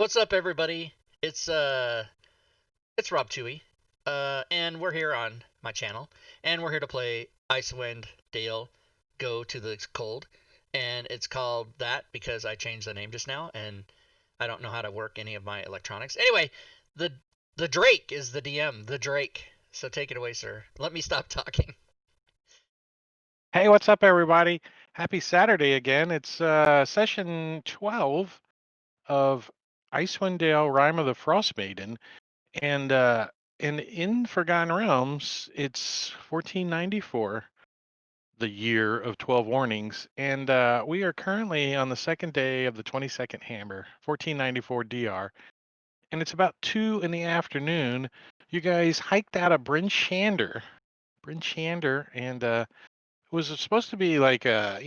What's up, everybody? It's Rob Chewy, and we're here on my channel, and we're here to play Icewind Dale Go to the Cold, and it's called that because I changed the name just now, and I don't know how to work any of my electronics. Anyway, the Drake is the DM, the Drake. So take it away, sir. Let me stop talking. Hey, what's up, everybody? Happy Saturday again. It's session 12 of Icewind Dale, Rime of the Frostmaiden. And in Forgotten Realms, it's 1494, the year of 12 warnings. And we are currently on the second day of the 22nd Hammer, 1494 DR. And it's about 2 in the afternoon. You guys hiked out of Bryn Shander, and it was supposed to be like a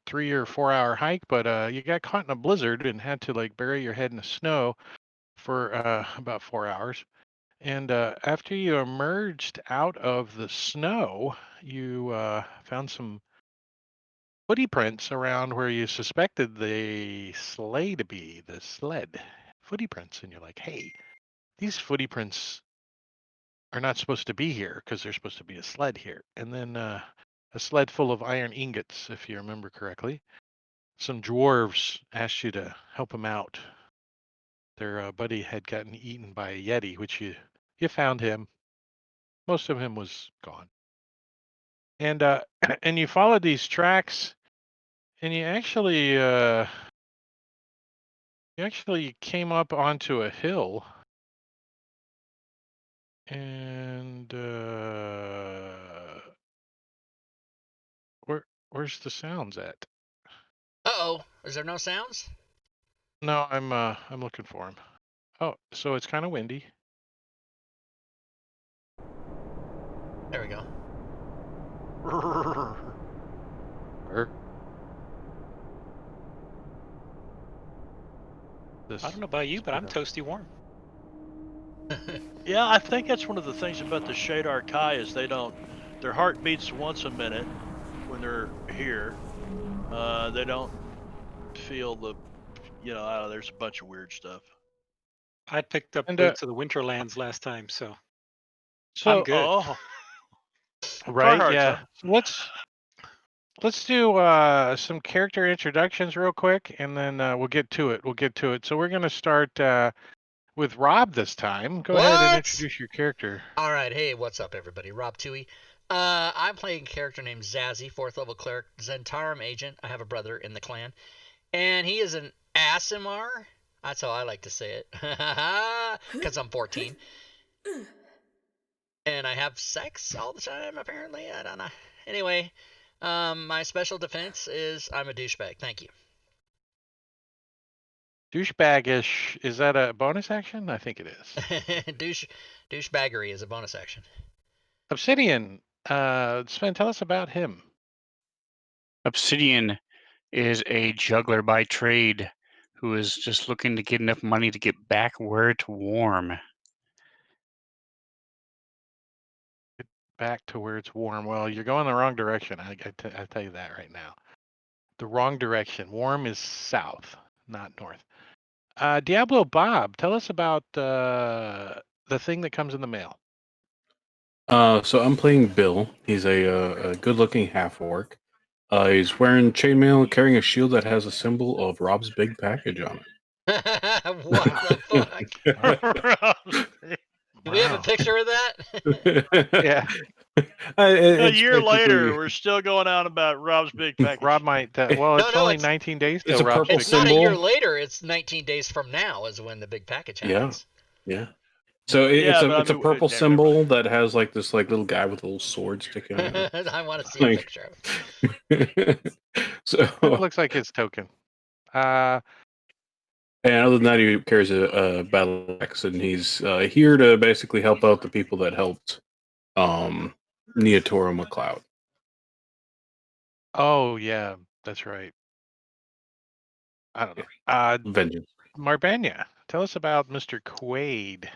3 or 4 hour hike, but you got caught in a blizzard and had to like bury your head in the snow for about 4 hours. And after you emerged out of the snow, you found some footy prints around where you suspected the sleigh to be, the sled footy prints, and you're like, hey, these footy prints are not supposed to be here because there's supposed to be a sled here. And then a sled full of iron ingots, if you remember correctly. Some dwarves asked you to help them out. Their buddy had gotten eaten by a yeti, which you found him. Most of him was gone. And and you followed these tracks, and you actually came up onto a hill. And where's the sounds at? Uh-oh, is there no sounds? No, I'm looking for him. Oh, so it's kind of windy. There we go. I don't know about you, but I'm toasty warm. Yeah, I think that's one of the things about the Shadar Kai is their heart beats once a minute when they're here. They don't feel there's a bunch of weird stuff. I picked up And, boots of the Winterlands last time, so So I'm good. Oh, right, Carhartts, yeah. huh? Let's do some character introductions real quick, and then we'll get to it. So we're gonna start with Rob this time. Go ahead and introduce your character. All right, hey, what's up, everybody? Rob Toohey. I'm playing a character named Zazzy, 4th level cleric, Zentarum agent. I have a brother in the clan, and he is an Asimar. That's how I like to say it, because I'm 14, and I have sex all the time. Apparently, I don't know. Anyway, my special defense is I'm a douchebag. Thank you. Douchebaggish, is that a bonus action? I think it is. Douchebaggery is a bonus action. Obsidian, Sven, tell us about him. Obsidian is a juggler by trade who is just looking to get enough money to get back where it's warm. Get back to where it's warm. Well, you're going the wrong direction. I tell you that right now. The wrong direction. Warm is south, not north. Diablo Bob, tell us about the thing that comes in the mail. So I'm playing Bill. He's a good-looking half-orc. He's wearing chainmail, carrying a shield that has a symbol of Rob's big package on What the fuck? Do we have a picture of that? it. Yeah. A year later, we're still going on about Rob's big package. Rob might. Well, it's No, only it's- 19 days it's till a Rob's purple big It's not a symbol. year later. It's 19 days from now is when the big package happens. Yeah. So Yeah, but it's a purple never symbol that has like this little guy with a little sword sticking out. I want to see a Like- picture of it. So It looks like his token. and other than that, he carries a battle axe, and he's here to basically help out the people that helped Neotora McLeod. Oh yeah, that's right. I don't know. Vengeance. Marbanya, tell us about Mr. Quaid.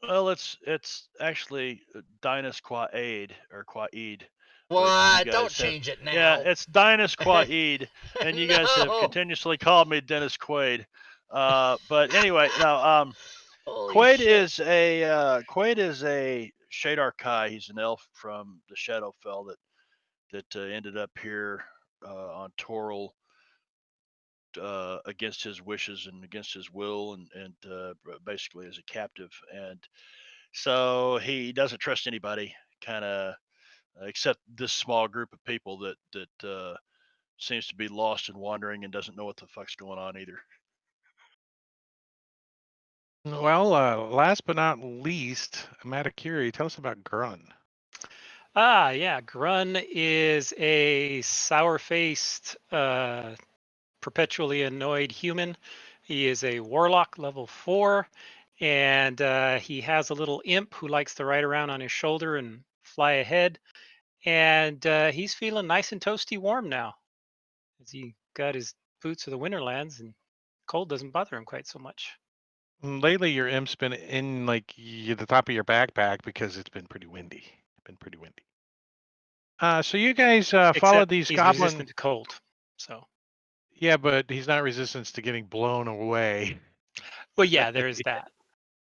Well, it's actually Dinus Quaid or Quaid. What? you Don't guys have- change it now. Yeah, it's Dinus Quaid, and you guys have No. continuously called me Dennis Quaid. But anyway, no. Holy Quaid shit. is a Shadar Kai. He's an elf from the Shadowfell that ended up here on Toril against his wishes and against his will, and basically as a captive. And so he doesn't trust anybody, kind of, except this small group of people that seems to be lost and wandering and doesn't know what the fuck's going on either. Well, last but not least, Matakiri, tell us about Grun. Yeah, Grun is a sour-faced, perpetually annoyed human. He is a warlock level 4, and he has a little imp who likes to ride around on his shoulder and fly ahead. And he's feeling nice and toasty warm now, as he got his boots of the Winterlands, and cold doesn't bother him quite so much. Lately, your imp's been in like the top of your backpack because it's been pretty windy. So you guys followed Except these he's goblin. resistant to cold. So, Yeah, but he's not resistant to getting blown away. well, yeah, there is that.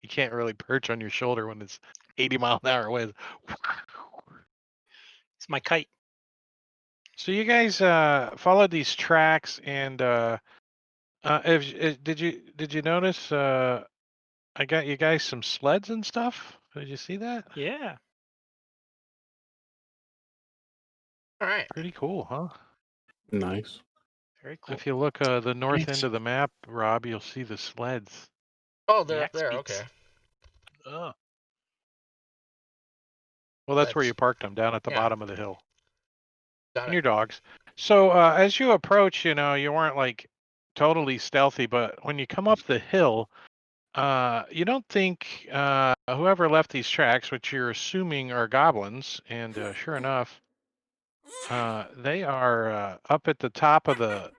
You can't really perch on your shoulder when it's 80-mile-an-hour winds. It's my kite. So you guys followed these tracks, and did you notice? I got you guys some sleds and stuff. Did you see that? Yeah. All right. Pretty cool, huh? Nice. Very cool. If you look the north Thanks. end of the map, Rob, you'll see the sleds. Oh, they're The up there. X-Beats. Okay. Oh, Well, that's where Sleds. you parked them, down at the Yeah. bottom of the hill. Got And it. your dogs. So as you approach, you weren't like totally stealthy, but when you come up the hill, you don't think whoever left these tracks, which you're assuming are goblins, and sure enough, they are up at the top of the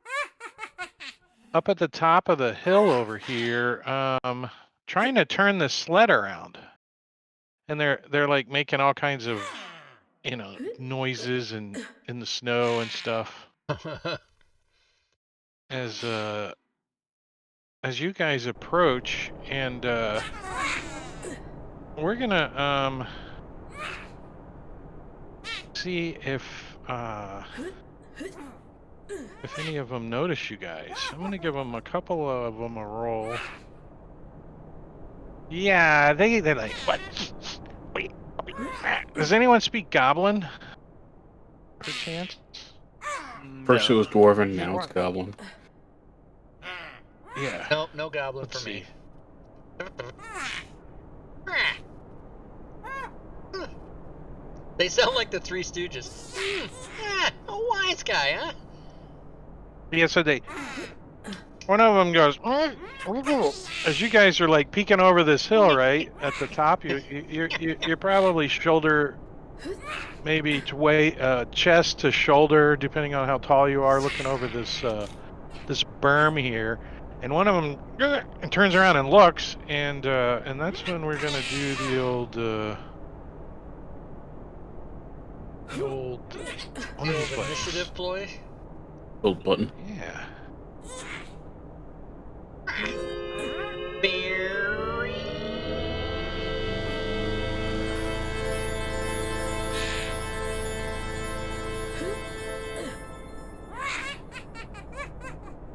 hill over here, trying to turn the sled around, and they're like making all kinds of noises and in the snow and stuff as you guys approach, and we're gonna see if any of them notice you guys. I'm gonna give them a couple of them a roll. Yeah, they're like, what? Wait. Does anyone speak Goblin? Perchance? First it no. was Dwarven, now it's Goblin. Yeah. Nope, no goblin Let's for me. They sound like the Three Stooges. A wise guy, huh? Yeah, so one of them goes, as you guys are like peeking over this hill, right at the top. You're probably shoulder, maybe to chest to shoulder, depending on how tall you are, looking over this berm here. And one of them turns around and looks, and that's when we're gonna do the old Initiative ploy. Build button. Yeah.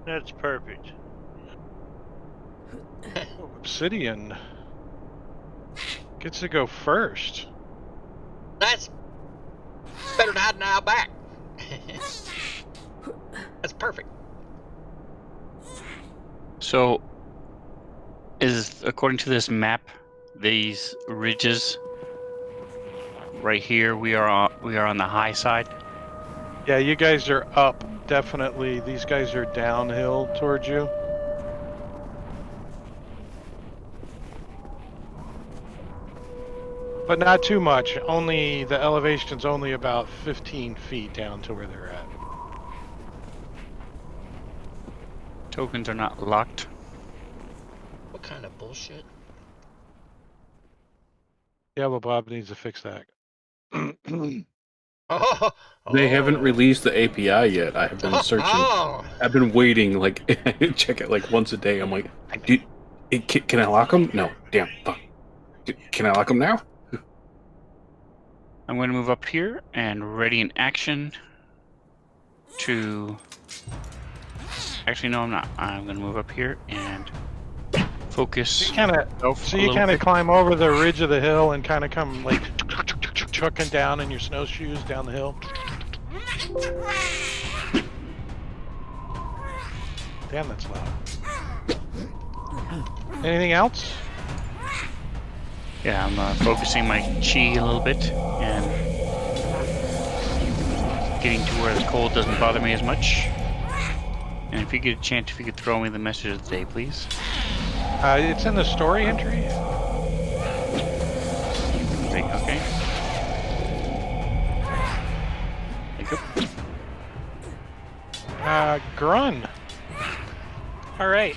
That's perfect. Obsidian gets to go first. That's better than hiding out back. That's perfect. So, according to this map, these ridges right here, we are on the high side. Yeah, you guys are up, definitely. These guys are downhill towards you. But not too much. Only the elevation's only about 15 feet down to where they're at. Tokens are not locked. What kind of bullshit? Yeah, well, Bob needs to fix that. Oh, They haven't oh. released the API yet. I have been searching. Oh. I've been waiting, like, check it like once a day. I'm like, can I lock them? No. Damn. Fuck. Can I lock them now? I'm going to move up here and ready in action to... Actually, no, I'm not. I'm going to move up here and focus. You kind of myself a little bit. climb over the ridge of the hill and kind of come like trucking down in your snowshoes down the hill. Damn, that's loud. Anything else? Yeah, I'm focusing my chi a little bit and getting to where the cold doesn't bother me as much. And if you get a chance, if you could throw me the message of the day, please. It's in the story entry. Great, okay. Thank you. Grun. All right.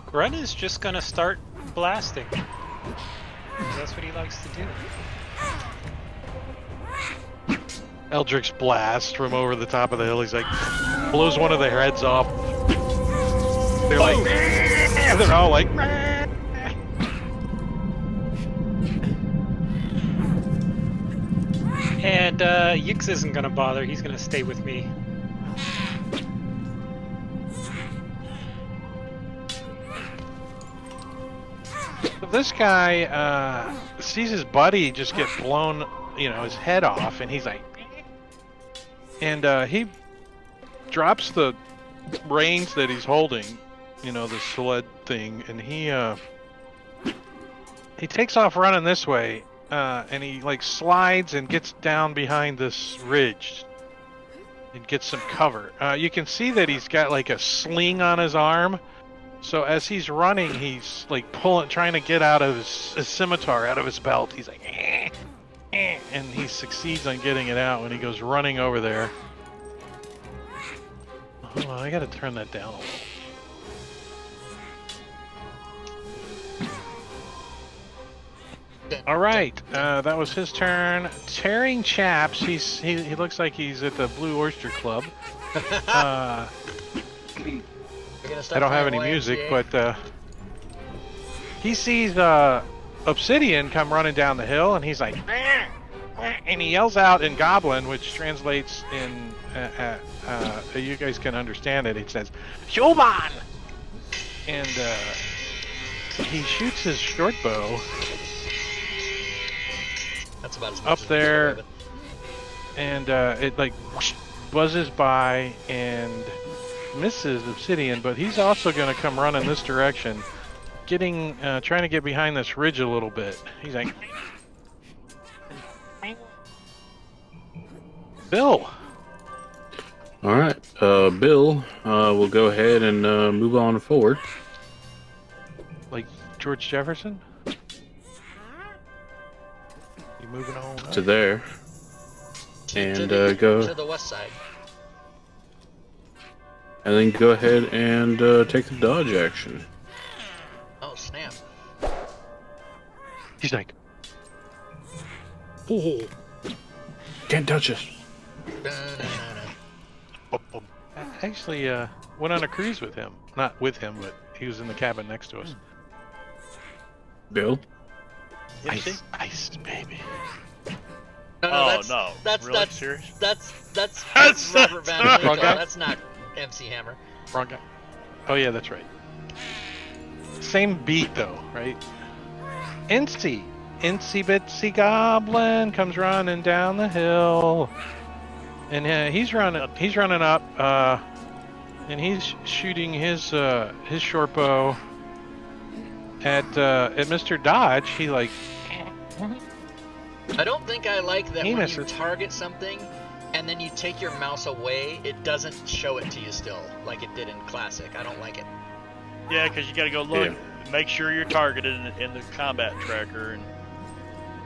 Grun is just gonna start blasting. That's what he likes to do. Eldrick's blast from over the top of the hill. He's like, blows one of their heads off. They're like, they're all like, And Yix isn't gonna bother. He's gonna stay with me. this guy sees his buddy just get blown, his head off, and he's like, and he drops the reins that he's holding, the sled thing, and he takes off running this way, and he like slides and gets down behind this ridge and gets some cover. You can see that he's got like a sling on his arm. So as he's running, he's like trying to get out of his scimitar out of his belt. He's like, and he succeeds on getting it out when he goes running over there. Hold on, I gotta turn that down a little. All right, that was his turn. Tearing Chaps. He looks like he's at the Blue Oyster Club. I don't have any music, but he sees Obsidian come running down the hill, and he's like, and he yells out in Goblin, which translates in, you guys can understand it. It says, "Shoban!" And he shoots his short bow. That's about as much Up as there, and it like buzzes by and misses Obsidian, but he's also going to come running this direction, trying to get behind this ridge a little bit. He's like, Bill. All right, Bill will go ahead and move on forward. Like George Jefferson? You moving on to there. And go to the west side. And then go ahead and take the dodge action. Oh, snap. He's like, oh, can't touch us. Actually, went on a cruise with him. Not with him, but he was in the cabin next to us. Bill? Ice, baby. No, no. That's Really? that's Serious? that's Robert Van Winkle. That's not MC Hammer. Wrong guy. Oh yeah, that's right. Same beat though, right? Incy Bitsy Goblin comes running down the hill, and he's running up, and he's shooting his short bow at Mr. Dodge. He like. I don't think I like that when misses. you target something and then you take your mouse away, it doesn't show it to you still, like it did in Classic. I don't like it. Yeah, because you got to go look, make sure you're targeted in the combat tracker, and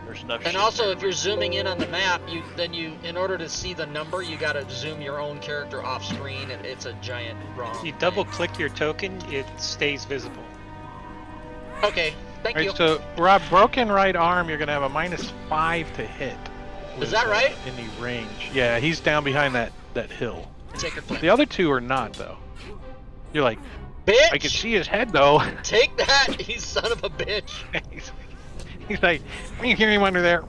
there's enough. And also, if you're zooming in on the map, in order to see the number, you got to zoom your own character off screen, and it's a giant wrong. You double click your token, it stays visible. Okay, thank you. So, Rob, broken right arm, you're going to have a -5 to hit. was that right? in the range. Yeah, he's down behind that hill. Take your flint. The other two are not though. You're like, Bitch! I can see his head though. Take that, you son of a bitch! He's like, you hear him under there.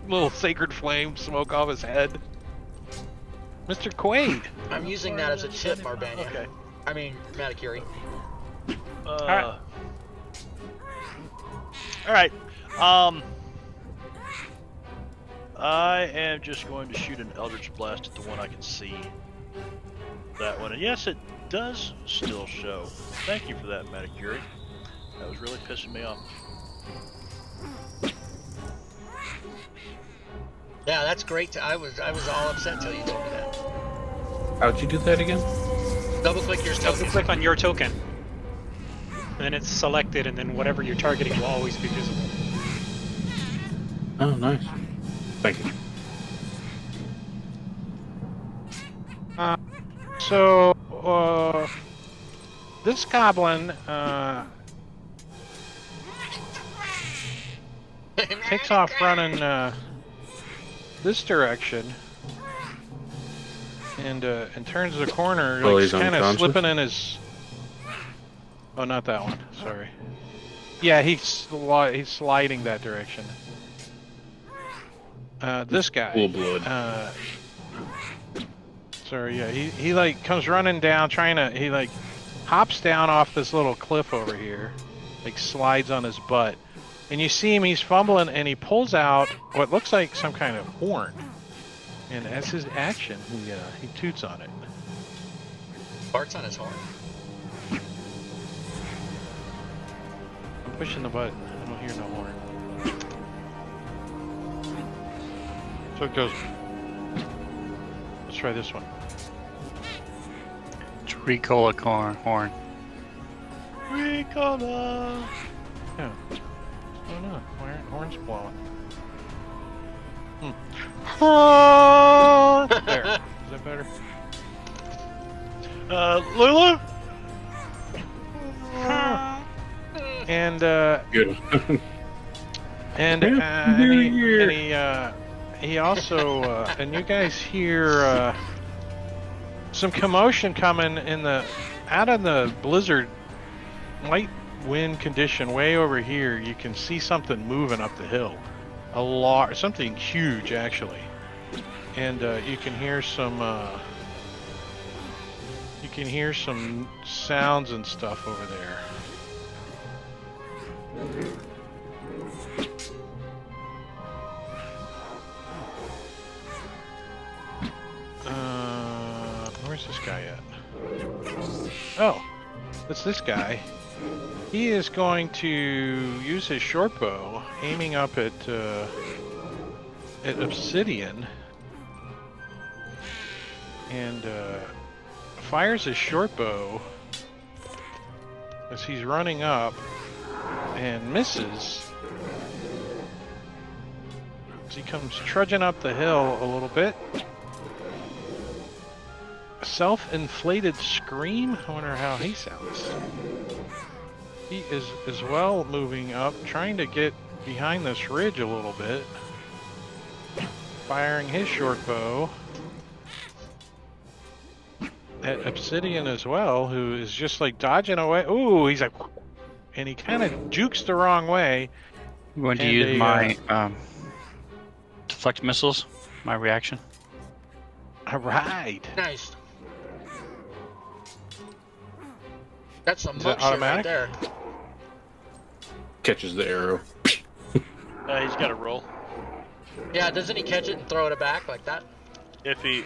Little sacred flame smoke off his head. Mr. Quaid. I'm using that as a tip, Marbania. Okay. I mean, Matakiri. All right. I am just going to shoot an Eldritch Blast at the one I can see. That one. And yes, it does still show. Thank you for that, Matakiri. That was really pissing me off. Yeah, that's great. I was all upset until you told me that. How'd you do that again? Double click your Double token. click on your token. Then it's selected, and then whatever you're targeting will always be visible. Oh, nice. Thank you. So, this goblin takes off running this direction and turns the corner, Oh, like he's kind of unconscious? slipping in his. Oh, not that one. Sorry. Yeah, he's sliding that direction. This guy. Full blood. Sorry, yeah, he like comes running down, he like hops down off this little cliff over here, like slides on his butt, and you see him, he's fumbling, and he pulls out what looks like some kind of horn, and as his action, he toots on it. Bart's on his horn. I'm pushing the button. I don't hear no horn. So it goes. Let's try this one. Ricola horn. Ricola! Yeah. Oh no, horn's blowing. There. Is that better? Lulu? And Good. he also and you guys hear some commotion coming out of the blizzard, light wind condition way over here. You can see something moving up the hill, something huge actually, and you can hear some sounds and stuff over there. Where's this guy at? Oh, it's this guy. He is going to use his short bow, aiming up at Obsidian, and fires his short bow as he's running up, and misses. As he comes trudging up the hill a little bit. Self-inflated scream. I wonder how he sounds. He is as well moving up, trying to get behind this ridge a little bit, firing his short bow at Obsidian as well, who is just like dodging away. Ooh, he's like, and he kind of jukes the wrong way. I'm going to use my deflect missiles, my reaction. All right. Nice. That's some Is monk that shit right automatic? there. Catches the arrow. He's got to roll. Yeah, doesn't he catch it and throw it back like that? If he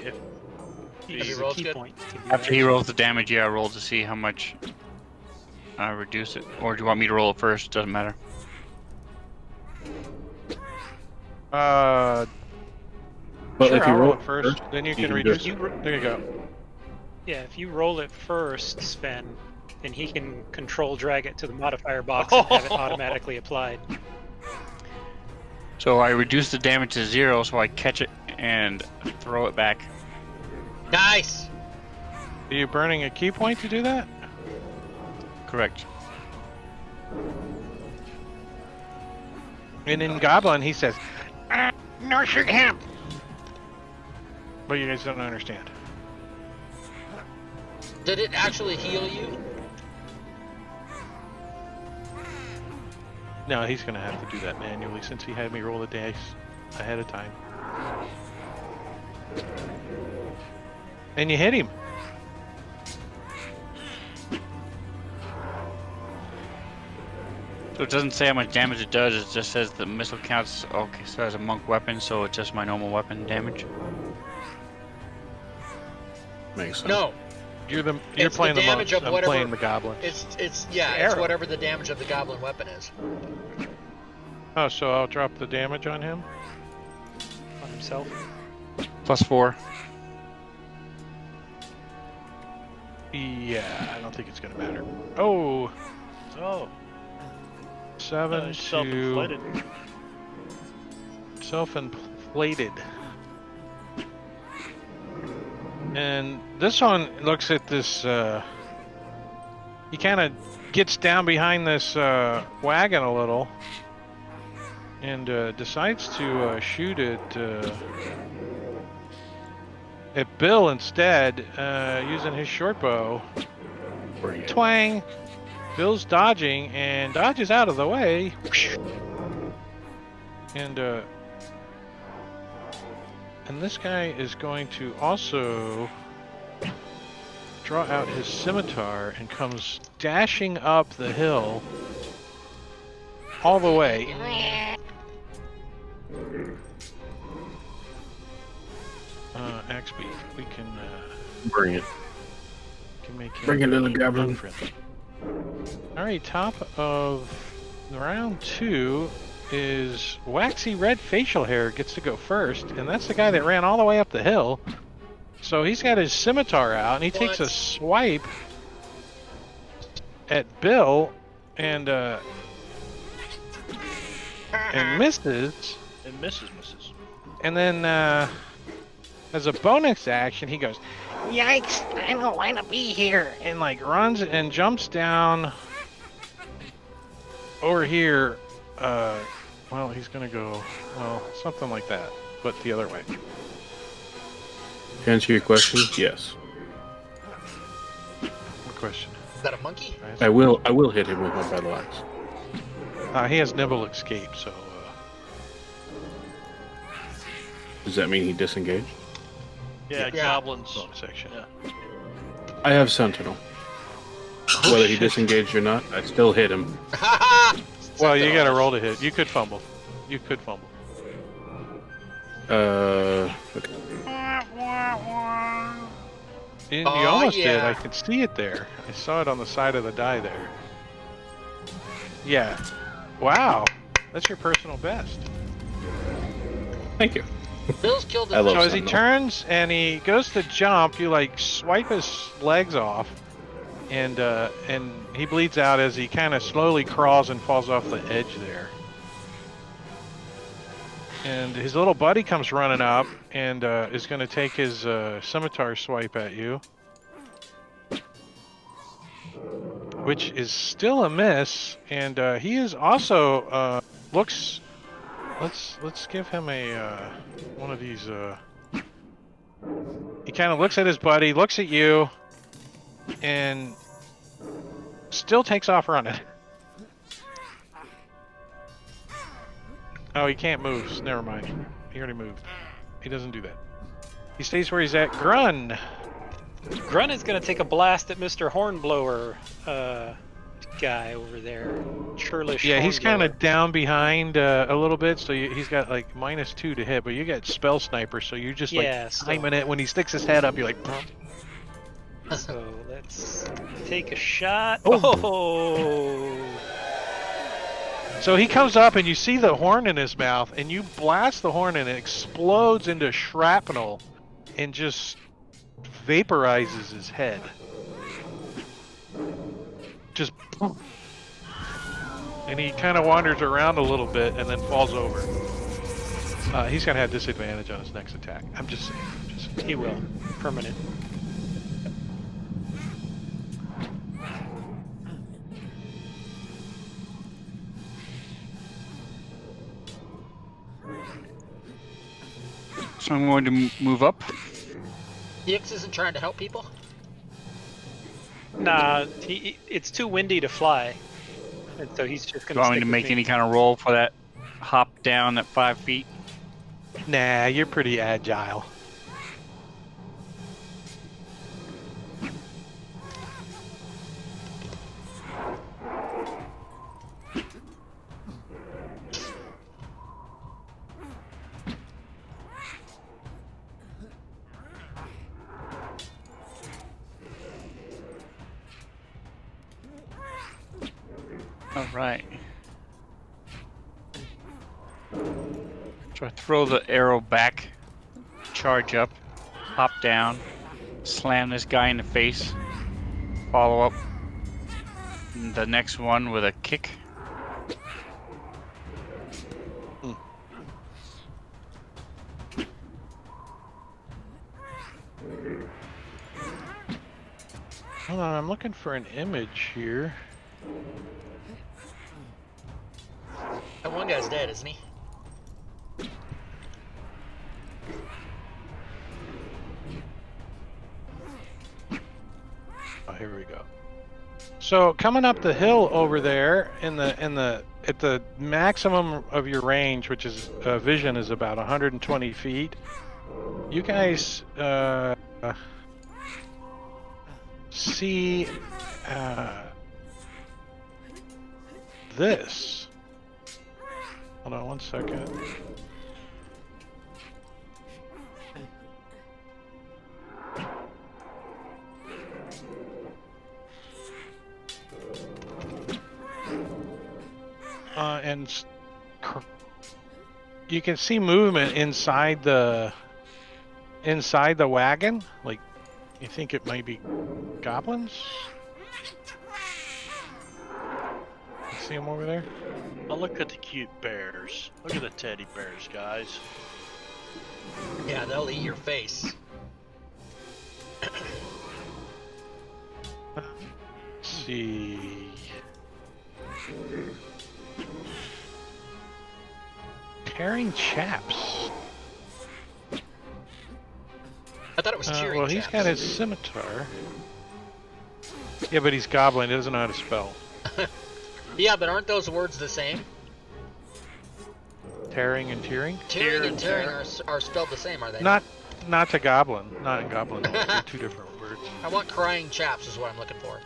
he Use a rolls key good? point. After he rolls the damage, yeah, I roll to see how much I reduce it. Or do you want me to roll it first? Doesn't matter. But Sure, if you I'll roll it first, then you can reduce. There you go. Yeah, if you roll it first, Sven, then he can control drag it to the modifier box and have it automatically applied. So I reduce the damage to 0, so I catch it and throw it back. Nice! Are you burning a key point to do that? Correct. And in Goblin, he says, No, shoot him! But you guys don't understand. Did it actually heal you? No, he's gonna have to do that manually since he had me roll the dice ahead of time. And you hit him. So it doesn't say how much damage it does. It just says the missile counts. Okay, so as a monk weapon, so it's just my normal weapon damage. Makes sense. No. You're It's playing the the damage monks. of I'm whatever- playing the goblins. It's Arrow. whatever the damage of the goblin weapon is. Oh, so I'll drop the damage on him. On himself. +4. Yeah, I don't think it's gonna matter. Oh, Oh, 7 to self-inflated. self-inflated. And this one looks at this. He kind of gets down behind this wagon a little, and decides to shoot at Bill instead, using his short bow. Bring it. Twang! Bill's dodging and dodges out of the way. And this guy is going to also draw out his scimitar and comes dashing up the hill all the way. Axby, we can Bring it. make him Bring it in the goblin. unfriendly. Alright, top of round 2 is Waxy Red Facial Hair gets to go first, and that's the guy that ran all the way up the hill. So he's got his scimitar out, and he takes a What? swipe at Bill, and misses. And misses. And then, as a bonus action, he goes, "Yikes! I don't want to be here!" and like runs and jumps down over here. Well, he's gonna go, well, something like that, but the other way. To answer your question, yes. What question? Is that a monkey? I will hit him with my battle axe. He has Nibble Escape, so. Does that mean he disengaged? Yeah, Yeah. goblins. Bonus section. Yeah. I have Sentinel. Whether he disengaged or not, I still hit him. Well, you gotta roll to hit. You could fumble. Okay. You Oh, almost did. yeah. I could see it there. I saw it on the side of the die there. Yeah. Wow. That's your personal best. Thank you. Bill's killed I the love So as he Sentinel. turns and he goes to jump, you like swipe his legs off, and he bleeds out as he kind of slowly crawls and falls off the edge there. And his little buddy comes running up and is going to take his scimitar swipe at you, which is still a miss. And he is also looks. Let's give him a one of these. He kind of looks at his buddy, looks at you, and still takes off running. Oh, he can't move. Never mind. He already moved. He doesn't do that. He stays where he's at. Grun. Grun is going to take a blast at Mr. Hornblower guy over there. Churlish. Yeah, he's kind Hornblower. of down behind a little bit, so he's got like -2 to hit, but you got Spell Sniper, so you're just Yeah, like so- timing it. When he sticks his head up, you're like, So let's take a shot. Oh. Oh. So he comes up and you see the horn in his mouth, and you blast the horn and it explodes into shrapnel and just vaporizes his head. Just boom. And he kind of wanders around a little bit and then falls over. He's going to have disadvantage on his next attack. I'm just saying. He will. Permanent. So I'm going to move up. Yix isn't trying to help people. Nah, it's too windy to fly, and so he's just Do gonna you want me stick to with make me. any kind of roll for that hop down at 5 feet? Nah, you're pretty agile. All right. So I throw the arrow back, charge up, hop down, slam this guy in the face, follow up the next one with a kick. Hold on, I'm looking for an image here. That one guy's dead, isn't he? Oh, here we go. So coming up the hill over there at the maximum of your range, which is vision, is about 120 feet. You guys see this. Hold on one second. And you can see movement inside the wagon. Like, you think it might be goblins? You see them over there? Oh, look at the cute bears. Look at the teddy bears, guys. Yeah, they'll eat your face. Let's see. Tearing chaps. I thought it was cheering. Well, he's got his scimitar. Yeah, but he's goblin. He doesn't know how to spell. Yeah, but aren't those words the same? Tearing and tearing? Tearing and tearing are spelled the same, are they? Not to goblin. Not in goblin. They're two different words. I want crying chaps is what I'm looking for.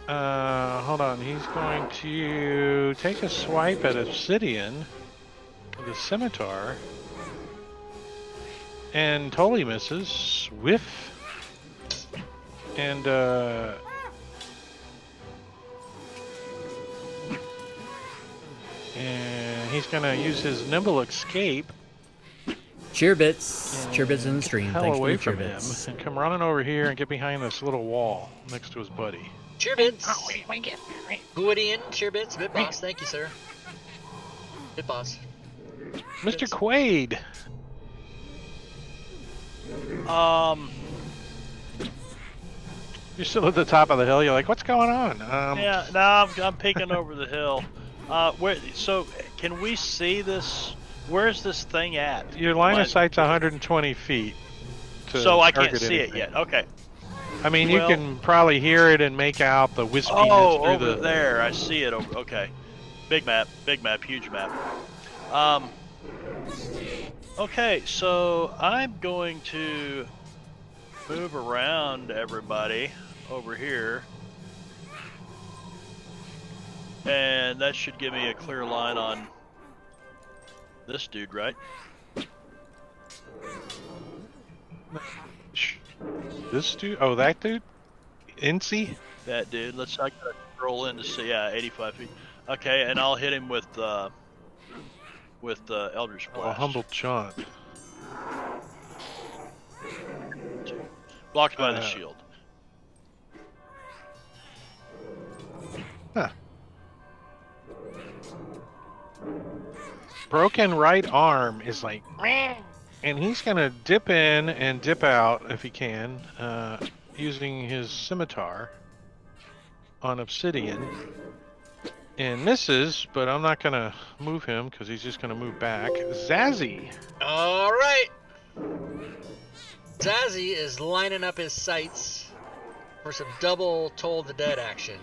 Hold on. He's going to take a swipe at obsidian with a scimitar. And totally misses. Whiff. And, and he's going to use his nimble escape. Cheer bits. Cheer bits in the stream. Hell Thanks for away the cheer from him bits. and come running over here and get behind this little wall next to his buddy. Cheer bits. Oh, wait, get right. Guidian, cheer bits, bit boss. Thank you, sir. Bit boss. Mr. Quaid. You're still at the top of the hill. You're like, what's going on? Yeah, no, I'm peeking over the hill. So can we see this? Where's this thing at? Your line of sight's 120 feet. So I can't target see anything. it yet. Okay. I mean, Well- you can probably hear it and make out the wispiness Oh, through over the. there. I see it. Over. Okay. Big map, huge map. Okay, so I'm going to move around everybody over here. And that should give me a clear line on this dude, right? This dude? Oh, that dude? Incy? That dude. I gotta scroll in to see. Yeah, 85 feet. Okay, and I'll hit him with Eldritch Oh, Blast. humble John. Blocked by the shield. Huh. Broken right arm is like, and he's gonna dip in and dip out if he can, using his scimitar on obsidian, and misses. But I'm not gonna move him because he's just gonna move back. Zazzy. All right. Zazzy is lining up his sights for some double Toll the Dead action.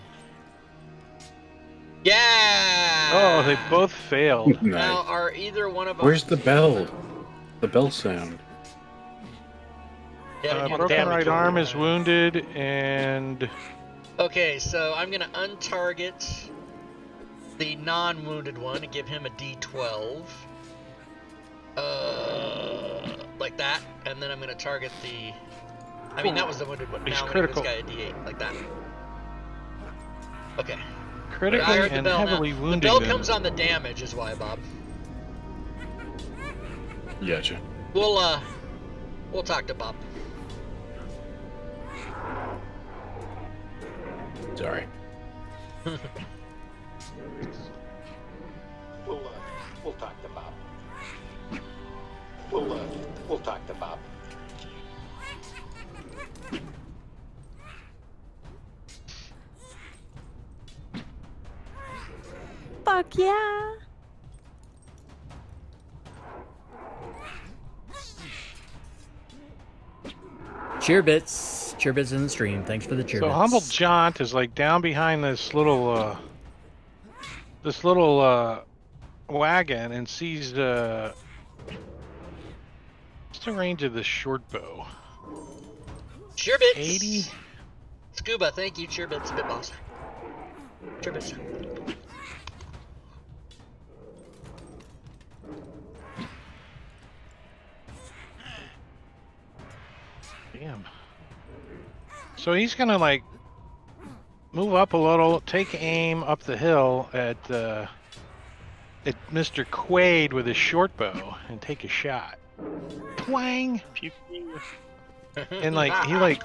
Yeah! Oh, they both failed. Now, Nice. are either one of them... Where's the bell? The bell sound. Yeah, On Broken damage right arm order. is wounded, and Okay, so I'm going to untarget the non-wounded one and give him a D12. Like that. And then I'm going to target the... I mean, that was the wounded one. He's Now I'm going to give critical. this guy a D8, like that. Okay. I critically heard the and bell now. heavily The wounding bell them. comes on the damage is why, Bob. Gotcha. We'll talk to Bob. Sorry. We'll talk to Bob. We'll talk to Bob. Fuck yeah. Cheer bits in the stream. Thanks for the cheer So bits. Humble Jaunt is like down behind this little wagon and sees what's the range of this short bow? Cheer bits. 80. Scuba, thank you. Cheer bits, bit boss. Cheer bits. Damn. So he's gonna like move up a little, take aim up the hill at Mr. Quaid with his short bow and take a shot. Twang! Pew, pew. And like he like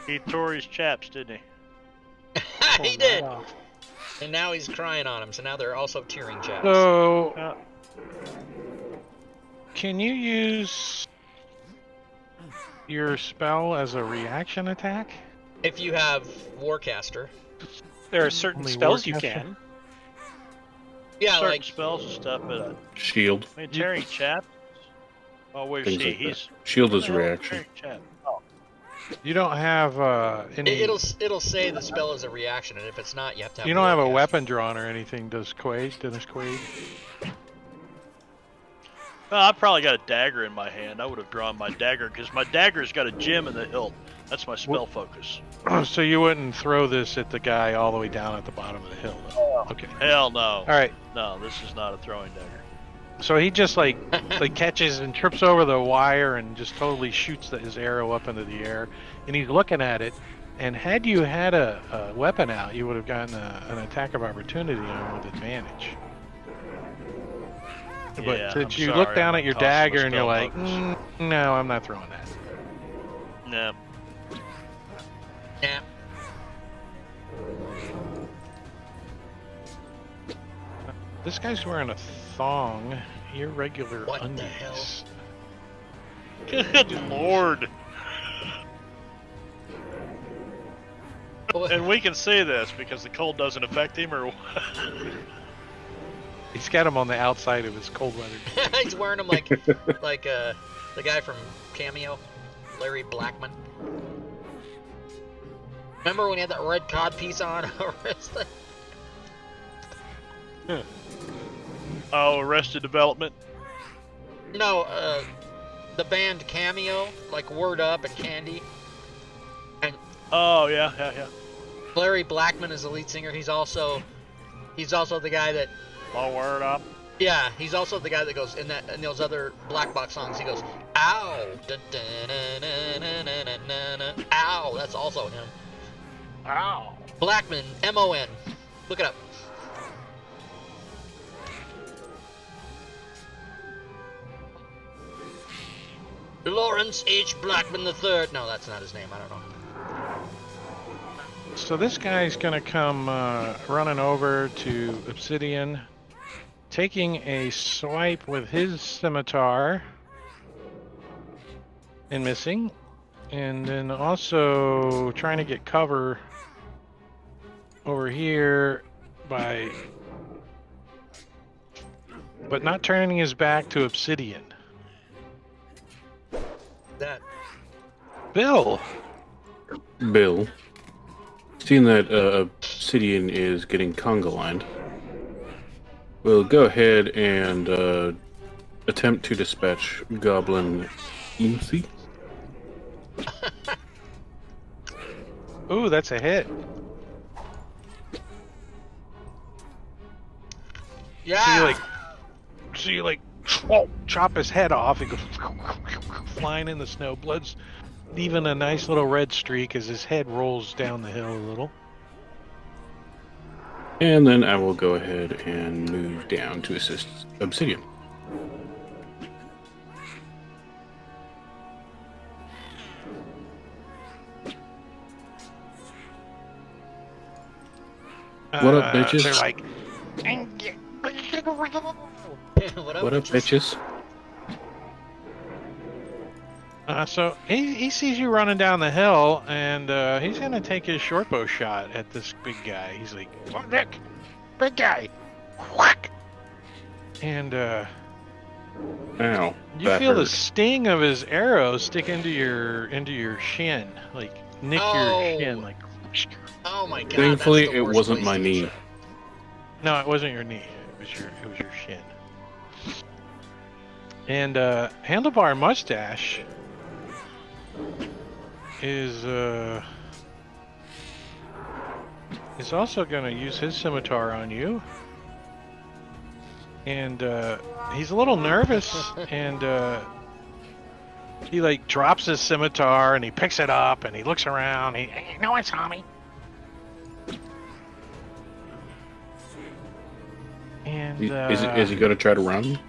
He tore his chaps, didn't he? He did. And now he's crying on him, so now they're also tearing chaps. so. Can you use your spell as a reaction attack? If you have Warcaster. There are certain Only spells you Warcaster? can. Yeah, Certain like spells and stuff, but Shield. I mean, tearing chaps. Oh, where's Things he? like that. He's Shield is what the hell reaction. tearing chaps? Oh, You don't have any. it'll say the spell is a reaction, and if it's not, you have to have. You don't have a Warcaster. weapon drawn or anything, does Quaid? Dennis Quaid? well, I probably got a dagger in my hand. I would have drawn my dagger because my dagger's got a gem in the hilt. That's my spell focus. So you wouldn't throw this at the guy all the way down at the bottom of the hill, though. Okay. Hell no. All right. No, this is not a throwing dagger. So he just like catches and trips over the wire and just totally shoots his arrow up into the air, and he's looking at it. And had you had a weapon out, you would have gotten an attack of opportunity on him with advantage. But Yeah, since I'm you sorry, look down I'm at your tossing my dagger and you're spell like, focus. no, I'm not throwing that. No. Yeah. This guy's wearing a thong, irregular What the undies. hell? Good lord. And we can see this because the cold doesn't affect him, or what? He's got him on the outside of his cold weather. He's wearing them like the guy from Cameo, Larry Blackman. Remember when he had that red cod piece on over his thing? Oh, Arrested Development. No, the band Cameo, like Word Up and Candy. And Oh yeah, yeah, yeah. Larry Blackman is the lead singer. He's also the guy that, All word up. yeah, he's also the guy that goes in those other Black Box songs. He goes, ow, dun, dun, dun, dun, dun, dun, dun, dun, ow. That's also him. Ow. Blackman, M-O-N. Look it up. Lawrence H. Blackman III. No, that's not his name. I don't know. So this guy's gonna come running over to Obsidian, taking a swipe with his scimitar and missing, and then also trying to get cover over here by, but not turning his back to obsidian. That. Bill. Bill, seeing that Obsidian is getting conga lined, we'll go ahead and attempt to dispatch Goblin Easy. Ooh, that's a hit. Yeah. So you like chop his head off. He goes flying in the snow. Blood's leaving a nice little red streak as his head rolls down the hill a little. And then I will go ahead and move down to assist Obsidian. What up, bitches? They're like, What up, bitches? So he sees you running down the hill, and he's gonna take his shortbow shot at this big guy. He's like, "Oh, Nick, big guy, whack!" And Ow! you that feel the hurt. sting of his arrow stick into your shin, like nick your shin, like. Oh my god. Thankfully, that's the it worst wasn't place my to get knee. shot. No, it wasn't your knee. It was your shin. And Handlebar Mustache is also going to use his scimitar on you. And he's a little nervous, and he like drops his scimitar and he picks it up and he looks around. Hey, no one saw me. And Is he going to try to run?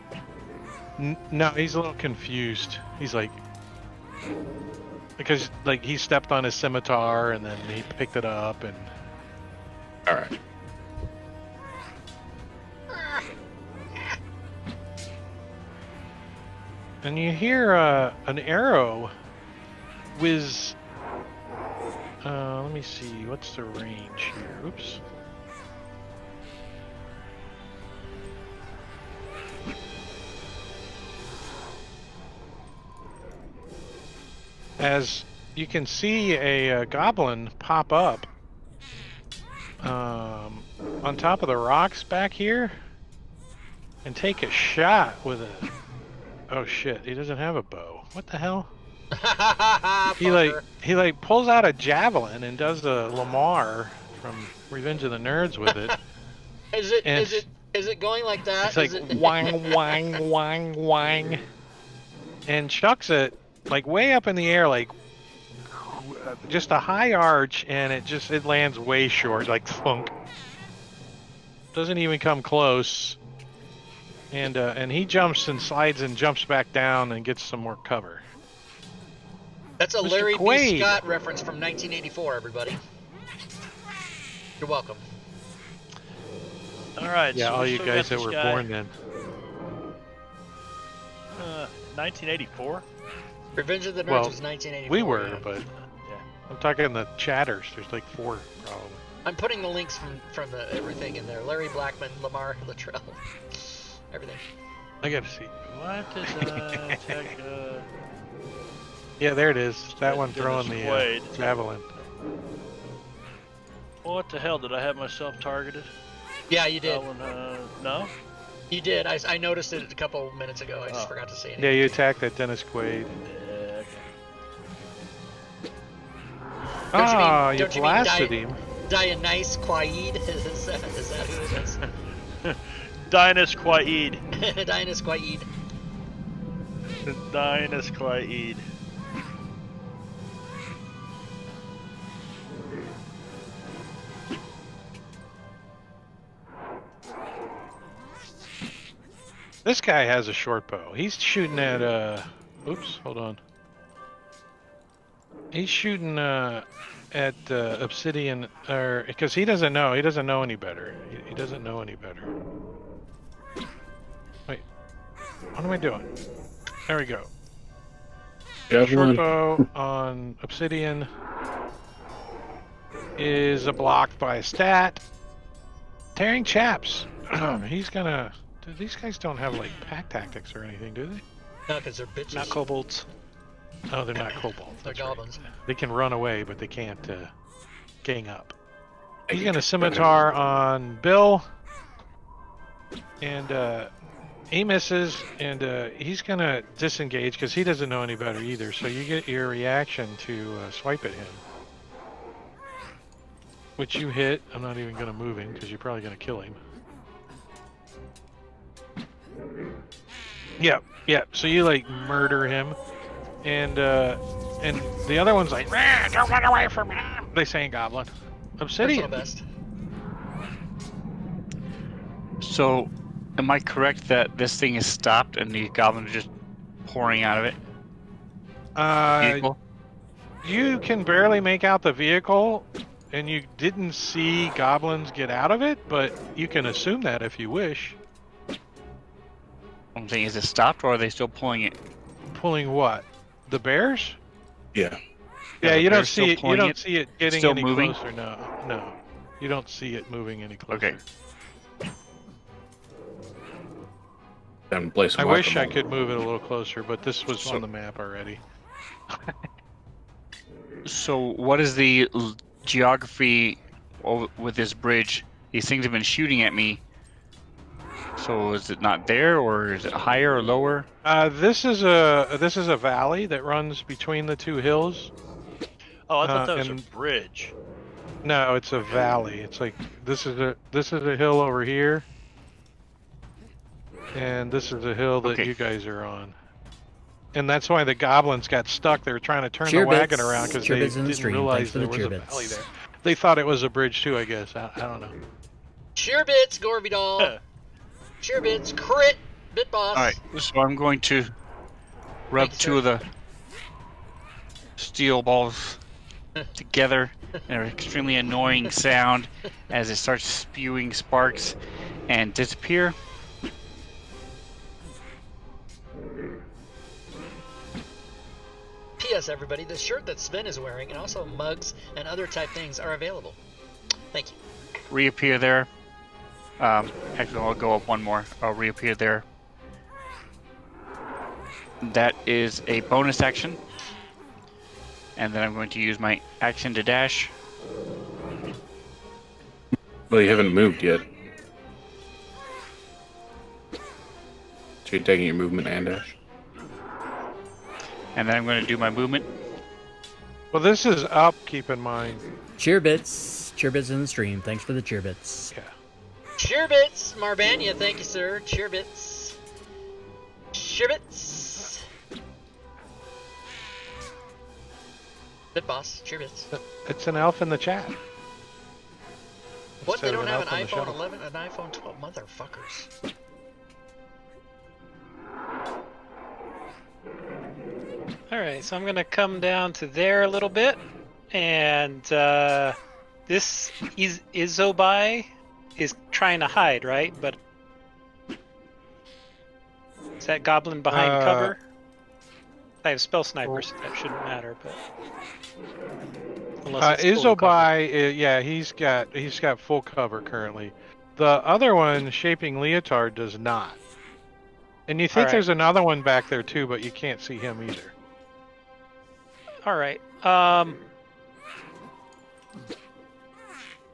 no, he's a little confused. He's like, because like he stepped on his scimitar and then he picked it up and. All right. And you hear an arrow whiz. Let me see. What's the range here? Oops. As you can see a goblin pop up on top of the rocks back here and take a shot with a... Oh shit, he doesn't have a bow. What the hell? He like pulls out a javelin and does a Lamar from Revenge of the Nerds with it. Is it going like that? It's like wang wang wang wang, and chucks it like way up in the air, like just a high arch, and it lands way short, like thunk. Doesn't even come close. And he jumps and slides and jumps back down and gets some more cover. That's a Mr. Larry B. Quaid. Scott reference from 1984, everybody. You're welcome. All right. Yeah, so all we you still guys got that this were guy. born then. 1984. Revenge of the Nerds Well, was 1984. We were, yeah. but Yeah. I'm talking the chatters. There's like 4 probably. I'm putting the links from the everything in there. Larry Blackman, Lamar Luttrell, everything. I gotta see. What is tech? Yeah, there it is. That one Dennis throwing the Quaid. javelin. What the hell? Did I have myself targeted? Yeah, you did. That one, no. You did. I noticed it a couple minutes ago. I just forgot to say it. Yeah, you attacked that Dennis Quaid. Okay. Ah, you don't you mean blasted him. Dionyse Quaid? Is that who it is? Dinus Quaid. Dionyse Quaid. Dinus Quaid. This guy has a short bow. He's shooting at oops, hold on. He's shooting at Obsidian, or because he doesn't know any better. He doesn't know any better. Wait, what am I doing? There we go. Short Javelin. bow on Obsidian. is blocked by a stat. Tearing Chaps. He's gonna. These guys don't have like pack tactics or anything, do they? No, because they're bitches. Not kobolds. Oh, they're not kobolds. They're That's right. goblins. They can run away, but they can't gang up. He's gonna scimitar on Bill, and he misses, and he's gonna disengage because he doesn't know any better either. So you get your reaction to swipe at him, which you hit. I'm not even gonna move him because you're probably gonna kill him. Yep. So you like murder him, and the other one's like, "Don't run away from him." They say in Goblin. Obsidian. Best. So, am I correct that this thing is stopped and the goblins are just pouring out of it? Vehicle? You can barely make out the vehicle, and you didn't see goblins get out of it, but you can assume that if you wish. I'm saying, is it stopped or are they still pulling it? Pulling what? The bears? Yeah. Yeah, the you don't bear's still see it. You pulling don't it? see it getting Still any moving? closer. No. You don't see it moving any closer. Okay. Then place I some wish I whack-a-mole. could move it a little closer, but this was on the map already. So, what is the geography with this bridge? These things have been shooting at me. So, is it not there, or is it higher or lower? This is a valley that runs between the two hills. Oh, I thought that was a and- bridge. No, it's a valley. It's like this is a hill over here, and this is a hill that Okay. you guys are on. And that's why the goblins got stuck. They were trying to turn Cheer the wagon bits. around because Cheer they bits in the didn't stream. realize Thanks for there the was cheer a bits. valley there. They thought it was a bridge too, I guess. I don't know. Cheer bits, Gorby doll. Cheer bits, crit, bit boss. Alright, so I'm going to rub Thank you, two of the steel balls together in an extremely annoying sound as it starts spewing sparks and disappear. P.S. Everybody, the shirt that Sven is wearing and also mugs and other type things are available. Thank you. Reappear there. Actually, I'll go up one more. I'll reappear there. That is a bonus action. And then I'm going to use my action to dash. Well, you haven't moved yet. So you're taking your movement and dash. And then I'm going to do my movement. Well, this is up. Keep in mind. Cheer bits in the stream. Thanks for the cheer bits. Yeah. Cheer bits, Marbania, thank you, sir. Cheer bits. Cheer bits. Bit boss, cheer bits. It's an elf in the chat. What? They Instead of don't have an elf on the iPhone shuttle. 11 and an iPhone 12? Motherfuckers. Alright, so I'm going to come down to there a little bit. And this Izobai is trying to hide, right? But is that goblin behind cover? I have spell sniper, so that shouldn't matter. But unless it's full cover. Izobai, yeah, he's got full cover currently. The other one, Shaping Leotard, does not. And you think Alright. there's another one back there too, but you can't see him either. All right.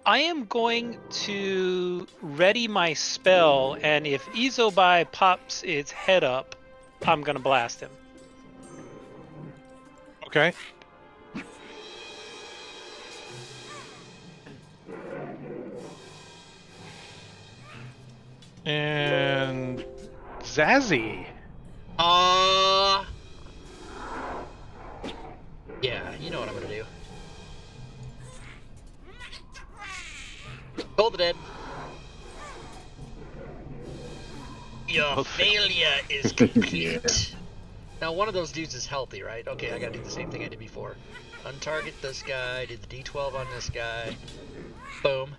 I am going to ready my spell, and if Izobai pops its head up, I'm going to blast him. Okay. And Zazzy. Yeah, you know what I'm gonna do. Toll the dead. Your failure is complete. Now, one of those dudes is healthy, right? Okay, I gotta do the same thing I did before. Untarget this guy, do the D12 on this guy. Boom.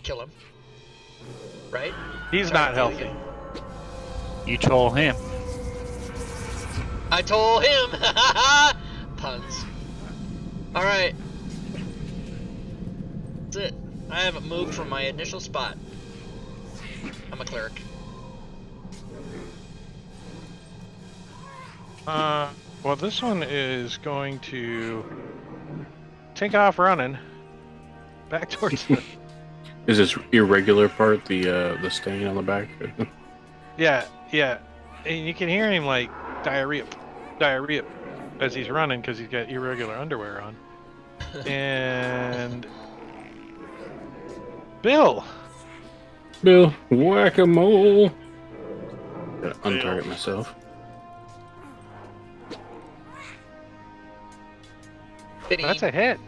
Kill him. Right? He's not Alright, healthy. You told him. I told him! Puns. Alright. That's it. I haven't moved from my initial spot. I'm a cleric. Well, this one is going to take off running back towards the... Is this irregular part the stain on the back? Yeah. And you can hear him like diarrhea as he's running because he's got irregular underwear on. And Bill, whack-a-mole. Gotta untarget myself. that's a hit.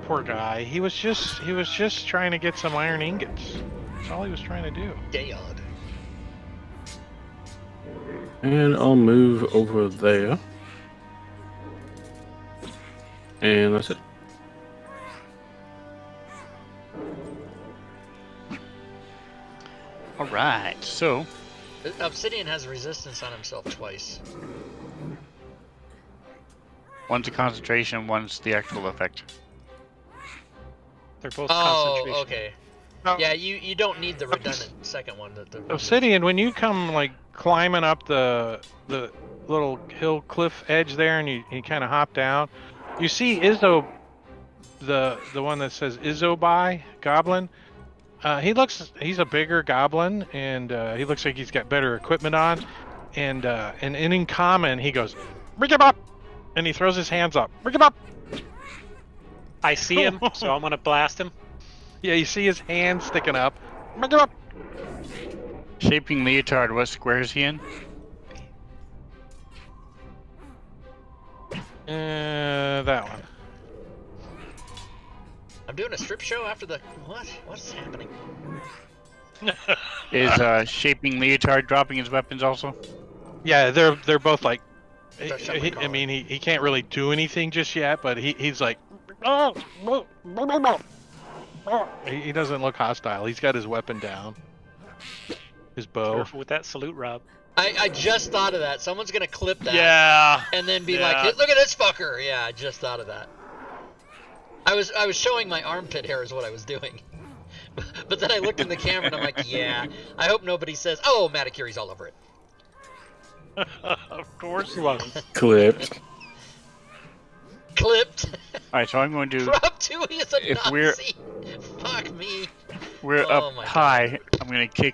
Poor guy. He was just trying to get some iron ingots. That's all he was trying to do. Dead. And I'll move over there. And that's it. All right, so Obsidian has resistance on himself twice. one's a concentration, one's the actual effect. They're both Oh, concentration. okay. Now, Yeah, you don't need the redundant second one. Obsidian, when you come like climbing up the little hill cliff edge there, and you kind of hop down, you see Izzo, the one that says Izzobai Goblin. He's a bigger goblin, and he looks like he's got better equipment on, and in common he goes, "Bring him up," and he throws his hands up. "Bring him up." I see him, so I'm gonna blast him. Yeah, you see his hand sticking up. "Bring him up." Shaping leotard, what square is he in? That one. I'm doing a strip show after the what? What's happening? Is shaping leotard dropping his weapons also? Yeah, they're both like. That's what we call I mean, he can't really do anything just yet, but he's like. He doesn't look hostile. He's got his weapon down. His bow. Careful with that salute, Rob. I just thought of that. Someone's gonna clip that. Yeah. And then be Yeah. like, "Hey, look at this fucker!" Yeah, I just thought of that. I was showing my armpit hair is what I was doing. But then I looked in the camera and I'm like, yeah, I hope nobody says, "Oh, Maticuri's all over it." Of course. Clipped. Clipped. Alright, so I'm going to, Rob Tui is a if Nazi. we're- Fuck me. we're Oh up my high, I'm going to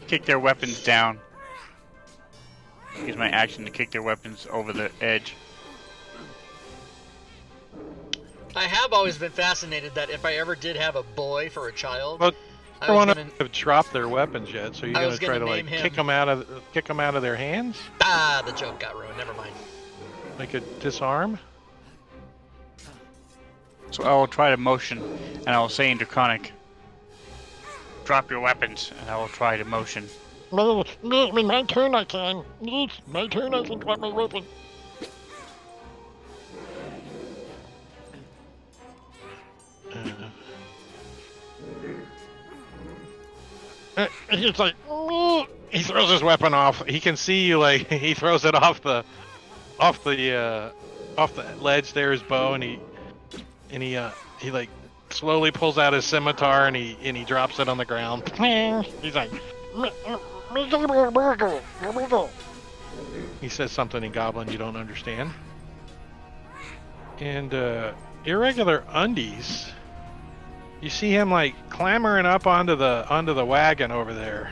kick their weapons down. Use my action to kick their weapons over the edge. I have always been fascinated that if I ever did have a boy for a child, Well, I Everyone was gonna, have dropped their weapons yet, so you're I gonna was try gonna to like name him- kick them out of their hands, the joke got ruined. Never mind. like a disarm. So I will try to motion, and I will say in Draconic, drop your weapons, and I will try to motion. My turn, I can. My turn, I can drop my weapon. He's like, he throws his weapon off. He can see you, like he throws it off the ledge there, his bow, and he like slowly pulls out his scimitar and he drops it on the ground. He's like, he says something in Goblin you don't understand. And irregular undies. You see him like clambering up onto the wagon over there.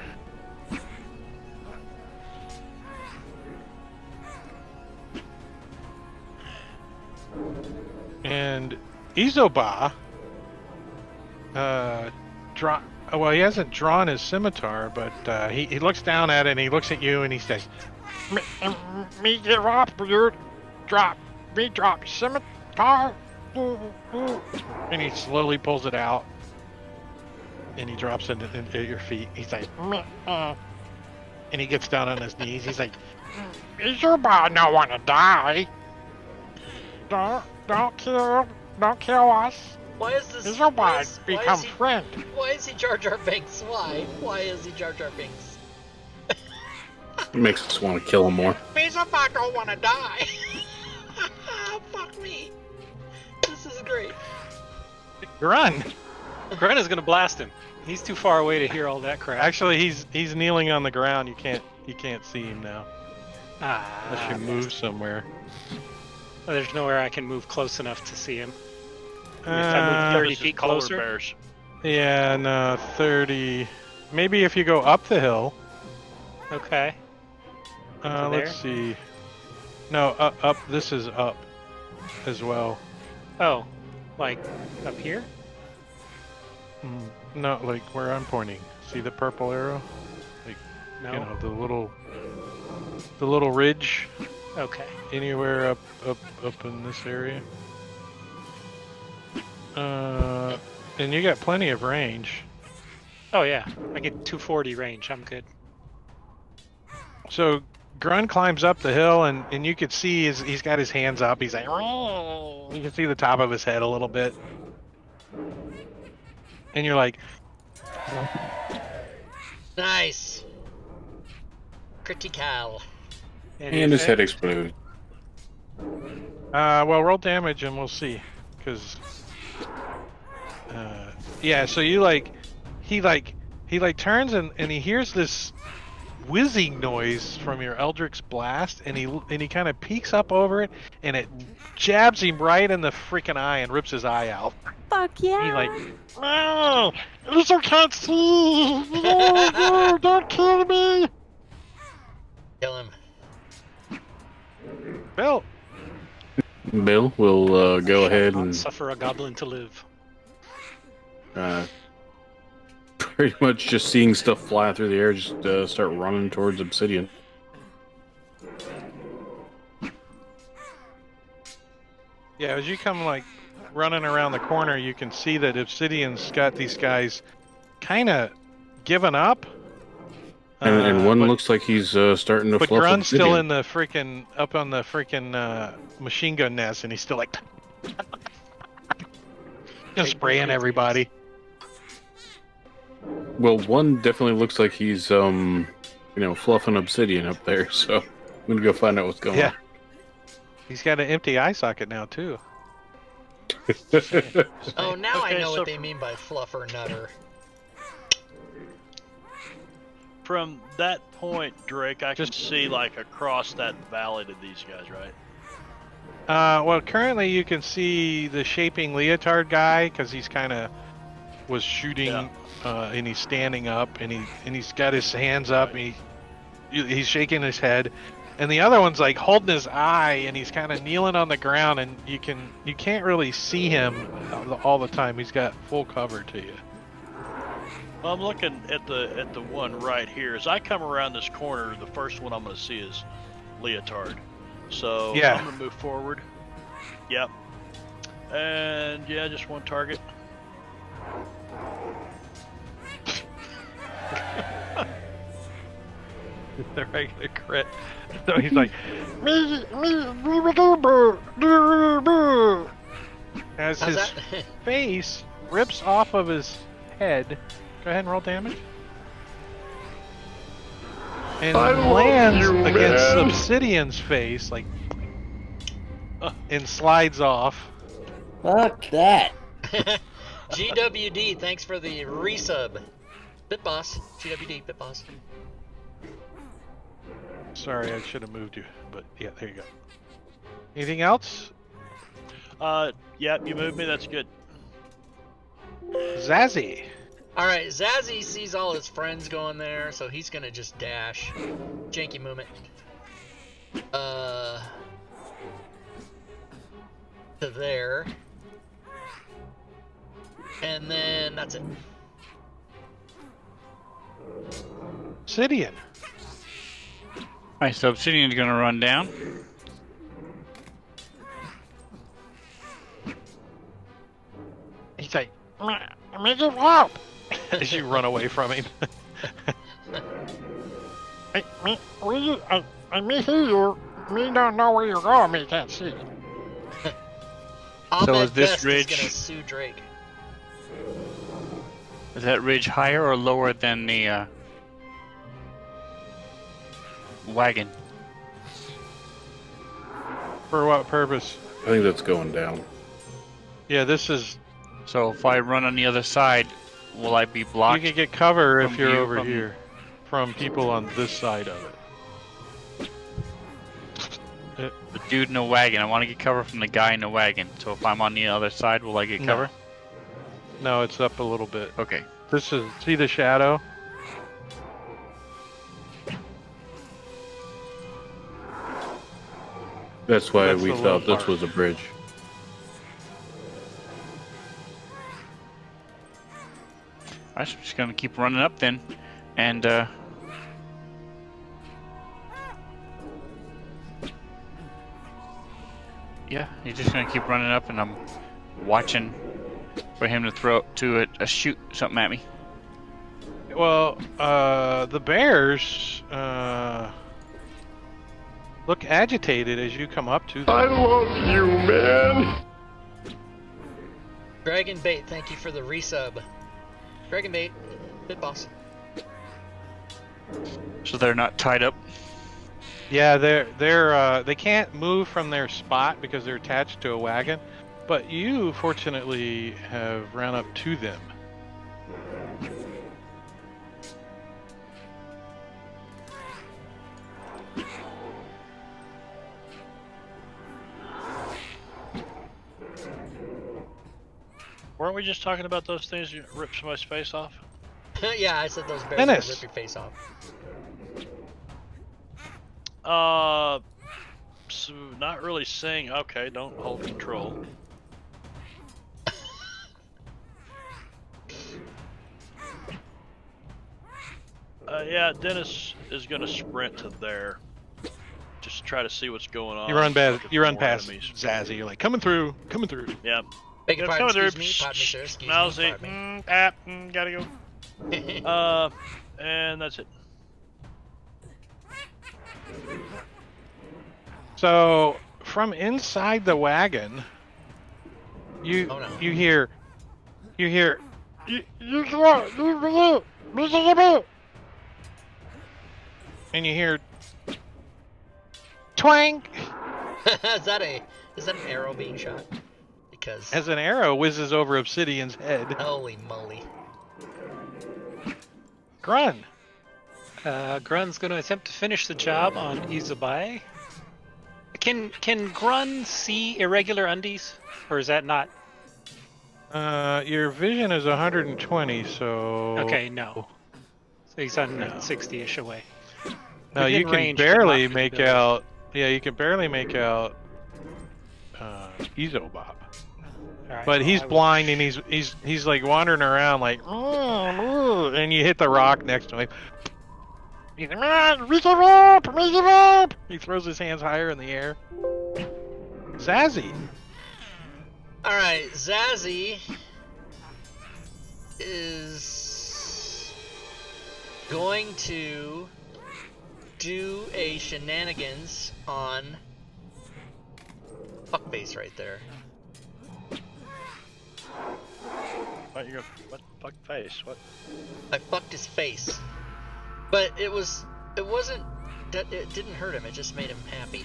And Izoba, well, he hasn't drawn his scimitar, but he looks down at it and he looks at you and he says, "Me give up, you drop scimitar." And he slowly pulls it out and he drops it at your feet. He's like, and he gets down on his knees. He's like, "Izoba don't want to die. Don't kill us. Why is this? Izoba become friend." Why is he Jar Jar Binks? Why? Why is he Jar Jar Binks? It makes us want to kill him more. Izoba don't want to die. Fuck Fuck me. This is great. Grun. Grun is gonna blast him. He's too far away to hear all that crap. Actually, he's kneeling on the ground. You can't see him now. Unless you move somewhere. Oh, there's nowhere I can move close enough to see him. If I move 30 This is feet polar closer. bears. Yeah, no, 30. Maybe if you go up the hill. Okay. Into Let's see. No, up. This is up as well. Oh, like up here? No, like where I'm pointing. See the purple arrow? No. You know, the little ridge. Okay. Anywhere up in this area. And you got plenty of range. Oh yeah, I get 240 range. I'm good. So Grun climbs up the hill, and you could see he's got his hands up. He's like, "Oh." You can see the top of his head a little bit, and you're like, Nice. Critical. And his head exploded. well, roll damage and we'll see, because yeah. So you he turns and he hears this whizzing noise from your Eldritch Blast, and he kind of peeks up over it, and it jabs him right in the freaking eye and rips his eye out. Fuck yeah. He's like, "Oh, I can't see! Oh, don't kill me!" Kill him. Bill. Bill will go ahead Not and suffer a goblin to live. pretty much just seeing stuff fly through the air, just start running towards Obsidian. Yeah, as you come running around the corner, you can see that Obsidian's got these guys kind of given up. And one looks like he's starting to But fluff Grun's Obsidian. still in the freaking up on the freaking machine gun nest, and he's still like just spraying everybody. Well, one definitely looks like he's fluffing Obsidian up there, so I'm gonna go find out what's going Yeah. He's got an empty eye socket now too. Oh, now I Okay, know so what they mean by fluffer nutter. From that point, Drake, I can see across that valley to these guys, right? Well, currently you can see the shaping leotard guy because he's kind of was shooting, and he's standing up, and he's got his hands up, and he's shaking his head, and the other one's holding his eye, and he's kind of kneeling on the ground, and you can't really see him all the time. He's got full cover to you. Well, I'm looking at the one right here. As I come around this corner, the first one I'm going to see is Leotard. So Yeah. I'm going to move forward. Yep. And yeah, just one target. The regular crit. So he's like, as How's his that? face rips off of his head. Go ahead and roll damage. And lands against Obsidian's face, and slides off. Fuck that. GWD, thanks for the resub. Bitboss. GWD, Bitboss. Sorry, I should have moved you, but yeah, there you go. Anything else? Yeah, you moved me. That's good. Zazzy. Alright, Zazzy sees all his friends going there, so he's gonna just dash. Janky movement. To there. And then that's it. Obsidian. Alright, so Obsidian's gonna run down. He's like, I need your help. As you run away from him. I may hear you. Me don't know where you're going. Me can't see. Ahmed is this Best ridge- is gonna sue Drake. Is that ridge higher or lower than the wagon? For what purpose? I think that's going down. Yeah, this is. So if I run on the other side, will I be blocked? You can get cover if from you're view over from- here from people on this side of it. The dude in the wagon. I want to get cover from the guy in the wagon. So if I'm on the other side, will I get cover? No, it's up a little bit. Okay. This is, see the shadow? That's why That's we the low thought this part. was a bridge. I'm just gonna keep running up then, and yeah, he's just gonna keep running up, and I'm watching for him to throw shoot something at me. Well, the bears look agitated as you come up to them. I love you, man. Dragon Bait, thank you for the resub. Dragon Bait, bit boss. So they're not tied up. Yeah, they can't move from their spot because they're attached to a wagon, but you fortunately have run up to them. Weren't we just talking about those things that rip somebody's face off? Yeah, I said those bears Dennis. will rip your face off. So not really saying, okay, don't hold control. Yeah, Dennis is gonna sprint to there. Just try to see what's going on. You run Looking for past enemies. Zazzy. You're like, coming through. Yep. Beg your Yeah, pardon, come excuse me, through. pardon me, sir, excuse me, Mousy. pardon me. Gotta go. And that's it. So from inside the wagon, you Oh, no. you hear and you hear twang is that an arrow being shot? Because as an arrow whizzes over Obsidian's head. holy moly. Grun. Grun's going to attempt to finish the job on Izubai. Can Grun see irregular undies, or is that not? Your vision is 120, so Okay, no. So he's on No. 60-ish away. No, Within you can range, but barely not make visibility. out. Yeah, you can barely make out Izobab. All right, But well, he's I will- blind and he's like wandering around like, and you hit the rock next to him. He's like, reach it up! He throws his hands higher in the air. Zazzy. Alright, Zazzy is going to do a shenanigans on fuckface right there. What fuck face? What? I fucked his face. But it wasn't, it didn't hurt him, it just made him happy.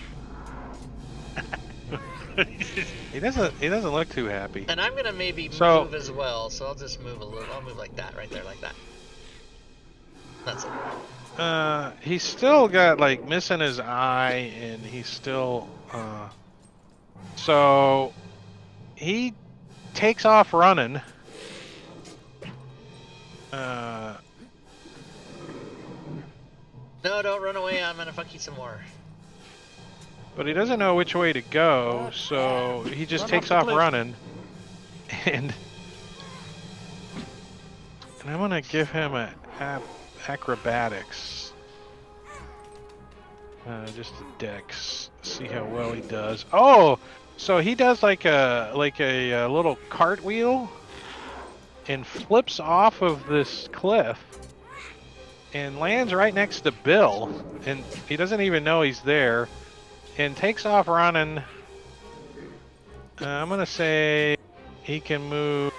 He doesn't look too happy. And I'm gonna maybe So- move as well, so I'll just move a little, I'll move like that, right there, like that. That's it. He's still got like missing his eye, and he's still so he takes off running. No, don't run away, I'm gonna fuck you some more. But he doesn't know which way to go, so he just Run takes off off the cliff. running. And I'm gonna give him a acrobatics. Just a dex. See how well he does. Oh, so he does like a little cartwheel and flips off of this cliff and lands right next to Bill, and he doesn't even know he's there, and takes off running. I'm gonna say he can move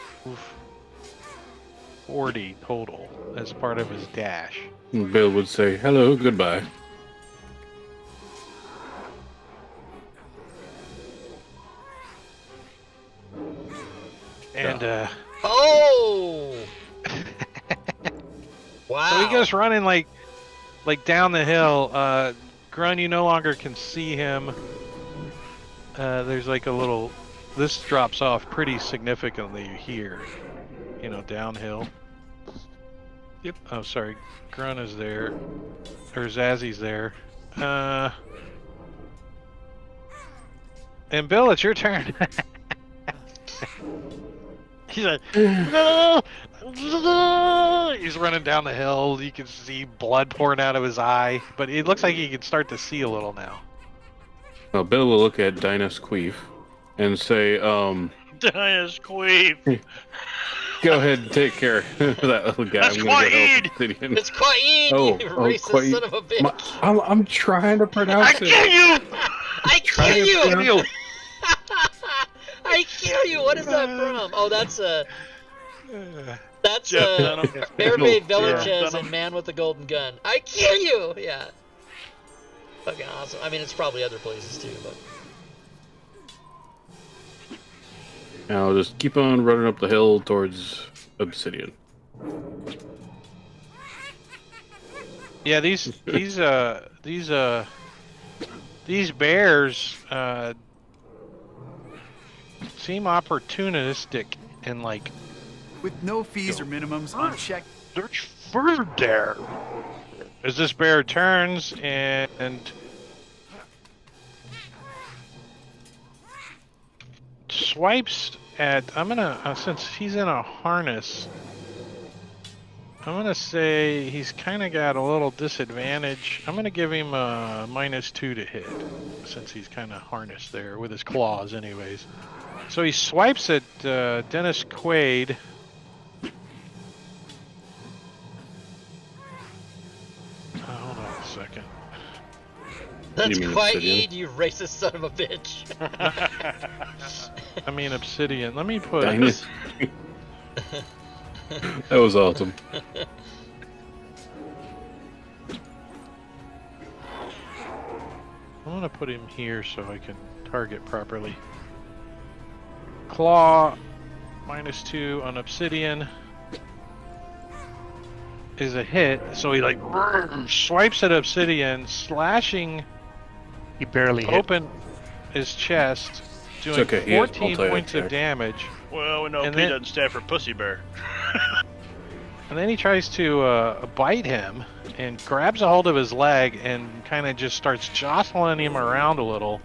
40 total as part of his dash. Bill would say, hello, goodbye. Wow. So he goes running like down the hill. Grun, you no longer can see him. There's like a little. This drops off pretty significantly here. You know, downhill. Yep. Oh, sorry. Grun is there. Or Zazzy's there. And Bill, it's your turn. He's like, no! He's running down the hill. You can see blood pouring out of his eye, but it looks like he can start to see a little now. Well, Bill will look at Dinah's Queef and say, Dinah's Queef. Go ahead and take care of that little guy. That's I'm gonna go help Quaid! Obsidian. It's Quaid, you racist Quaid. son of a bitch. I'm trying to pronounce I it. kill you! I kill you! pronounce I kill you! What is that from? Oh, that's Jeff Dunham. Airbait Yeah. Villages and Man with the Golden Gun. I kill you! Yeah. Fucking awesome. I mean, it's probably other places too, but. And I'll just keep on running up the hill towards Obsidian. Yeah, these bears seem opportunistic and like. With no fees or minimums on check. There's food there. As this bear turns and swipes at, I'm gonna since he's in a harness, I'm gonna say he's kind of got a little disadvantage. I'm gonna give him a -2 to hit since he's kind of harnessed there with his claws, anyways. So he swipes at Dennis Quaid. Hold on a second. That's You mean Quaid, Obsidian? you racist son of a bitch. I mean Obsidian. Let me put. Dinah's. That was awesome. I want to put him here so I can target properly. Claw, -2 on Obsidian is a hit, so he like swipes at Obsidian, slashing He barely hit. open his chest, doing okay, he has 14 points of damage. Well, we know And P then- doesn't stand for Pussy Bear. And then he tries to bite him and grabs a hold of his leg and kind of just starts jostling him around a little.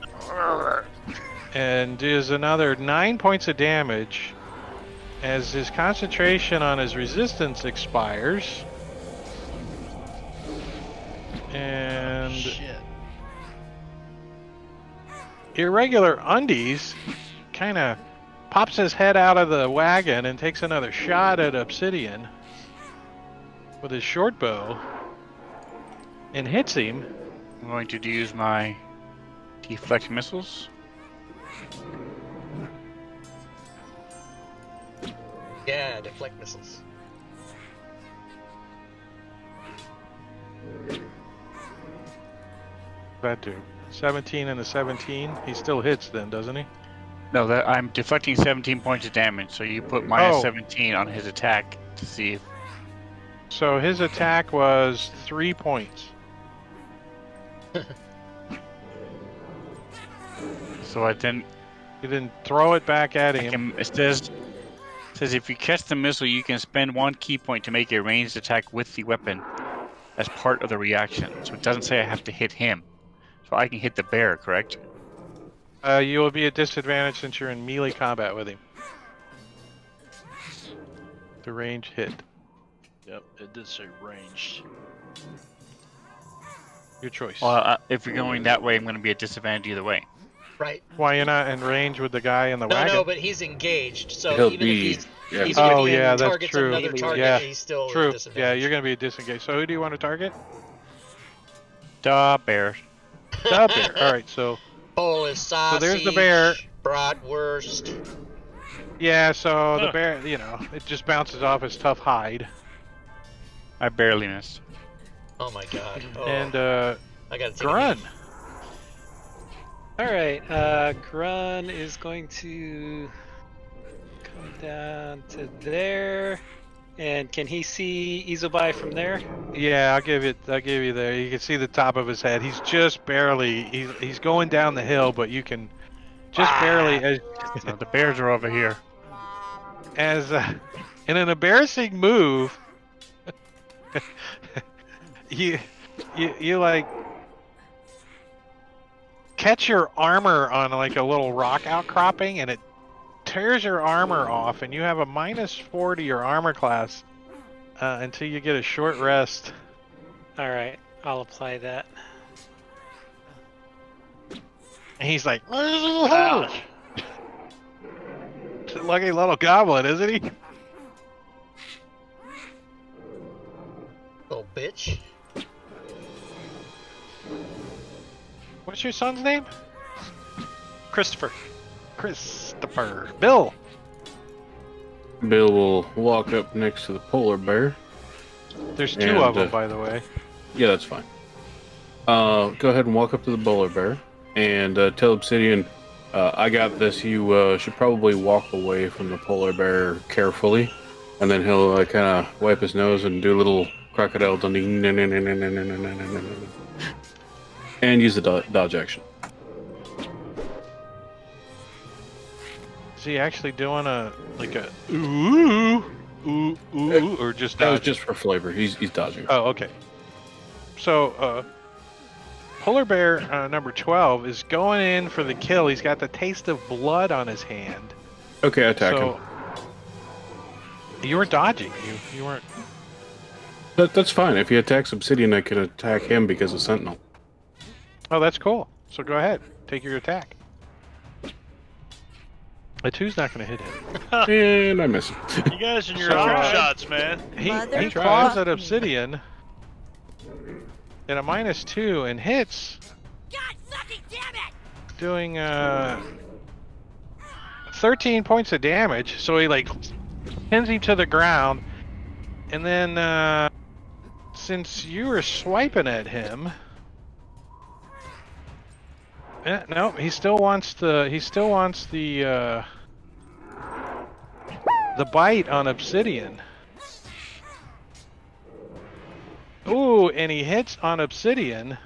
And does another 9 points of damage as his concentration on his resistance expires. And Shit. Irregular Undies kind of pops his head out of the wagon and takes another shot at Obsidian with his short bow and hits him. I'm going to use my deflect missiles. Yeah, deflect missiles. That do 17 and a 17. He still hits then, doesn't he? No, that I'm deflecting 17 points of damage, so you put -17 on his attack to see if. So his attack was 3 points. So I then You didn't throw it back at him. it says if you catch the missile, you can spend 1 key point to make a ranged attack with the weapon as part of the reaction. So it doesn't say I have to hit him. So I can hit the bear, correct? You will be at disadvantage since you're in melee combat with him. The range hit. Yep, it did say ranged. Your choice. Well, if you're going that way, I'm going to be at disadvantage either way. Right. Why you're not in range with the guy in the No, wagon? no, but he's engaged, so He'll even be- if yeah. he's Oh, if he yeah, that's targets true. another target, Yeah, he's still at True. disadvantage. Yeah, you're going to be disengaged. So who do you want to target? Duh, bear. The bear. All right, so Polish sausage. there's the bear. Bratwurst. yeah, so the bear, you know, it just bounces off his tough hide. I barely missed. Oh my god. Oh, And I gotta take Grun. All right, Grun is going to come down to there. And can he see Izubai from there? Yeah, I'll give you there. You can see the top of his head. He's just barely. He's going down the hill, but you can just barely. No, the bears are over here. As in an embarrassing move, you like catch your armor on like a little rock outcropping, and it tears your armor off, and you have a -4 to your armor class until you get a short rest. All right, I'll apply that. And he's like, Ouch. lucky little goblin, isn't he? Little bitch. What's your son's name? Christopher. Christopher. Bill. Bill will walk up next to the polar bear. There's two of And, them, by the way. Yeah, that's fine. Go ahead and walk up to the polar bear and tell Obsidian, I got this. You should probably walk away from the polar bear carefully. And then he'll kind of wipe his nose and do a little crocodile dundee and use the dodge action. Is he actually doing a ooh, or just That was dodging? just for flavor. He's dodging. Oh, okay. So, polar bear number 12 is going in for the kill. He's got the taste of blood on his hand. Okay, attack him. You were dodging. You weren't. That's fine. If he attacks Obsidian, I can attack him because of Sentinel. Oh, that's cool. So go ahead, take your attack. A 2's not going to hit him. And I miss him. You guys and your So, arm shots, man. He Mother claws fuck at me. Obsidian at a -2 and hits. God fucking damn it! Doing 13 points of damage. So he like pins him to the ground, and then since you were swiping at him, no, he still wants the bite on Obsidian. Ooh, and he hits on Obsidian.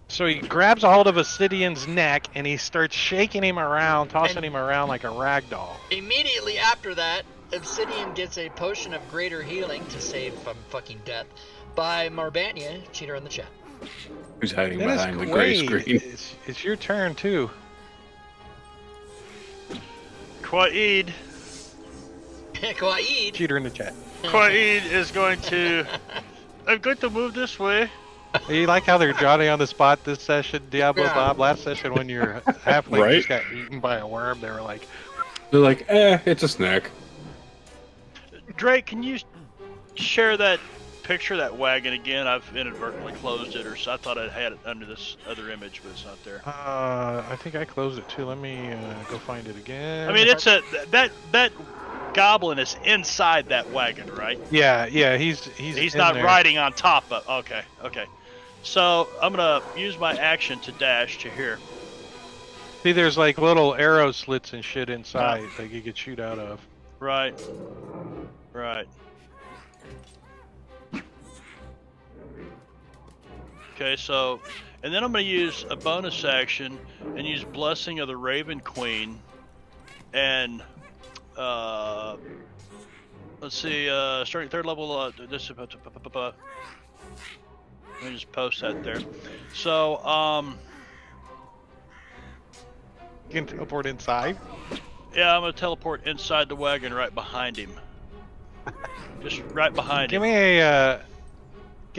So he grabs a hold of Obsidian's neck and he starts shaking him around, tossing him around like a rag doll. Immediately after that, Obsidian gets a potion of greater healing to save from fucking death by Marbania, cheater in the chat. Who's hiding That is behind the gray great. screen? It's your turn too. Quaid. Kawaii. Cheater in the chat. Quaid is going to. I'm going to move this way. You like how they're Johnny on the spot this session, Diablo Yeah. Bob? Last session when your halfling Right? just got eaten by a worm, they were like, They're like, it's a snack. Drake, can you share that picture, that wagon again? I've inadvertently closed it, or so I thought I had it under this other image, but it's not there. I think I closed it too. Let me go find it again. I mean, it's that goblin is inside that wagon, right? Yeah, he's He's in not there. riding on top of. Okay. So I'm gonna use my action to dash to here. See, there's like little arrow slits and shit inside that you could shoot out of. Right. Okay, so, and then I'm going to use a bonus action and use Blessing of the Raven Queen, and let's see, starting 3rd level. Let me just post that there. So, You can teleport inside. yeah, I'm going to teleport inside the wagon right behind him. Just right behind Give him.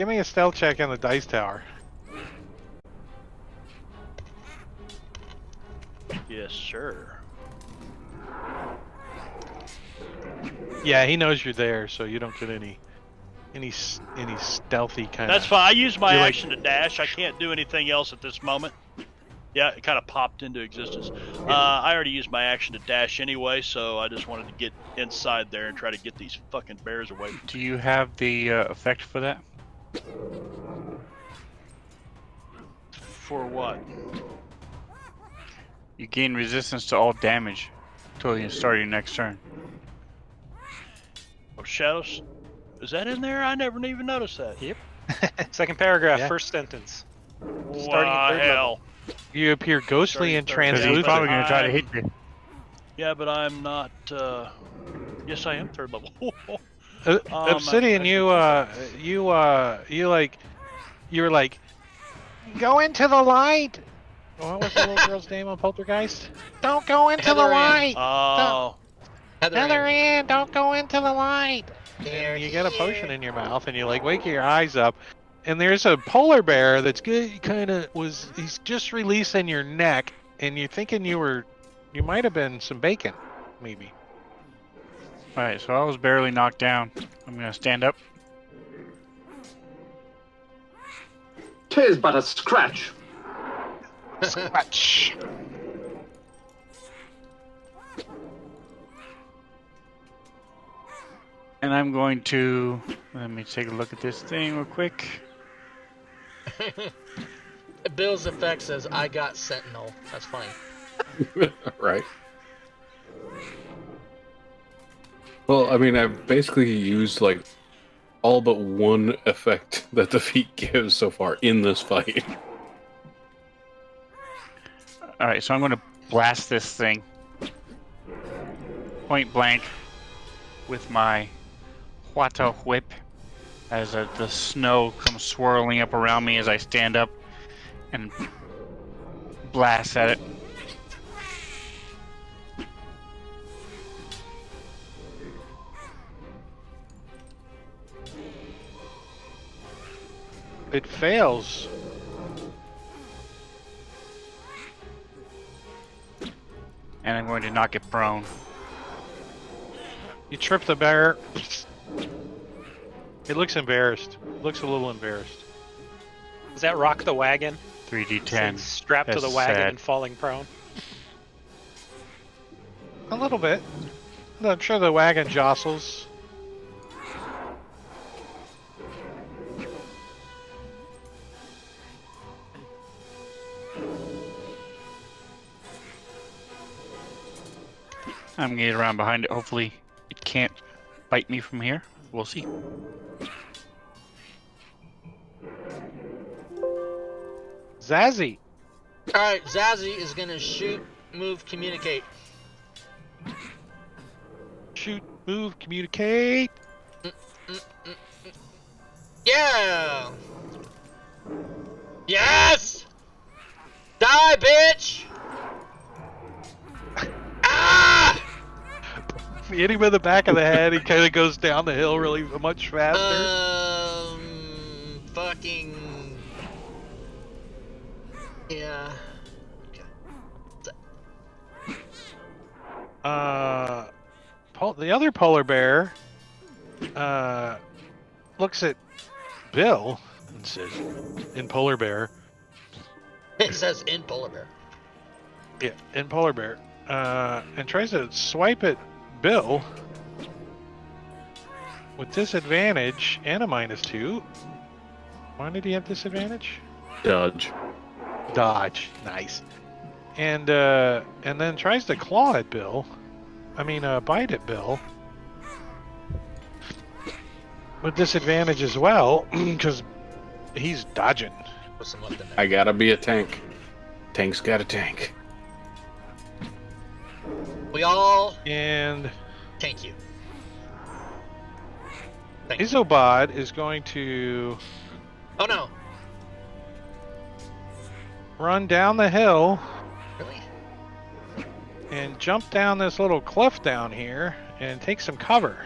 me a stealth check on the dice tower. Yes, sir. Yeah, he knows you're there, so you don't get any stealthy kind of. That's fine. I use my You're like- action to dash. I can't do anything else at this moment. Yeah, it kind of popped into existence. I already used my action to dash anyway, so I just wanted to get inside there and try to get these fucking bears away. Do you have the effect for that? For what? You gain resistance to all damage until you start your next turn. Oh, shadows. Is that in there? I never even noticed that. Yep. Second paragraph, Yeah. first sentence. Starting Wow, at third level. hell. You appear ghostly and Starting third. Because he's Yeah, but probably translucent. going to try to hit I'm- you. Yeah, but I'm not. Yes, I am third level. Obsidian, actually, you were like, go into the light. What was the little girl's name on Poltergeist? Don't go into Heather the Ann. light. Oh, Heather Ann, don't go into the light. They're And you get a potion here. in your mouth, and you like wake your eyes up, and there's a polar bear that's good. He's just releasing your neck, and you're thinking you might have been some bacon, maybe. Alright, so I was barely knocked down. I'm going to stand up. 'Tis but a scratch. Scratch. And I'm going to... Let me take a look at this thing real quick. Bill's effect says, I got Sentinel. That's funny. Right. Well, I mean, I've basically used like all but one effect that the feat gives so far in this fight. Alright, so I'm going to blast this thing. Point blank. With my Huata whip. As the snow comes swirling up around me as I stand up. And blast at it. It fails. And I'm going to knock it prone. You trip the bear. It looks embarrassed. Looks a little embarrassed. Does that rock the wagon? 3d10. Strapped to the That's wagon sad. and falling prone. A little bit. I'm sure the wagon jostles. I'm gonna get around behind it. Hopefully it can't bite me from here. We'll see. Zazzy. Alright, Zazzy is gonna shoot, move, communicate. Shoot, move, communicate. Yeah! Yes! Die, bitch! Ah! You hit him in the back of the head, he kind of goes down the hill really much faster. Fucking... Yeah. The other polar bear looks at Bill and says, in polar bear. It says in polar bear. Yeah, in polar bear. And tries to swipe at Bill with disadvantage and a -2. Why did he have disadvantage? Dodge. Dodge. Nice. And then tries to claw at Bill. Bite at Bill. With disadvantage as well, because he's dodging. Put some left in there. I gotta be a tank. Tank's got a tank. We all And thank you. Isobod is going to Oh no. run down the hill Really? and jump down this little cliff down here and take some cover.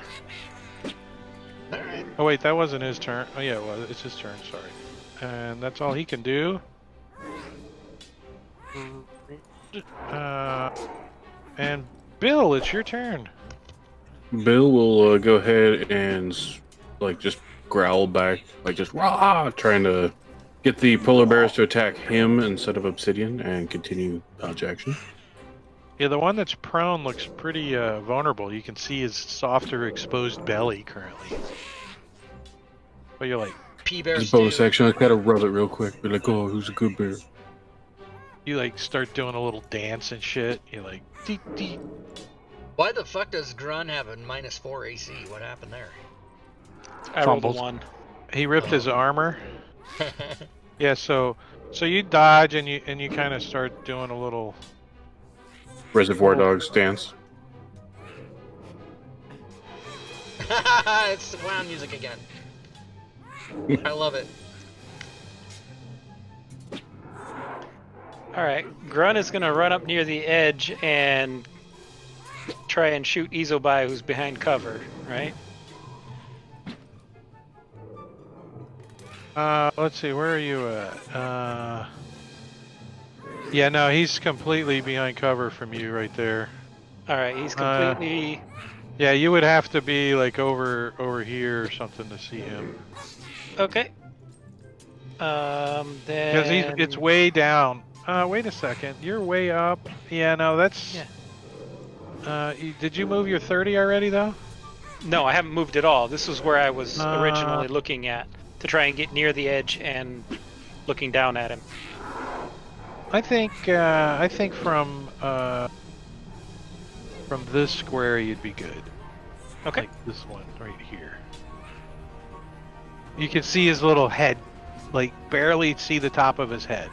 Alright. Oh wait, that wasn't his turn. Oh yeah, it was. It's his turn, sorry. And that's all he can do. And Bill, it's your turn. Bill will go ahead and just growl back, like just rah, trying to get the polar bears to attack him instead of Obsidian and continue dodge action. Yeah, the one that's prone looks pretty vulnerable. You can see his softer, exposed belly currently. But you're like, P-bear His bonus stew. action, I gotta rub it real quick. Be like, oh, who's a good bear? you like start doing a little dance and shit. You're like, dee dee. Why the fuck does Grun have a -4 AC? What happened there? I rolled a Fumbled. 1. He ripped his Oh. armor. Yeah, so you dodge and you kind of start doing a little Reservoir Dogs dance. It's clown music again. I love it. All right, Grun is going to run up near the edge and try and shoot Izobai, who's behind cover, right? Let's see, where are you at? Yeah, no, he's completely behind cover from you right there. All right, he's completely. Yeah, you would have to be like over here or something to see him. Okay. Because Then. it's way down. Wait a second, you're way up. Yeah, no, that's. Yeah. Did you move your 30 already though? No, I haven't moved at all. This was where I was Uh, originally looking at to try and get near the edge and looking down at him. I think from this square you'd be good. Okay. Like this one right here. You can see his little head, like barely see the top of his head.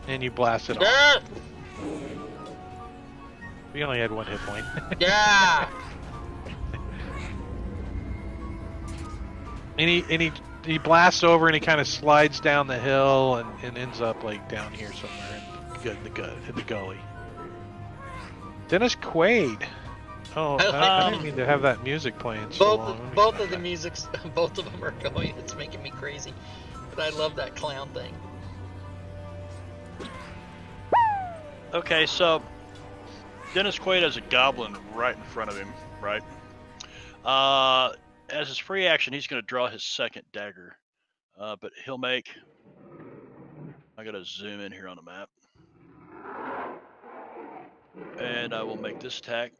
And you blast it off. Yeah! We only had 1 hit point. Yeah! and he blasts over and he kind of slides down the hill and ends up like down here somewhere in the gully. Dennis Quaid. Oh, I didn't mean to have that music playing so long. Both of the musics, both of them are going. It's making me crazy. But I love that clown thing. Okay, so Dennis Quaid has a goblin right in front of him, right? As his free action, he's going to draw his second dagger. But he'll make... I got to zoom in here on the map. And I will make this attack.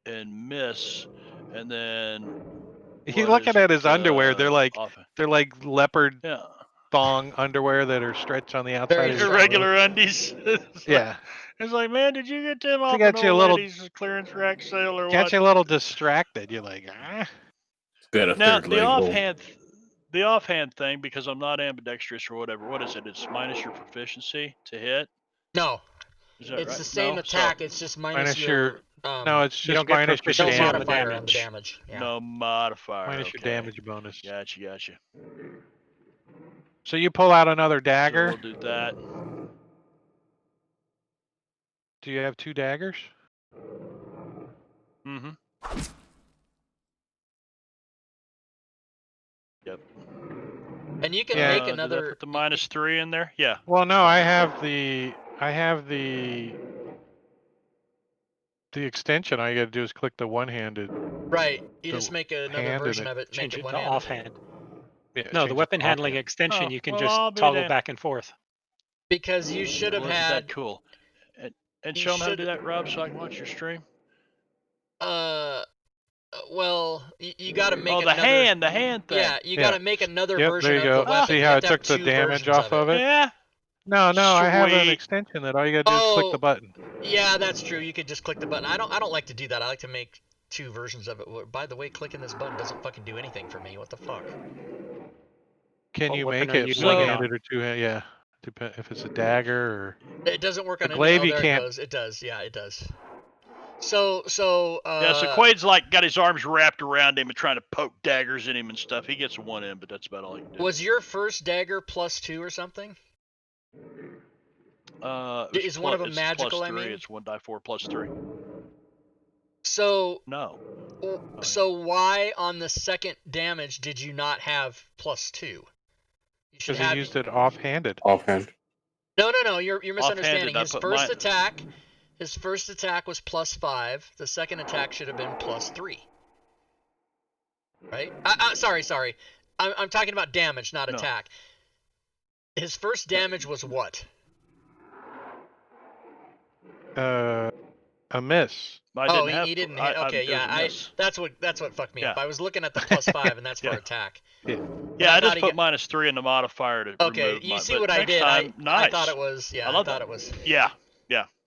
And miss. And then... You're looking at his underwear. They're like leopard yeah. thong underwear that are stretched on the outside. They're regular undies. Yeah. It's like, man, did you get them off got an you a old little- lady's clearance rack sale or Got what? you a little distracted. You're like, ah. Got a Now third the leg hole. offhand thing, because I'm not ambidextrous or whatever. What is it? It's minus your proficiency to hit. No, Is that it's right? the same No? attack. So, it's just minus your. No, it's you just don't get minus your proficiency no on the damage. modifier on the damage. damage. Yeah. no modifier. Minus okay. your damage bonus. Gotcha. So you pull out another So dagger. we'll do that. Do you have 2 daggers? Mm-hmm. Yep. And you can Yeah. make Did I another. put the -3 in there? Yeah. Well, no, I have the extension. All you got to do is click the one-handed. Right. You the just make another hand and version it- of it. Change Make it it to one-handed. offhand. Yeah, No, change the it weapon to handling offhand. extension, Oh, you can well, just I'll be toggle damned. back and forth. Because you should have Well, isn't had. that cool? And you show them how to should- do that, Rob, so I can watch your stream. Well, you got to make Oh, another. the hand thing. Yeah, you Yeah. got to make another Yep, version there you of go. the weapon. See You how have it to have took the 2 damage versions off of it? Yeah. No, I have an Sweet. extension that all you got to do is click the button. Yeah, that's true. You could just click the button. I don't like to do that. I like to make 2 versions of it. By the way, clicking this button doesn't fucking do anything for me. What the fuck? Can What you weapon make are it you doing it one-handed or 2-handed? Yeah, if it's a dagger or. It doesn't work on The any. glaive Oh, you there can't- it goes. It does. Yeah, it does. So Yeah, so Quaid's like got his arms wrapped around him and trying to poke daggers in him and stuff. He gets one in, but that's about all he can do. was your first dagger +2 or something? Is one of them it's magical, I +3. mean? It's 1d4 +3. So No. why on the second damage did you not have +2? You should Because have. he used it offhanded. Offhand. No. You're misunderstanding. Offhanded, I His put first mine- attack. His first attack was +5. The second attack should have been +3. Right? Sorry. I'm talking about damage, not No. attack. His first damage was what? A miss. I didn't have, he didn't I- hit. I- Okay, it was a yeah. miss. That's what fucked me up. Yeah. I was looking at the +5, and that's for Yeah. attack. Yeah, I I thought just he put got- -3 in the modifier to Okay, remove you mine, see but what I next did? time, I nice. thought it was. Yeah, I I love thought that. it was. Yeah.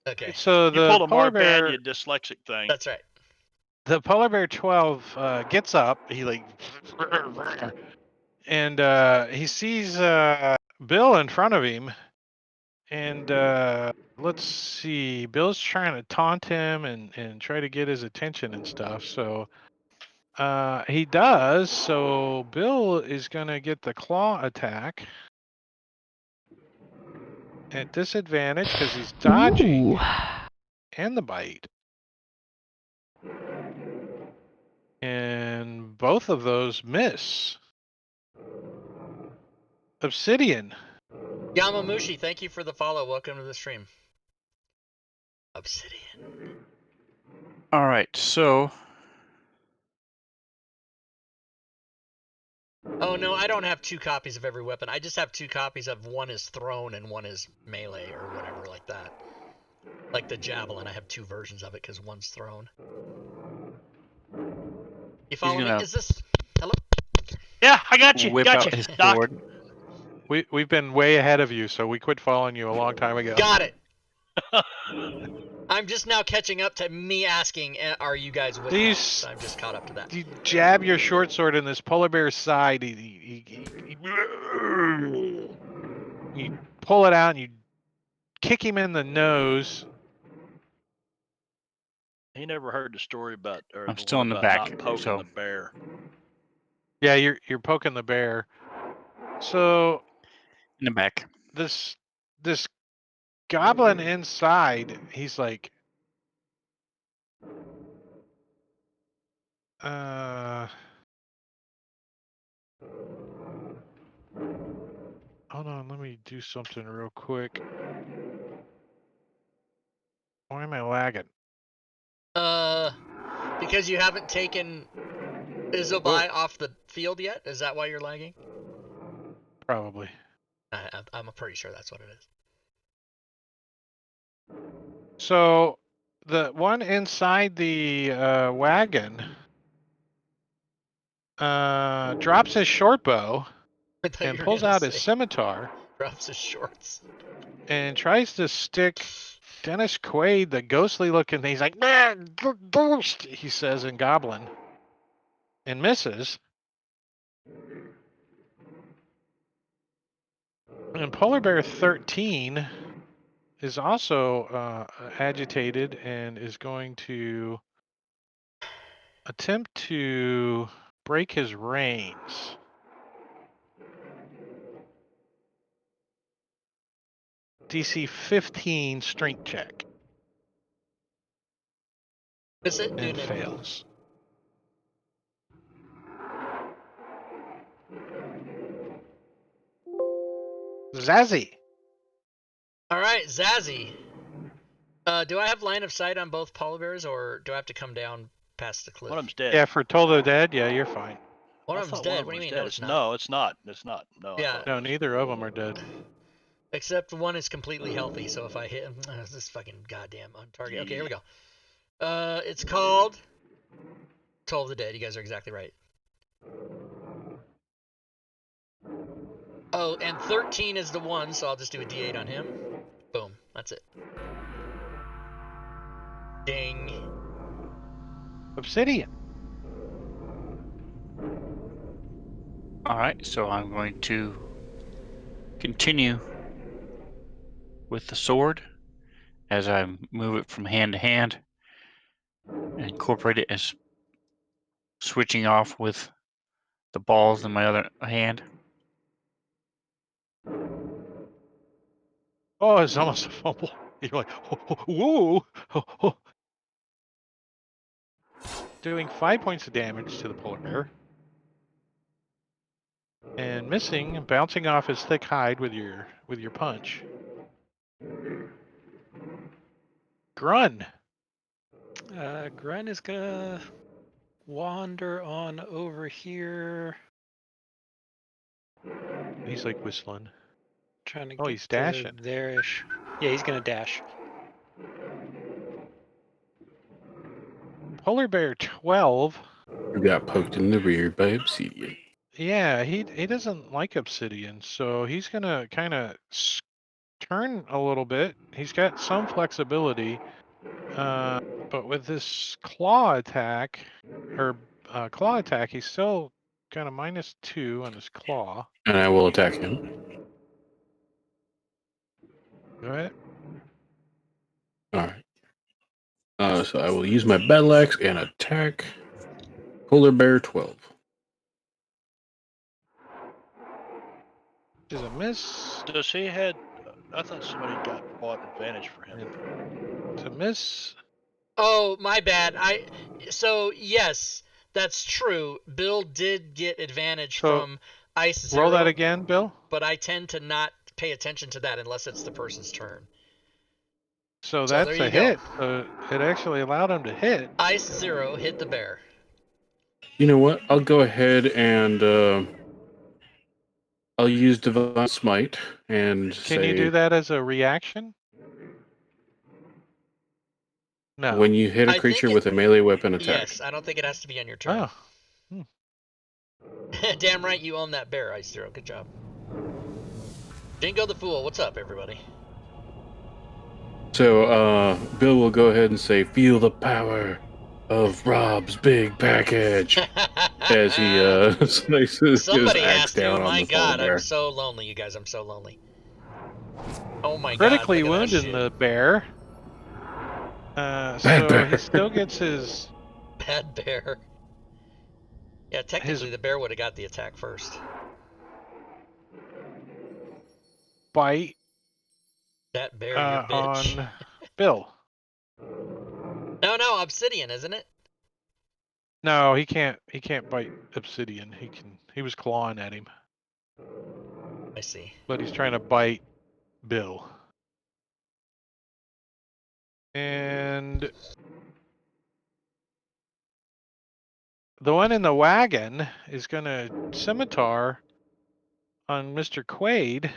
Okay. So You the pulled a polar Marban, bear, you dyslexic thing. That's right. the polar bear 12 gets up. He like, and he sees Bill in front of him, and let's see, Bill's trying to taunt him and try to get his attention and stuff. So he does. So Bill is gonna get the claw attack at disadvantage because he's dodging. Ooh. And the bite. And both of those miss. Obsidian. Yamamushi, thank you for the follow. Welcome to the stream. Obsidian. All right, so Oh no, I don't have 2 copies of every weapon. I just have 2 copies of one is thrown and one is melee or whatever like that. Like the javelin, I have 2 versions of it because one's thrown. You follow me? gonna- Is this... Hello? Yeah, I got you. whip Got out you, his Doc. sword. We've been way ahead of you, so we quit following you a long time ago. Got it. I'm just now catching up to me asking, are you guys with me? So I'm just caught up to that. You jab your short sword in this polar bear's side. You pull it out and you kick him in the nose. He never heard the story about, or I'm the still one in the about back, not poking so the bear. Yeah, you're poking the bear. So in the back. this goblin inside, he's like, hold on, let me do something real quick. Why am I lagging? Because you haven't taken Izobai off the field yet? Is that why you're lagging? Probably. I'm pretty sure that's what it is. So the one inside the wagon drops his short bow and pulls out his scimitar. Drops his shorts. And tries to stick Dennis Quaid, the ghostly looking thing. He's like, man, ghost, he says in Goblin. And misses. And Polar Bear 13 is also agitated and is going to attempt to break his reins. DC 15 strength check. Miss it, and fails. Zazzy. All right, Zazzy. Do I have line of sight on both polar bears, or do I have to come down past the cliff? One of them's dead. Yeah, for Toll the Dead, yeah, you're fine. One of them's dead. What do you mean? No, it's not. No, it's not. It's not. No. Yeah. No, neither of them are dead. Except one is completely healthy, so if I hit him, this fucking goddamn on target. Okay, here we go. It's called Toll of the Dead. You guys are exactly right. Oh, and 13 is the one, so I'll just do a D8 on him. Boom. That's it. Ding. Obsidian. All right, so I'm going to continue with the sword as I move it from hand to hand and incorporate it as switching off with the balls in my other hand. Oh, it's almost a fumble. You're like, whoa. Doing 5 points of damage to the polar bear. And missing, bouncing off his thick hide with your punch. Grun. Grun is gonna wander on over here. He's like whistling. Trying to Oh, get he's dashing. there-ish. Yeah, he's gonna dash. Polar bear 12. You got poked in the rear by Obsidian. Yeah, he doesn't like obsidian, so he's gonna kind of turn a little bit. He's got some flexibility, but with this claw attack, he's still got a -2 on his claw. And I will attack him. Go ahead. All right. So I will use my battle axe and attack Polar Bear 12. Is a miss. Does he had? I thought somebody got fought advantage for him. It's a miss. Oh, my bad. So yes, that's true. Bill did get advantage So, from Ice Zero. Roll that again, Bill. But I tend to not pay attention to that unless it's the person's turn. So that's a hit. So it actually allowed him to hit. Ice Zero hit the bear. You know what? I'll go ahead and I'll use Divine Smite and Can you do that as a reaction? No. When you hit a creature with a melee weapon attack. Yes, I don't think it has to be on your turn. Oh. Damn right you own that bear, Ice Zero. Good job. Dingo the Fool, what's up, everybody? So, Bill will go ahead and say, "Feel the power of Rob's big package," as he slices his axe down on My the God, bear. I'm so lonely, you guys. I'm so lonely. Oh my Critically God. wounding the bear. Bad So bear. he still gets his... Bad bear. Yeah, technically the bear would have got the attack first. Bite. That bear, you bitch. On Bill. No, Obsidian, isn't it? No, he can't bite Obsidian. He was clawing at him. I see. But he's trying to bite Bill. And the one in the wagon is going to scimitar on Mr. Quaid.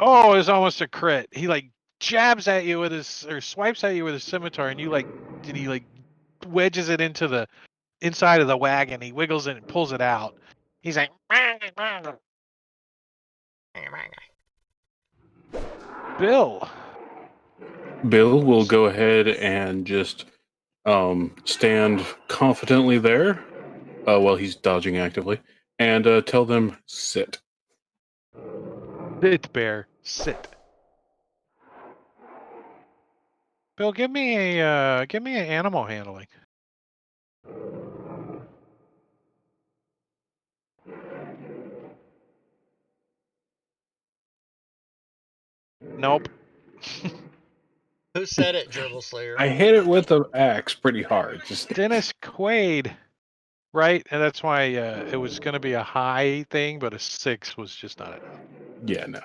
Oh, it's almost a crit. He like jabs at you with his, or swipes at you with his scimitar, and he wedges it into the inside of the wagon. He wiggles it and pulls it out. He's like, Bill. Bill will go ahead and just stand confidently there while he's dodging actively, and tell them, "Sit." Sit, bear. Sit. Bill, give me an animal handling. Nope. Who said it, Gerbil Slayer? I hit it with the axe pretty hard. Just Dennis Quaid, right? And that's why it was going to be a high thing, but a 6 was just not enough. Yeah, no.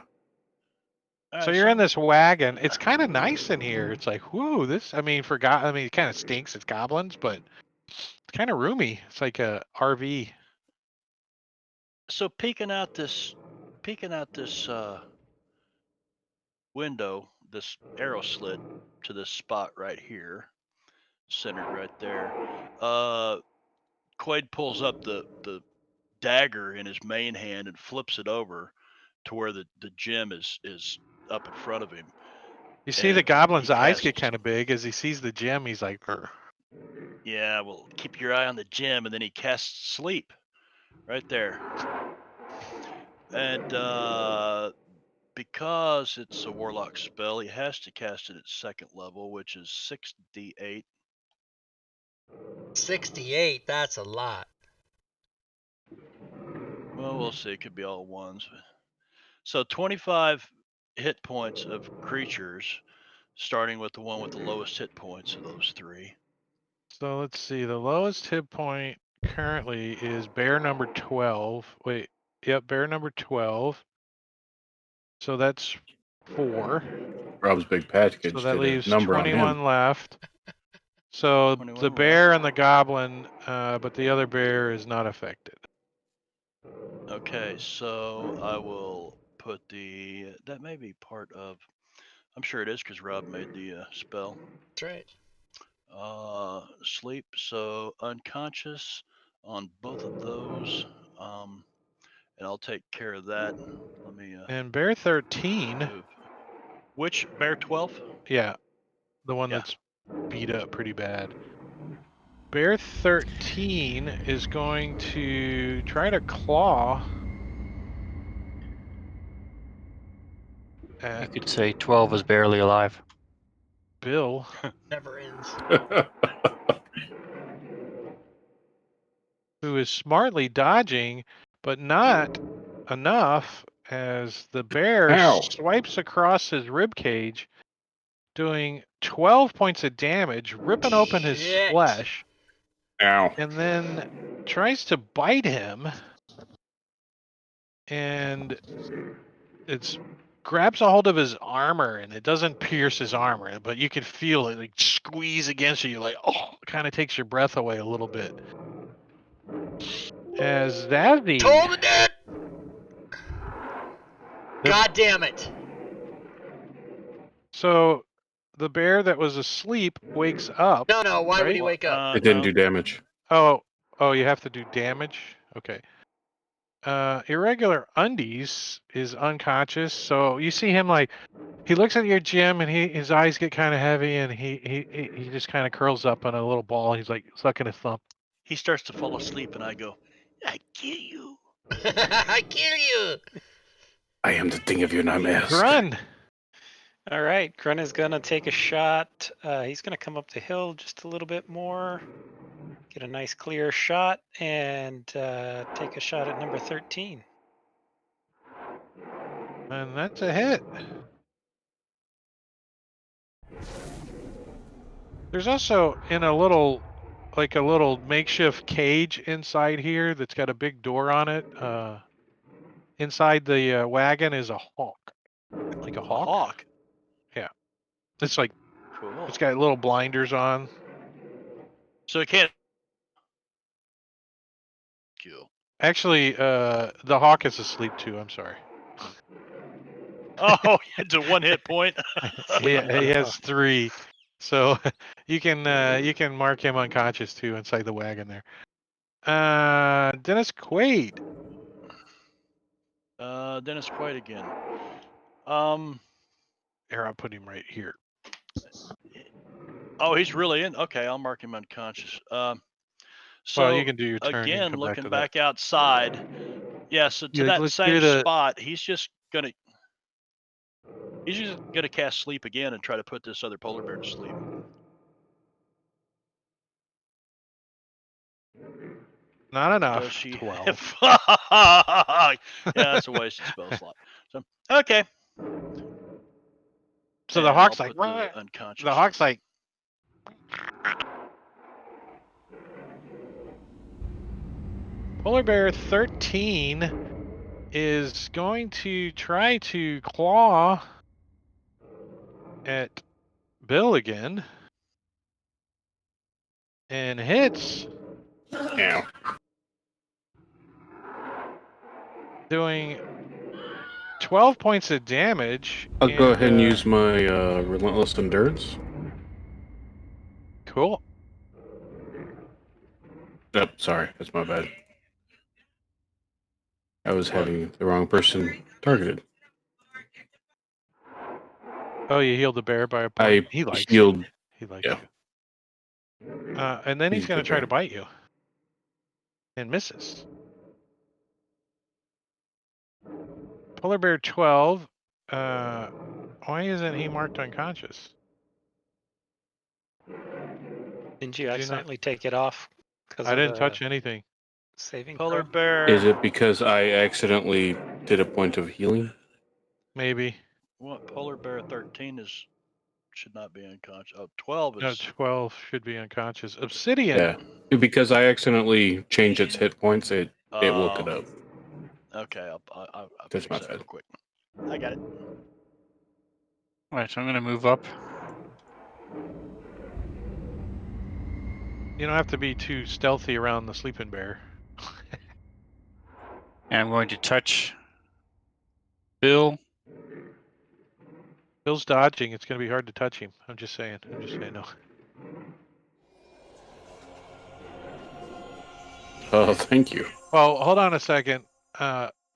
So you're in this wagon. It's kind of nice in here. It's like, whoo, this. I mean, it kind of stinks. It's goblins, but it's kind of roomy. It's like a RV. So peeking out this window, this arrow slit to this spot right here, centered right there. Quaid pulls up the dagger in his main hand and flips it over to where the gem is up in front of him. You see the goblin's eyes get kind of big as he sees the gem. He's like, "Urgh." Yeah, well, keep your eye on the gem, and then he casts sleep right there. And because it's a warlock spell, he has to cast it at 2nd level, which is 6d8. 68, that's a lot. Well, we'll see. It could be all ones. So 25 hit points of creatures, starting with the one with the lowest hit points of those 3. So let's see. The lowest hit point currently is bear number 12. Wait, yep, bear number 12. So that's 4. Rob's big package. So that did leaves a number 21 on him. left. So the bear and the goblin, but the other bear is not affected. Okay, so I will put that may be part of, I'm sure it is because Rob made the spell. That's right. Sleep, so unconscious on both of those. and I'll take care of that. Let me And bear 13. move. Which bear 12? Yeah, the one Yeah. that's beat up pretty bad. Bear 13 is going to try to claw You at could say 12 is barely alive. Bill. Never ends. Who is smartly dodging, but not enough as the bear Ow. swipes across his rib cage, doing 12 points of damage, ripping open his Shit. flesh, Ow. and then tries to bite him, and it's grabs a hold of his armor, and it doesn't pierce his armor, but you can feel it like squeeze against you, like, oh, it kind of takes your breath away a little bit. As Zazzy, Told it, dead. God damn it. so the bear that was asleep wakes up. No, why would he right? wake up? It didn't No. do damage. Oh, you have to do damage? Okay. Irregular Undies is unconscious, so you see him like he looks at your gym and his eyes get kind of heavy and he just kind of curls up on a little ball. He's like sucking his thumb. He starts to fall asleep, and I go, I kill you. I kill you. I am the thing of your nightmares. Grun. All right, Grun is gonna take a shot. He's gonna come up the hill just a little bit more, get a nice clear shot, and take a shot at number 13. And that's a hit. There's also in a little makeshift cage inside here that's got a big door on it. Inside the wagon is a hawk. Like a A hawk? hawk. Yeah. It's like, Cool. it's got little blinders on. So it can't kill. Actually, the hawk is asleep too. I'm sorry. Oh, it's a 1-hit point. he has 3, so you can mark him unconscious too inside the wagon there. Dennis Quaid. Dennis Quaid again. Here, I'll put him right here. Oh, he's really in. Okay, I'll mark him unconscious. So Well, you can do your turn. again, come looking back, back outside. Yeah, so to that let's same do the- spot, he's just gonna cast sleep again and try to put this other polar bear to sleep. Not enough. Does she 12. yeah, that's a wasted spell slot. So okay. So the And hawk's I'll like, put the unconscious. the hawk's like, Polar Bear 13 is going to try to claw at Bill again and hits, Ow. doing 12 points of damage. I'll go ahead and use my relentless endurance. Cool. Oh, sorry, that's my bad. I was having the wrong person targeted. Oh, you healed the bear by a point. He likes healed. you. He likes Yeah. you. And then he's going to try to bite you. And misses. Polar Bear 12. Why isn't he marked unconscious? Didn't you accidentally take it off? I didn't touch anything. Saving Polar throw? bear. Is it because I accidentally did a point of healing? Maybe. What polar bear 13 should not be unconscious. Oh, 12 is. No, 12 should be unconscious. Obsidian. Yeah, because I accidentally changed its hit points. It woke it up. Okay, I'll That's fix my that bad. real quick. I got it. All right, so I'm going to move up. You don't have to be too stealthy around the sleeping bear. And I'm going to touch Bill. Bill's dodging. It's going to be hard to touch him. I'm just saying. No. Oh, thank you. Well, hold on a second.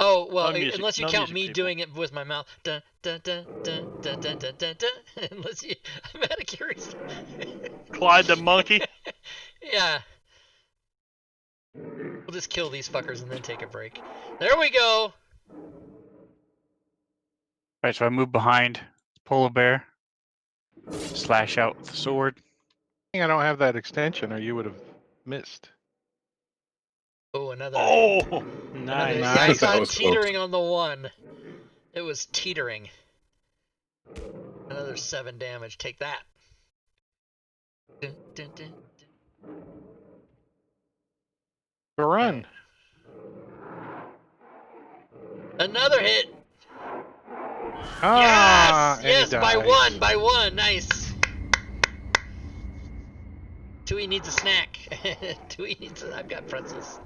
Oh well, No music, unless you no count music, me people. doing it with my mouth. Dun, dun, dun, dun, dun, dun, dun, dun, dun. Unless you, I'm out of curiosity. Clyde the monkey. Yeah. We'll just kill these fuckers and then take a break. There we go. Right, so I move behind polar bear, slash out with the sword. I don't have that extension, or you would have missed. Oh, another. Oh, Another. Nice. Yeah, I Nice. saw That it was close. teetering on the one. It was teetering. Another 7 damage. Take that. Dun, dun, dun, A run. Another hit. Ah, Yes! and he Yes, by dies. one. By one. Nice. Tui needs a snack. Tui needs a... I've got pretzels.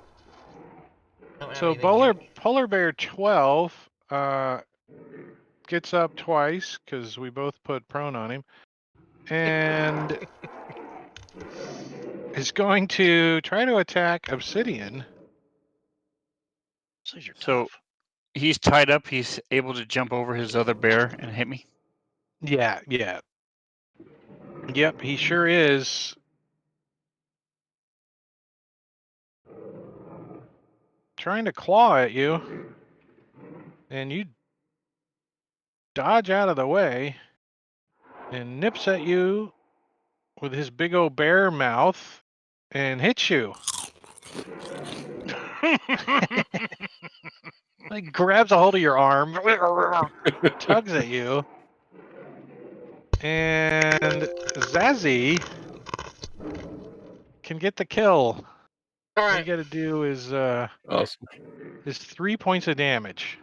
I don't have So anything to drink. polar bear 12 gets up twice because we both put prone on him, and is going to try to attack Obsidian. these are So tough. he's tied up. He's able to jump over his other bear and hit me. Yeah. Yep, he sure is. Trying to claw at you, and you dodge out of the way and nips at you with his big old bear mouth and hits you. Like grabs a hold of your arm, tugs at you, and Zazzy can get the kill. All All you right. got to do is Awesome. 3 points of damage.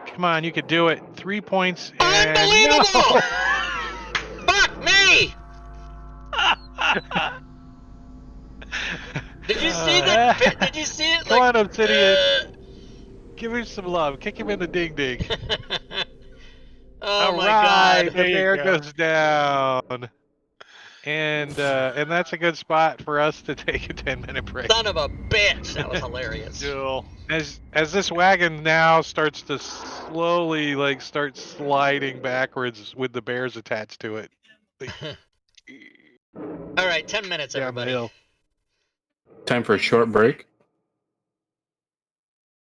Come on, you could do it. 3 points and no. Unbelievable! Fuck me! Did you see that? Did you see it? Come Like, on, Obsidian. Give him some love. Kick him in the ding ding. Oh All my right, god. the There you bear go. goes down, and that's a good spot for us to take a 10-minute break. Son of a bitch. That was hilarious. Cool. As this wagon now starts to slowly start sliding backwards with the bears attached to it. Like, All right, 10 minutes, down the everybody. hill. Time for a short break.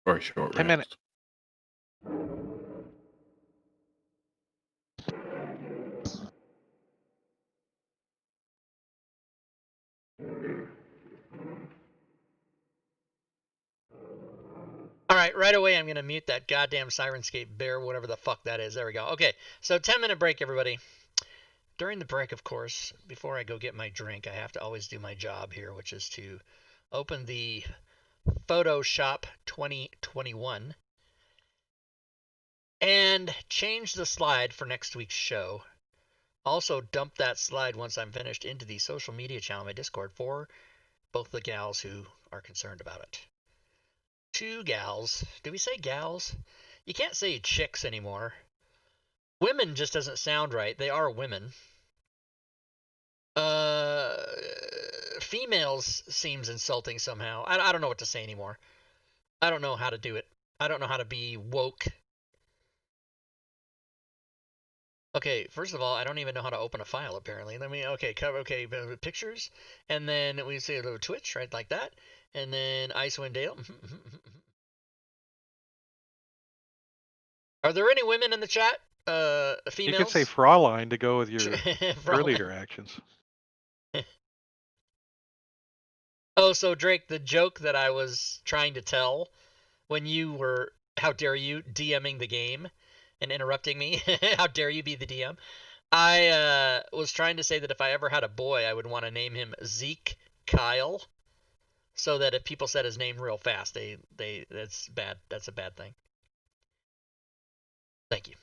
Or a short 10 rest. minutes. All right away, I'm going to mute that goddamn Sirenscape bear, whatever the fuck that is. There we go. Okay, so 10-minute break, everybody. During the break, of course, before I go get my drink, I have to always do my job here, which is to open the Photoshop 2021 and change the slide for next week's show. Also, dump that slide once I'm finished into the social media channel, my Discord, for both the gals who are concerned about it. 2 gals. Do we say gals? You can't say chicks anymore. Women just doesn't sound right. They are women. Females seems insulting somehow. I don't know what to say anymore. I don't know how to do it. I don't know how to be woke. Okay, first of all, I don't even know how to open a file, apparently. Pictures, and then we say a little Twitch, right, like that, and then Icewind Dale. Are there any women in the chat? Females? You could say Fraulein to go with your earlier Fraulein. actions. Oh, so Drake, the joke that I was trying to tell when you were, how dare you, DMing the game and interrupting me? How dare you be the DM? I was trying to say that if I ever had a boy, I would want to name him Zeke Kyle, so that if people said his name real fast, that's bad. That's a bad thing. Thank you.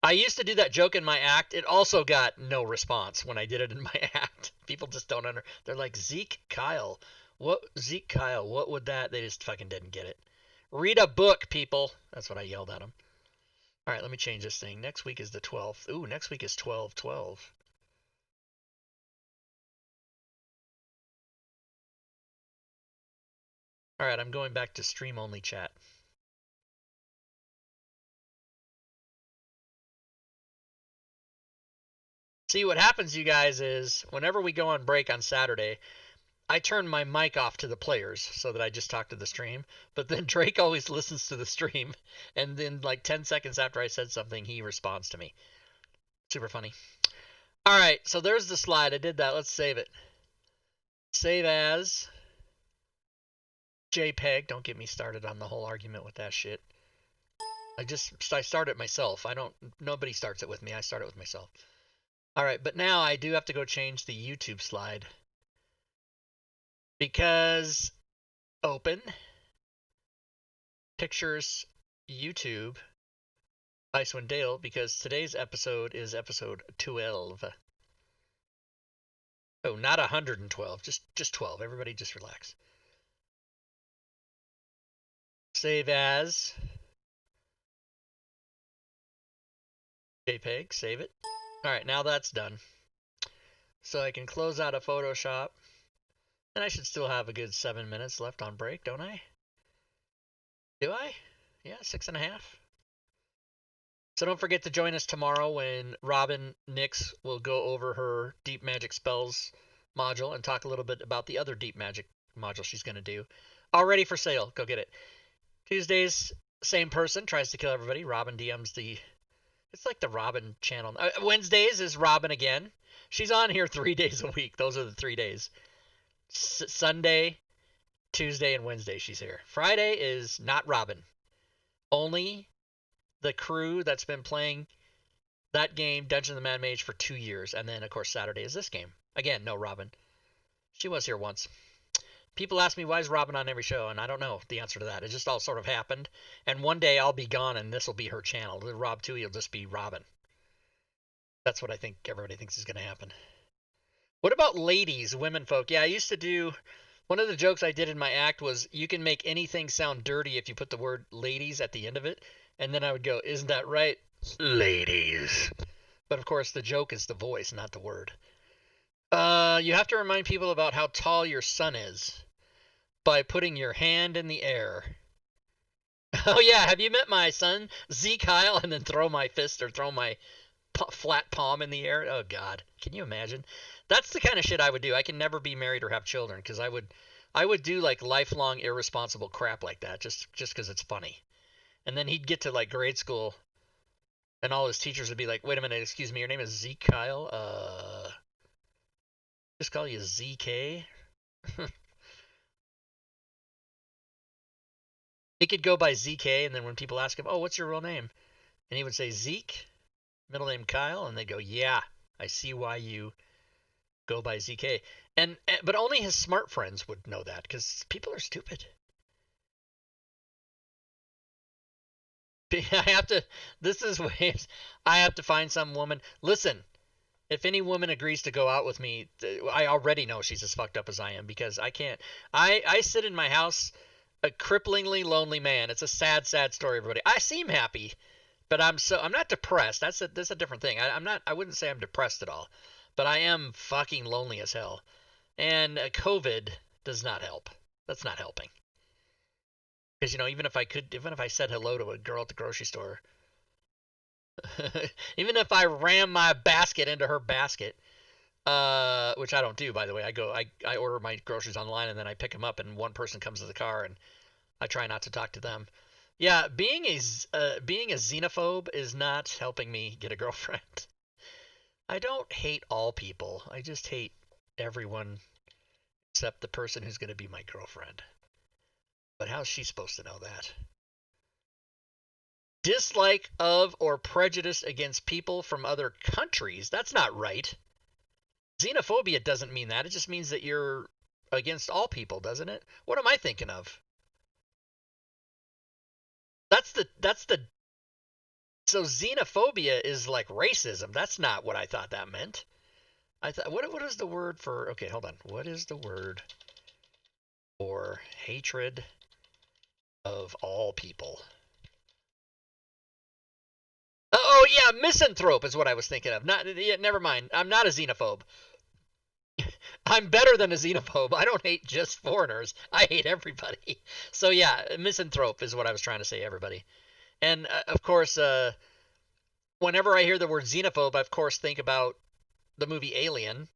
I used to do that joke in my act. It also got no response when I did it in my act. People just don't they're like, Zeke Kyle. What? Zeke Kyle, what would that? They just fucking didn't get it. Read a book, people. That's what I yelled at them. All right, let me change this thing. Next week is the 12th. Ooh, next week is 12/12. All right, I'm going back to stream only chat. See, what happens, you guys, is whenever we go on break on Saturday, I turn my mic off to the players so that I just talk to the stream. But then Drake always listens to the stream, and then like 10 seconds after I said something, he responds to me. Super funny. All right, so there's the slide. I did that. Let's save it. Save as JPEG. Don't get me started on the whole argument with that shit. I start it myself. Nobody starts it with me. I start it with myself. All right, but now I do have to go change the YouTube slide. Because open pictures YouTube Icewind Dale, because today's episode is episode 12. Oh, not 112, just 12. Everybody just relax. Save as JPEG, save it. All right, now that's done. So I can close out of Photoshop. And I should still have a good 7 minutes left on break, don't I? Do I? Yeah, 6.5. So don't forget to join us tomorrow when Robin Nix will go over her Deep Magic Spells module and talk a little bit about the other Deep Magic module she's going to do. All ready for sale. Go get it. Tuesdays, same person, tries to kill everybody. Robin DMs the... It's like the Robin channel. Wednesdays is Robin again. She's on here 3 days a week. Those are the 3 days. Sunday, Tuesday, and Wednesday she's here. Friday is not Robin. Only the crew that's been playing that game, Dungeon of the Mad Mage, for 2 years. And then, of course, Saturday is this game. Again, no Robin. She was here once. People ask me, why is Robin on every show? And I don't know the answer to that. It just all sort of happened. And one day I'll be gone and this will be her channel. The Rob Tui will just be Robin. That's what I think everybody thinks is going to happen. What about ladies, women folk? Yeah, I used to do... One of the jokes I did in my act was you can make anything sound dirty if you put the word ladies at the end of it. And then I would go, isn't that right? Ladies. But of course, the joke is the voice, not the word. You have to remind people about how tall your son is by putting your hand in the air. Oh yeah, have you met my son, Z Kyle, and then throw my fist or throw my flat palm in the air? Oh God, can you imagine? That's the kind of shit I would do. I can never be married or have children because I would do like lifelong irresponsible crap like that just because it's funny. And then he'd get to like grade school and all his teachers would be like, wait a minute, excuse me, your name is Z Kyle? Just call you ZK? He could go by ZK, and then when people ask him, oh, what's your real name? And he would say Zeke, middle name Kyle, and they go, yeah, I see why you go by ZK. But only his smart friends would know that, because people are stupid. I have to find some woman. Listen, if any woman agrees to go out with me, I already know she's as fucked up as I am, because I can't. I sit in my house, a cripplingly lonely man. It's a sad, sad story, everybody. I seem happy, but I'm not depressed. That's a different thing. I wouldn't say I'm depressed at all, but I am fucking lonely as hell. And COVID does not help. That's not helping. Because, even if I said hello to a girl at the grocery store, even if I ram my basket into her basket, which I don't do, by the way. I order my groceries online and then I pick them up and one person comes to the car and I try not to talk to them. Yeah, being a xenophobe is not helping me get a girlfriend. I don't hate all people. I just hate everyone except the person who's going to be my girlfriend. But how's she supposed to know that? Dislike of or prejudice against people from other countries. That's not right. Xenophobia doesn't mean that. It just means that you're against all people, doesn't it? What am I thinking of? So xenophobia is like racism. That's not what I thought that meant. What is the word for... Okay, hold on. What is the word for hatred of all people? Oh yeah, misanthrope is what I was thinking of. Never mind. I'm not a xenophobe. I'm better than a xenophobe. I don't hate just foreigners. I hate everybody. So yeah, misanthrope is what I was trying to say, everybody. And of course, whenever I hear the word xenophobe, I of course think about the movie Alien.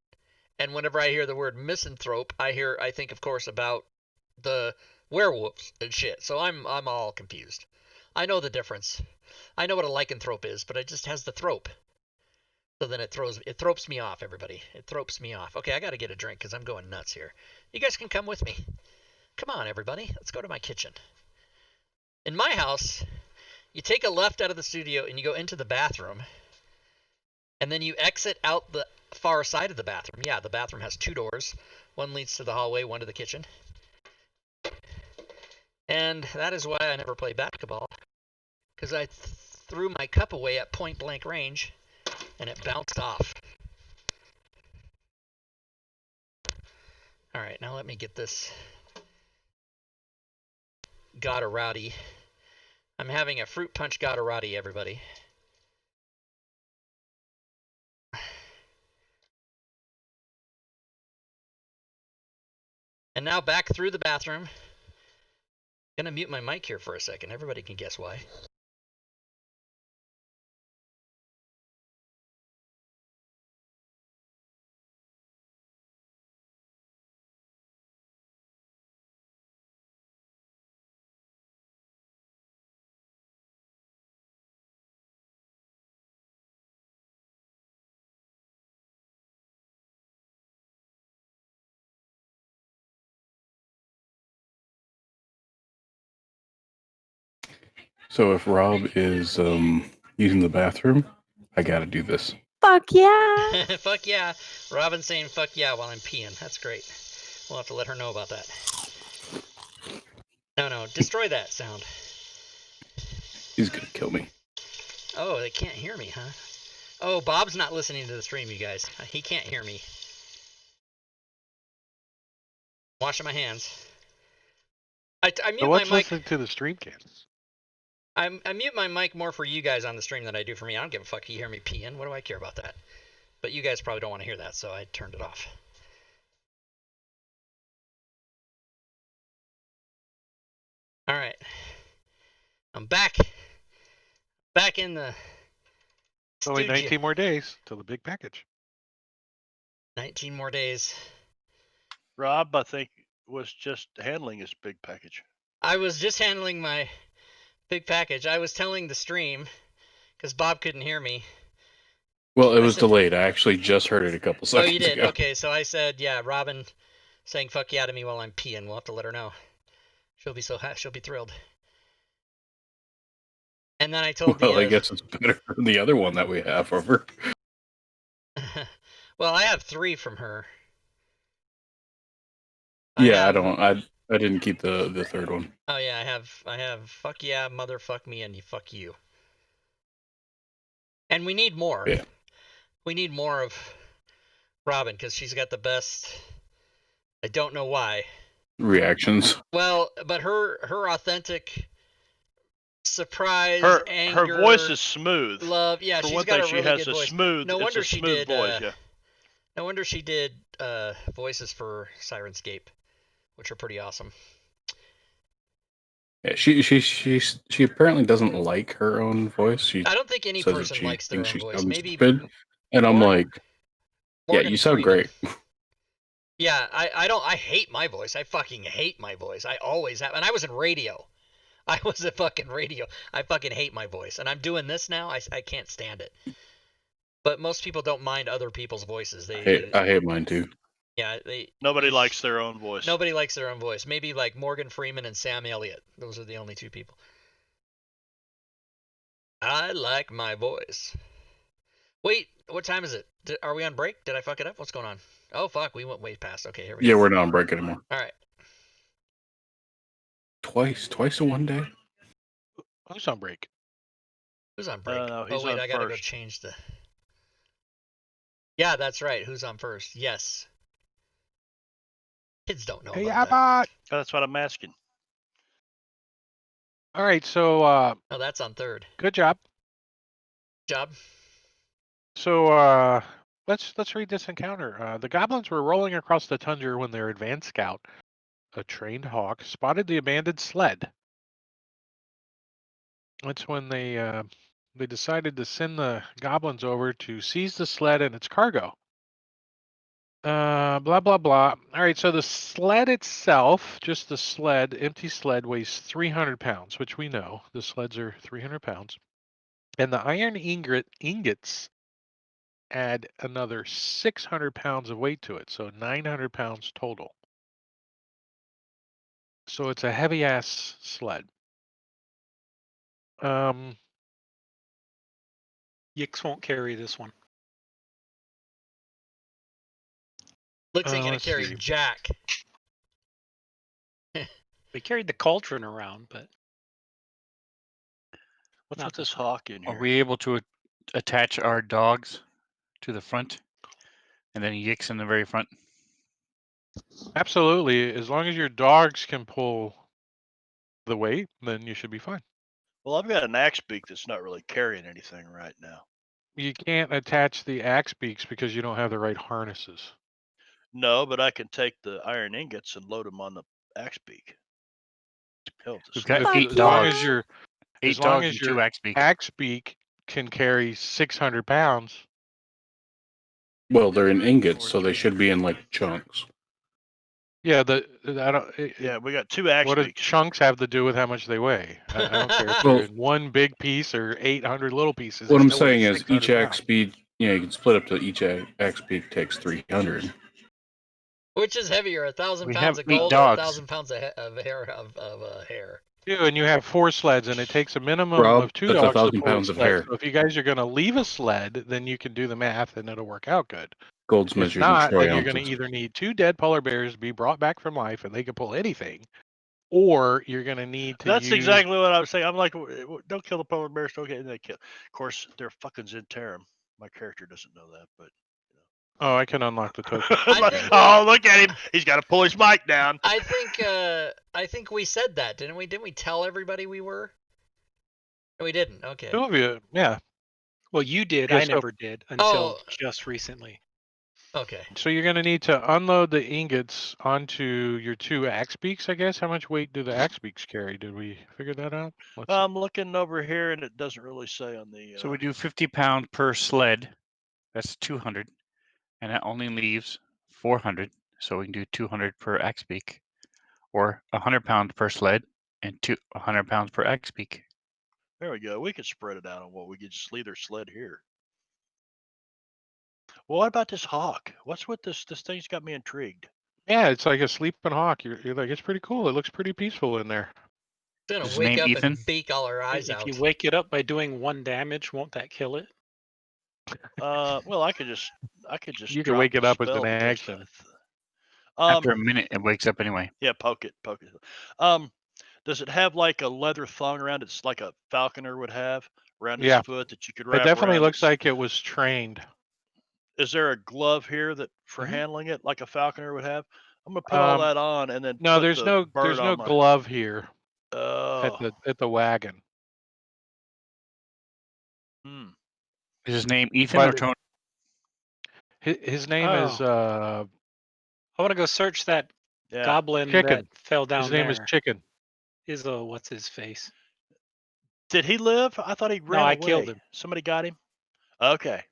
And whenever I hear the word misanthrope, I think of course about the werewolves and shit. So I'm all confused. I know the difference. I know what a lycanthrope is, but it just has the thrope. So then it thropes me off, everybody. It thropes me off. Okay, I got to get a drink because I'm going nuts here. You guys can come with me. Come on, everybody. Let's go to my kitchen. In my house, you take a left out of the studio and you go into the bathroom. And then you exit out the far side of the bathroom. Yeah, the bathroom has 2 doors. One leads to the hallway, one to the kitchen. And that is why I never play basketball. Because I threw my cup away at point blank range and it bounced off. All right, now let me get this Gatorati. I'm having a fruit punch Gatorati, everybody. And now back through the bathroom. I'm gonna mute my mic here for a second. Everybody can guess why. So if Rob is using the bathroom, I gotta do this. Fuck yeah. Fuck yeah. Robin's saying fuck yeah while I'm peeing. That's great. We'll have to let her know about that. No, destroy that sound. He's gonna kill me. Oh, they can't hear me, huh? Oh, Bob's not listening to the stream, you guys. He can't hear me. Washing my hands. I mute my mic. Listening to the streamcast? I mute my mic more for you guys on the stream than I do for me. I don't give a fuck if you hear me peeing. What do I care about that? But you guys probably don't want to hear that, so I turned it off. All right. I'm back. Back in the Only studio. 19 more days till the big package. 19 more days. Rob, I think, was just handling his big package. I was just handling my big package. I was telling the stream, because Bob couldn't hear me. Well, it was delayed. I actually just heard it a couple seconds Oh, you did? ago. Okay, so I said, yeah, Robin saying fuck yeah to me while I'm peeing. We'll have to let her know. She'll be thrilled. And then I told Well, I guess it's better than the other one that we have over. Well, I have 3 from her. I didn't keep the third one. Oh yeah, I have fuck yeah, motherfuck me, and fuck you. And we need more. Yeah. We need more of Robin because she's got the best. I don't know why. Reactions. Well, but her authentic surprise, anger, her voice is smooth. Love, yeah, she's got a really good voice. Smooth. No wonder she did. Voice, yeah. No wonder she did voices for Sirenscape, which are pretty awesome. Yeah, she apparently doesn't like her own voice. I don't think any person likes their own voice. Maybe stupid. And I'm like, yeah, you sound great. Yeah, I hate my voice. I fucking hate my voice. I always have. And I was in radio. I was in fucking radio. I fucking hate my voice. And I'm doing this now. I can't stand it. But most people don't mind other people's voices. I hate mine too. Yeah, nobody likes their own voice. Nobody likes their own voice. Maybe like Morgan Freeman and Sam Elliott. Those are the only 2 people. I like my voice. Wait, what time is it? Are we on break? Did I fuck it up? What's going on? Oh, fuck, we went way past. Okay, here we go. Yeah, we're not on break anymore. All right. Twice in one day? Who's on break? Who's on break? No, oh, wait, I gotta go change the... Yeah, that's right. Who's on first? Yes. Kids don't know about that. That's what I'm asking. All right, so... oh, that's on third. Good job. Job. So, let's read this encounter. The goblins were rolling across the tundra when their advance scout, a trained hawk, spotted the abandoned sled. That's when they decided to send the goblins over to seize the sled and its cargo. Blah blah blah. All right, so the sled itself, just the sled, empty sled, weighs 300 pounds, which we know the sleds are 300 pounds, and the iron ingots add another 600 pounds of weight to it, so 900 pounds total. So it's a heavy ass sled. Yix won't carry this one. Looks ain't gonna let's carry see. Jack. We carried the cauldron around, but What's not with this this one. hawk in Are here? we able to attach our dogs to the front, and then Yix in the very front? Absolutely, as long as your dogs can pull the weight, then you should be fine. Well, I've got an axe beak that's not really carrying anything right now. You can't attach the axe beaks because you don't have the right harnesses. No, but I can take the iron ingots and load them on the axe beak. Hell, with the We've got sled. eight As dogs. long as your 8 as long dogs as and your 2 axe beaks. axe beak can carry 600 pounds. Well, they're in ingots, Or so they should be in like chunks. Yeah, I don't. Yeah, we got 2 axe What does beaks. chunks have to do with how much they weigh? I don't care if Well- they're in one big piece or 800 little pieces. What They I'm still weigh saying is 600 each axe pounds. beak, you can split up to each axe beak takes 300. Which is heavier, 1,000 We pounds have of 8 gold or dogs. 1,000 pounds of hair of hair? Yeah, and you have 4 sleds, and it takes a minimum Rob, of 2 that's dogs to 1,000 pull a pounds of sled. hair. So if you guys are going to leave a sled, then you can do the math, and it'll work out good. Gold's If measured in not, troy then you're going to ounces. either need 2 dead polar bears to be brought back from life, and they can pull anything, or you're going to need to That's use. exactly what I was saying. I'm like, don't kill the polar bears. Don't get. And they kill. Of course, they're fucking Zentarum. My character doesn't know that, but. Oh, I can unlock the token. Oh, look at him! He's got to pull his mic down. I think we said that, didn't we? Didn't we tell everybody we were? No, we didn't. Okay. 2 of you, yeah. Well, you did. Yeah, I so- never did until Oh. just recently. Okay. So you're going to need to unload the ingots onto your 2 axe beaks, I guess. How much weight do the axe beaks carry? Did we figure that out? Let's see. I'm looking over here, and it doesn't really say on the. So we do 50 pounds per sled. That's 200, and that only leaves 400. So we can do 200 per axe beak, or 100 pounds per sled, and 100 pounds per axe beak. There we go. We could spread it out on what we could just leave their sled here. Well, what about this hawk? What's with this? This thing's got me intrigued. Yeah, it's like a sleeping hawk. You're like, it's pretty cool. It looks pretty peaceful in there. It's gonna His wake name up Ethan? and beak all our eyes If out. you wake it up by doing 1 damage, won't that kill it? Well, I could just You can drop wake it the up as spell an that does action. that. After a minute, it wakes up anyway. Yeah, poke it. Does it have like a leather thong around it, like a falconer would have around Yeah. its foot that you could It wrap definitely around? looks like it was trained. Is there a glove here that for Mhm. handling it, like a falconer would have? I'm gonna put all that on and then No, put there's the bird there's no on my. glove here Oh. at the wagon. Hmm. Is his name Ethan or But Tony? his name is I want to go search that Yeah. goblin Chicken. that fell down His name there. is Chicken. Is what's his face? Did he live? I thought he ran No, away. I killed him. Somebody got him. Okay.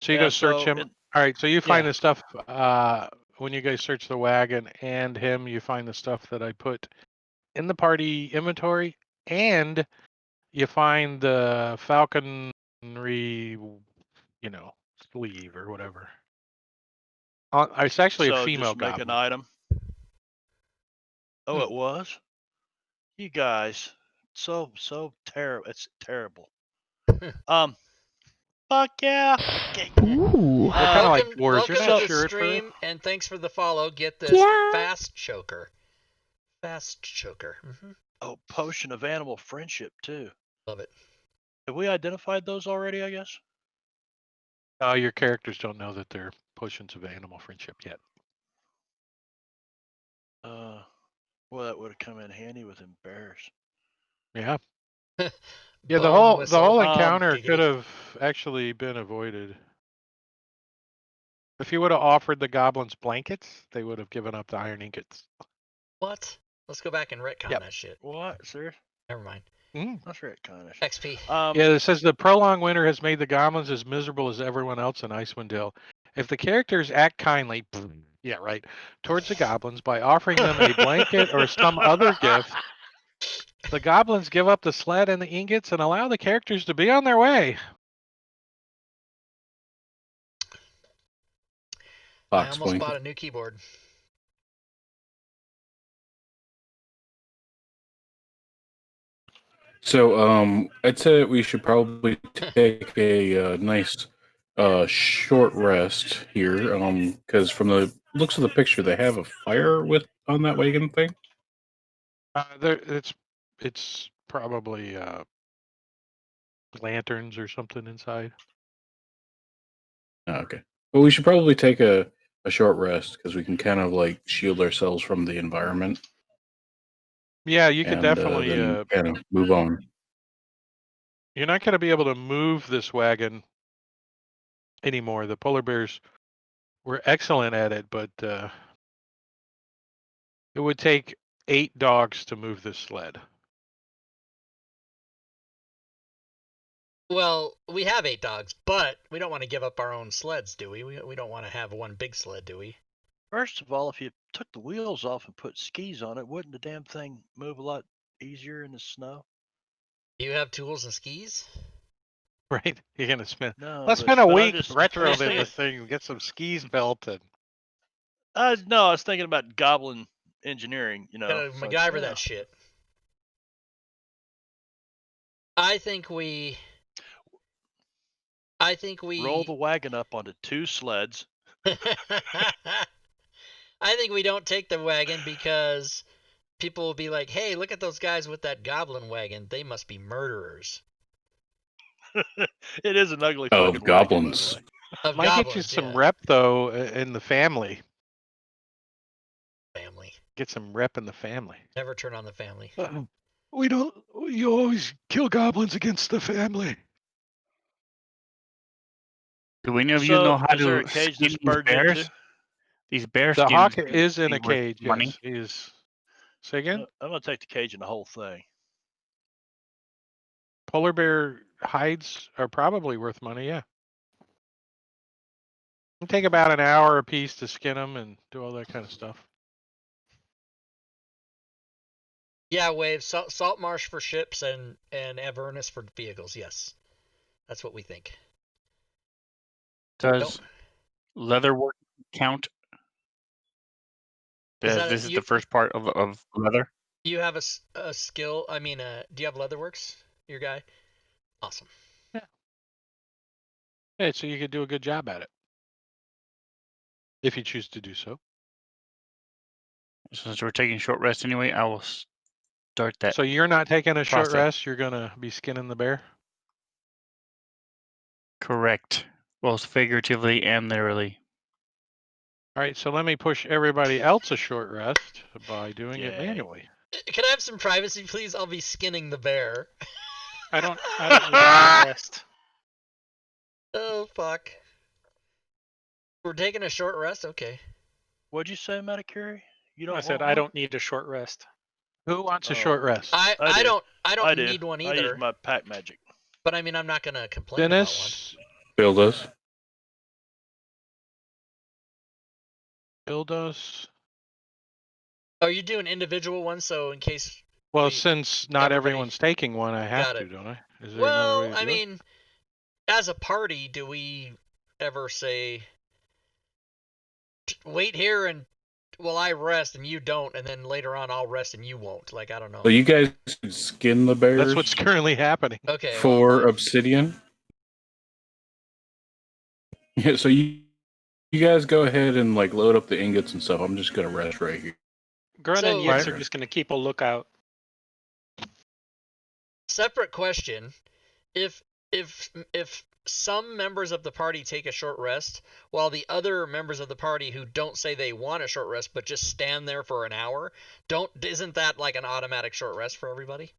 So you Yeah, go search so him. it- All right, so you find Yeah. the stuff when you guys search the wagon and him, you find the stuff that I put in the party inventory, and you find the falconry, sleeve or whatever. It's actually a So female just make goblin. an item. Oh, it was? You guys, so terrible. It's terrible. Fuck yeah. They're kind of like dwarves. You're welcome not to sure the at first. stream, and thanks for the follow. Get this fast choker. Fast choker. Mm-hmm. Oh, potion of animal friendship too. Love it. Have we identified those already? I guess. Your characters don't know that they're potions of animal friendship yet. Well, that would have come in handy with them bears. Yeah. Yeah, the Bone whole whistle. encounter Giggity. could have actually been avoided. If you would have offered the goblins blankets, they would have given up the iron ingots. What? Let's go back and retcon that shit. What, sir? Never mind. That's right, kind of. XP. Yeah, it says the prolonged winter has made the goblins as miserable as everyone else in Icewind Dale. If the characters act kindly, yeah, right, towards the goblins by offering them a blanket or some other gift, the goblins give up the sled and the ingots and allow the characters to be on their way. I almost bought a new keyboard. So, I'd say we should probably take a nice short rest here, because from the looks of the picture, they have a fire on that wagon thing. It's probably lanterns or something inside. Oh, okay. Well, we should probably take a short rest because we can kind of like shield ourselves from the environment. Yeah, you could definitely then kind of move on. You're not going to be able to move this wagon anymore. The polar bears were excellent at it, but it would take 8 dogs to move this sled. Well, we have 8 dogs, but we don't want to give up our own sleds, do we? We don't want to have one big sled, do we? First of all, if you took the wheels off and put skis on it, wouldn't the damn thing move a lot easier in the snow? Do you have tools and skis? Right? You're going to spend. No, Let's but- spend a but I'm week just- retroing this thing and get some skis built. And No, I was thinking about goblin engineering. You know, Gotta it's like, MacGyver yeah. that shit. I think we roll the wagon up onto 2 sleds. I think we don't take the wagon because people will be like, "Hey, look at those guys with that goblin wagon. They must be murderers." It is an ugly Oh, fucking goblins. wagon, by the way. Of might get you goblins, some yeah. rep though in the family. Family. Get some rep in the family. Never turn on the family. We don't. You always kill goblins against the family. Do any of you So, know how is there a to cage skin this these bird's bears? into? These bear The skins. hawk would is in be a worth cage. money. Yes, he is. Say again. I'm gonna take the cage and the whole thing. Polar bear hides are probably worth money. Yeah. It'll take about an hour a piece to skin them and do all that kind of stuff. Yeah, Wave. Salt marsh for ships and Avernus for vehicles. Yes, that's what we think. Does leatherwork count? This is the first part of leather. You have a skill. I mean, do you have Leatherworks, your guy? Awesome. Yeah, so you could do a good job at it if you choose to do so. Since we're taking short rest anyway, I will start that. So you're not taking a short process. rest. You're gonna be skinning the bear. Correct. Both figuratively and literally. All right. So let me push everybody else a short rest by doing it manually. Can I have some privacy, please? I'll be skinning the bear. I don't need a rest. Oh fuck. We're taking a short rest. Okay. What'd you say, Matakuri? You don't. I said want I one? don't need a short rest. Who wants a short rest? I do. don't do. need one I use either. my pack magic. But I mean, I'm not gonna complain Dennis, Bill does. Bill does. about one. Are you doing individual ones? So in case. Well, since not everybody- everyone's taking one, I have Got to, it. don't I? Is there Well, another way to I do it? mean, as a party, do we ever say, wait here and well, I rest and you don't, and then later on I'll rest and you won't? Like, I don't know. So you guys skin the bears. That's what's currently happening. Okay. For obsidian. Yeah. So you guys go ahead and like load up the ingots and stuff. I'm just gonna rest right here. Grunt and So- Yitz are just going to keep a lookout. Separate question: If some members of the party take a short rest, while the other members of the party who don't say they want a short rest but just stand there for an hour, isn't that like an automatic short rest for everybody?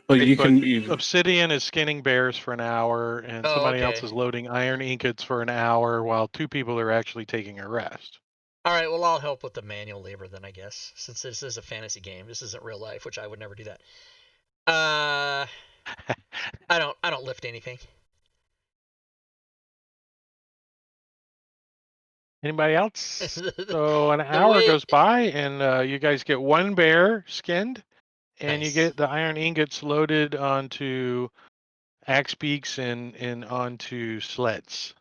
But you But can either. Obsidian is skinning bears for an hour, and Oh, somebody else okay. is loading iron ingots for an hour, while 2 people are actually taking a rest. All right, well, I'll help with the manual labor then, I guess, since this is a fantasy game. This isn't real life, which I would never do that. I don't lift anything. Anybody else? So an The hour way- goes by, and you guys get 1 bear skinned, and you Nice. get the iron ingots loaded onto axe beaks and onto sleds.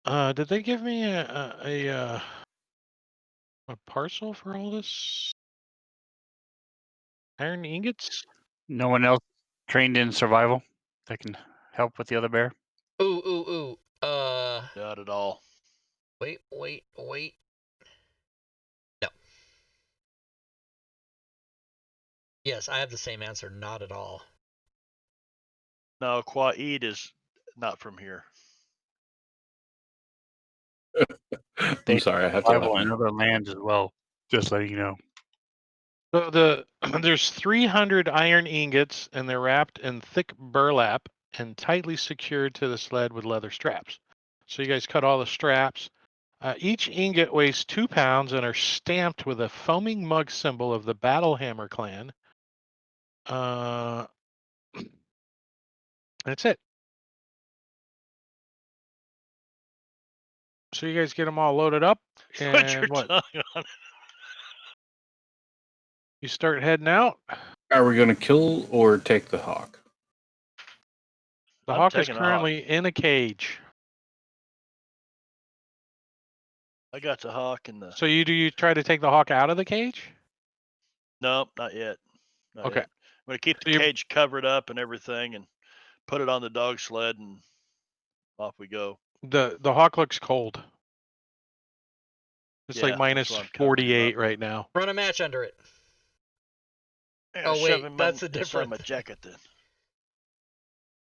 Did they give me a parcel for all this iron ingots? No one else trained in survival that can help with the other bear? Ooh. Not at all. Wait. No. Yes, I have the same answer. Not at all. No, Quaid is not from here. I'm sorry, I have to Survival laugh. in other lands as well. Just letting you know. So there's 300 iron ingots, and they're wrapped in thick burlap and tightly secured to the sled with leather straps. So you guys cut all the straps. Each ingot weighs 2 pounds and are stamped with a foaming mug symbol of the Battlehammer clan. That's it. So you guys get them all loaded up, Put your and what? tongue on it. You start heading out. Are we going to kill or take the hawk? The I'm hawk is taking the hawk. currently in a cage. I got the hawk in the. So you try to take the hawk out of the cage? Nope, not yet. Not Okay. yet. I'm gonna keep So the you- cage covered up and everything, and put it on the dog sled, and off we go. The hawk looks cold. It's Yeah, like that's minus why I'm covering him 48 up. right now. Run a match under it. Yeah, Oh, shove wait, him that's a inside different my thing. jacket then.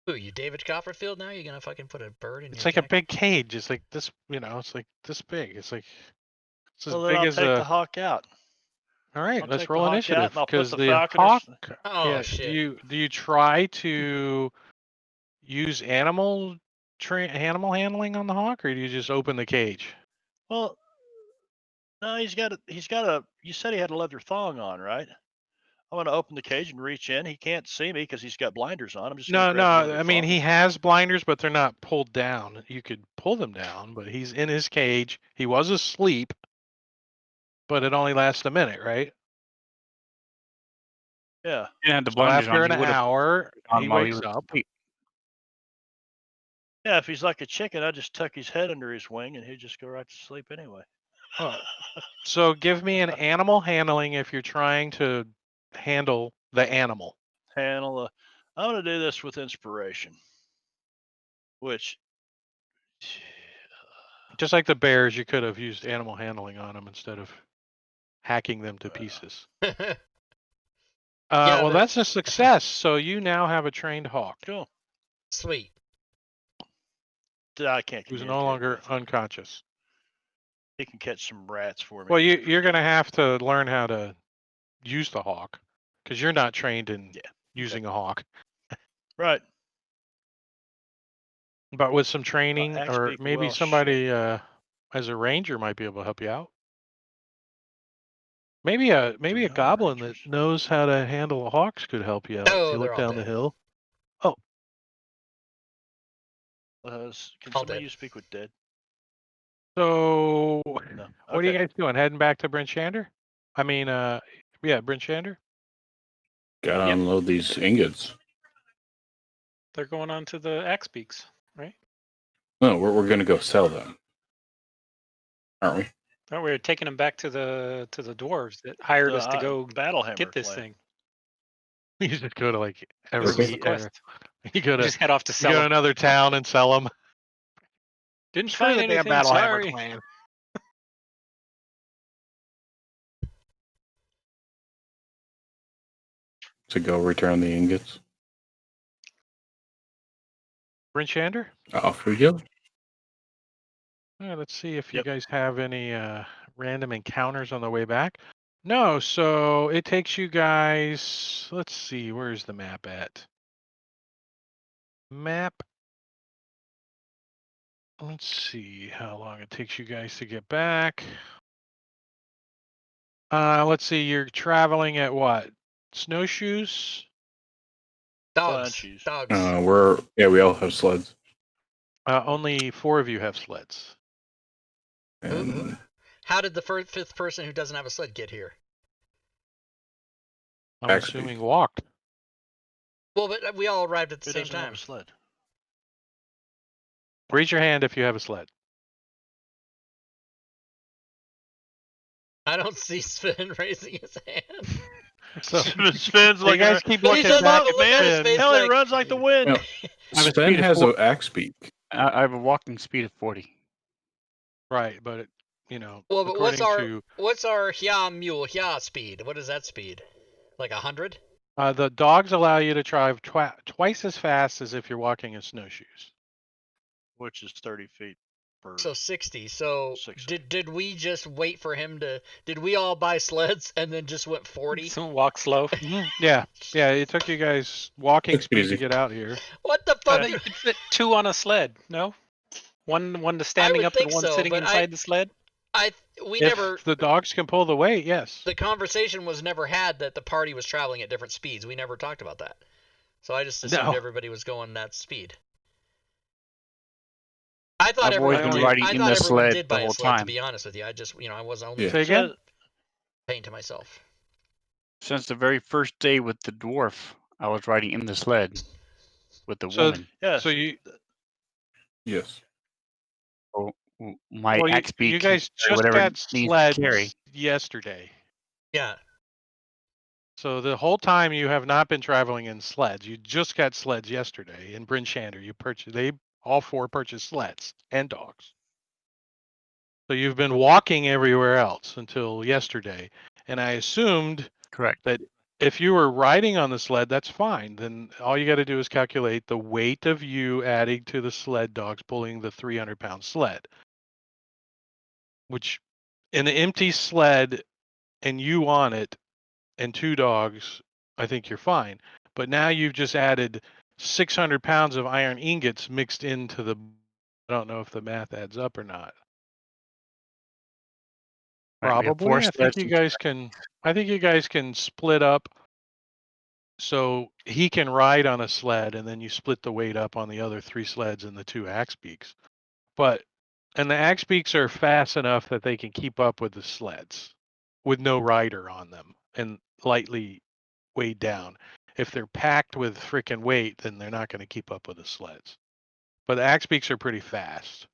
Ooh, you David Copperfield now? You gonna fucking put a bird in It's your like a jacket? big cage. It's like this, it's like this big. It's like it's as Well, then big I'll as take a. the hawk out. All right, I'll let's take the roll hawk out, initiative and I'll put because the the falconers. hawk. Oh, Yeah. shit. Do you try to use animal handling on the hawk, or do you just open the cage? Well, no, he's got a. You said he had a leather thong on, right? I'm gonna open the cage and reach in. He can't see me because he's got blinders on. I'm just gonna No, grab the no. leather I mean, thong. he has blinders, but they're not pulled down. You could pull them down, but he's in his cage. He was asleep, but it only lasts a minute, right? Yeah. You had the So blinders after on. an You would have hour, on he while he wakes was up. asleep. Yeah, if he's like a chicken, I just tuck his head under his wing and he'd just go right to sleep anyway. So give me an animal handling if you're trying to handle the animal. I'm gonna do this with inspiration, which Just like the bears, you could have used animal handling on them instead of hacking them to pieces. Yeah, well, but- that's a success. So you now have a trained hawk cool. Sweet. I can't who's communicate no longer with him. unconscious. He can catch some rats for me. Well, you're going to have to learn how to use the hawk because you're not trained in using a hawk. Right. But with some training, axe or beak, maybe well, somebody as a ranger might be able to help you out. Maybe a 300 goblin rangers. that knows how to handle a hawks could help you out. Oh, if you they're look all down the dead. hill. Can All somebody dead. you speak with dead? So, No. what are you guys doing? Heading back to Bryn Shander? I mean, Bryn Shander. Gotta unload these ingots. They're going on to the axe beaks, right? No, we're gonna go sell them, aren't we? No, we're taking them back to the dwarves that hired us to go Battlehammer get this clan. thing. You just go to like This every is the quest. you go We to just head off to you sell go to 'em. another town and sell them. Didn't Screw find the damn anything. Battlehammer Sorry. clan. To go return the ingots. Bryn Shander. Off we go. Let's see if you guys have any random encounters on the way back. No, so it takes you guys. Let's see, where's the map at? Map. Let's see how long it takes you guys to get back. Let's see, you're traveling at what? Snowshoes? Dogs. Bunchies. Dogs. We all have sleds. Only 4 of you have sleds. And How did the fifth person who doesn't have a sled get here? I'm Actually. assuming walked. Well, but we all arrived at the Who same doesn't have time. a sled? Raise your hand if you have a sled. I don't see Sven raising his hand. So Sven's you like, guys keep He's looking just back looking at at his Sven. face hell, he like- runs like the wind. Well, I have a Sven speed of has 4. an axe speed. I have a walking speed of 40. Right, but it, Well, but according to what's our Hya mule Hya speed? What is that speed? Like 100? the dogs allow you to drive twice as fast as if you're walking in snowshoes. Which is 30 feet per. So 60. So 60. did we just wait for him to? Did we all buy sleds and then just went 40? So walk slow. Yeah, it took you guys walking It's speed easy. to get out here. What the fuck? You could fit 2 on a sled. No, one standing would up and think one so, sitting but inside the sled. We If never. the dogs can pull the weight, yes. The conversation was never had that the party was traveling at different speeds. We never talked about that. So I just assumed No. everybody was going that speed. I thought I've always everyone been did. riding I in thought the everyone sled did the buy a whole sled. To time. be honest with you, I was only Yeah. Say again? paying to myself. Since the very first day with the dwarf, I was riding in the sled with the So woman. Yes. so you Yes. So my well, axe beak you can guys carry just whatever got it needs to carry. sleds yesterday. Yeah. So the whole time you have not been traveling in sleds. You just got sleds yesterday in Bryn Shander. They all 4 purchased sleds and dogs. So you've been walking everywhere else until yesterday. And I assumed Correct. that if you were riding on the sled, that's fine. Then all you got to do is calculate the weight of you adding to the sled dogs pulling the 300-pound sled. Which in an empty sled and you on it and 2 dogs, I think you're fine. But now you've just added 600 pounds of iron ingots mixed into the. I don't know if the math adds up or not. Right, we have 4 Probably. I think sleds you each. guys can. I think you guys can split up. So he can ride on a sled, and then you split the weight up on the other 3 sleds and the 2 axe beaks. And the axe beaks are fast enough that they can keep up with the sleds, with no rider on them and lightly weighed down. If they're packed with freaking weight, then they're not going to keep up with the sleds. But the axe beaks are pretty fast.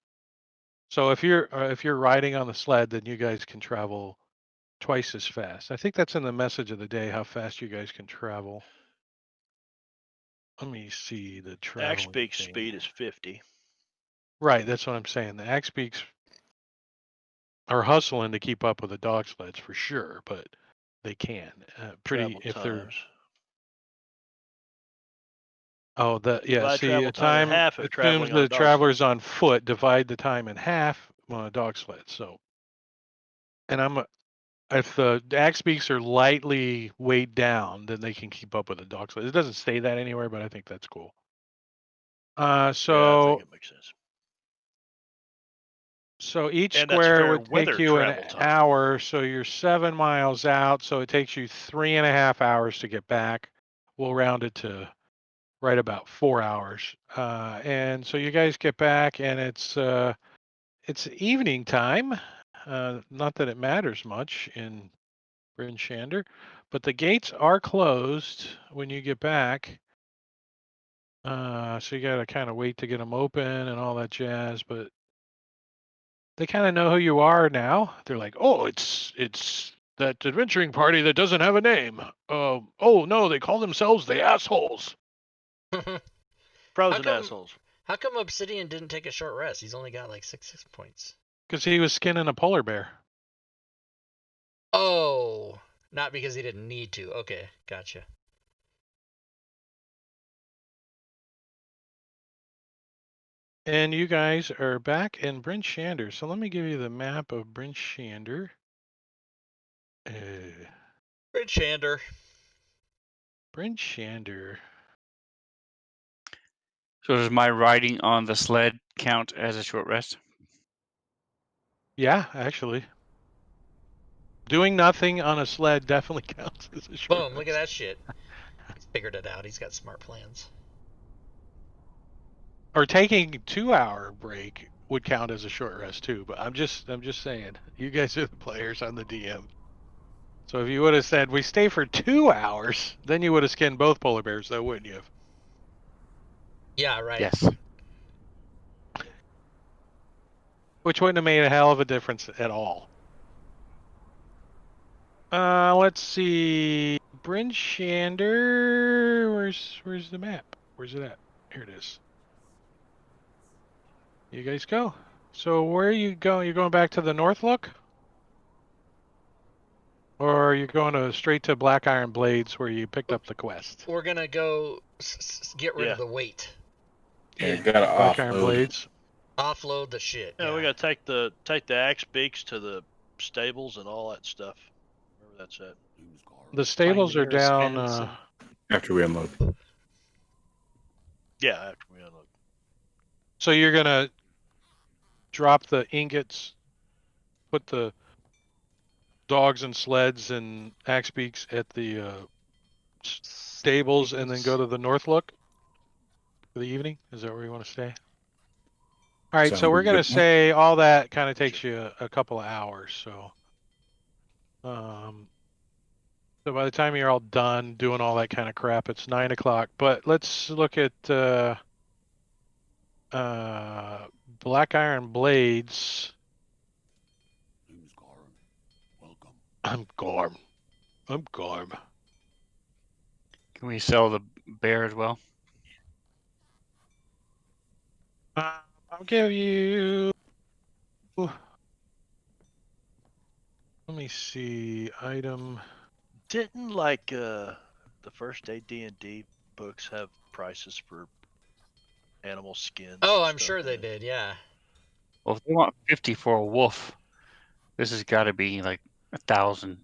So if you're riding on the sled, then you guys can travel twice as fast. I think that's in the message of the day, how fast you guys can travel. Let me see the traveling Axe beak thing. speed is 50. Right, that's what I'm saying. The axe beaks are hustling to keep up with the dog sleds for sure, but they can. Travel times. Divide See, travel a time in time half if assumes traveling on the a dog travelers on foot divide the time in half on a dog sled. So, and if the axe beaks are lightly weighed down, then they can keep up with the dog sled. It doesn't say that anywhere, but I think that's cool. Yeah, I So think it makes sense. So each And that's square fair would take weather you an travel time. hour. So you're 7 miles out. So it takes you 3.5 hours to get back. We'll round it to right about 4 hours. And so you guys get back, and it's evening time. Not that it matters much in Bryn Shander, but the gates are closed when you get back. So you got to kind of wait to get them open and all that jazz. But they kind of know who you are now. They're like, oh, it's that adventuring party that doesn't have a name. Oh no, they call themselves the assholes. Frozen assholes. How come Obsidian didn't take a short rest? He's only got like 6 points. Because he was skinning a polar bear. Oh, not because he didn't need to. Okay, gotcha. And you guys are back in Bryn Shander. So let me give you the map of Bryn Shander. Bryn Shander. Bryn Shander. So does my riding on the sled count as a short rest? Yeah, actually. Doing nothing on a sled definitely counts as a short Boom, look at rest. that shit. He's figured it out. He's got smart plans. Or taking a 2-hour break would count as a short rest too, but I'm just saying. You guys are the players, I'm the DM. So if you would have said we stay for 2 hours, then you would have skinned both polar bears though, wouldn't you have? Yeah, right. Yes. Which wouldn't have made a hell of a difference at all. Let's see. Bryn Shander. Where's the map? Where's it at? Here it is. You guys go. So where are you going? You're going back to the North Look? Or are you going straight to Black Iron Blades where you picked up the quest? We're gonna go get rid of the weight. Yeah, gotta Black Iron offload. Blades. Offload the shit. Yeah, we gotta take the axe beaks to the stables and all that stuff. Wherever that's at. The stables are down. After we unload. Yeah, after we unload. So you're gonna drop the ingots, put the dogs and sleds and axe beaks at the stables, and then go to the North Look for the evening. Is that where you want to stay? All right, so we're Sounds gonna good. say all that kind of takes you a couple of hours. So by the time you're all done doing all that kind of crap, it's 9 o'clock. But let's look at Black Iron Blades. I'm Garm. Can we sell the bear as well? I'll give you. Let me see. Item. Didn't like the first day D&D books have prices for animal skins? Oh, and I'm stuff sure in they it? did. Yeah. Well, if they want 50 for a wolf, this has got to be like 1,000.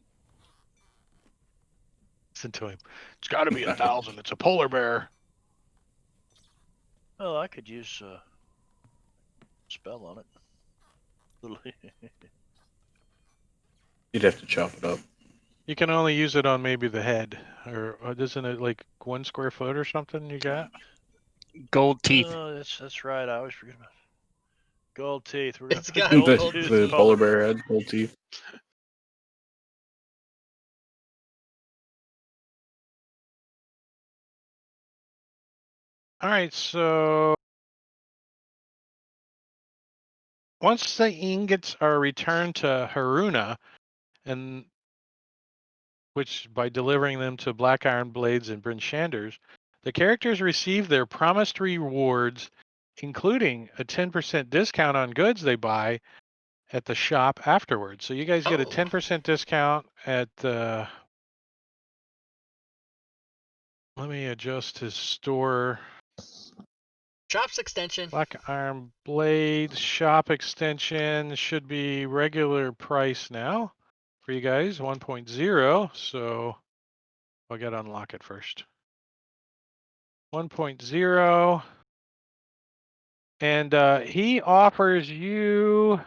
Listen to him. It's got to be 1,000. It's a polar bear. Oh, I could use a spell on it. You'd have to chop it up. You can only use it on maybe the head, or isn't it like 1 square foot or something you got? Gold teeth. Oh, that's right. I always forget about it. Gold teeth. We're gonna It's put got gold gold tooth The teeth. polar bear had gold teeth. All right, so once the ingots are returned to Haruna, and which by delivering them to Black Iron Blades and Bryn Shanders, the characters receive their promised rewards, including a 10% discount on goods they buy at the shop afterwards. So you guys get a 10% discount at the. Let me adjust his store. Shops extension. Black Iron Blade shop extension should be regular price now for you guys, 1.0. So I got to unlock it first. 1.0. And he offers you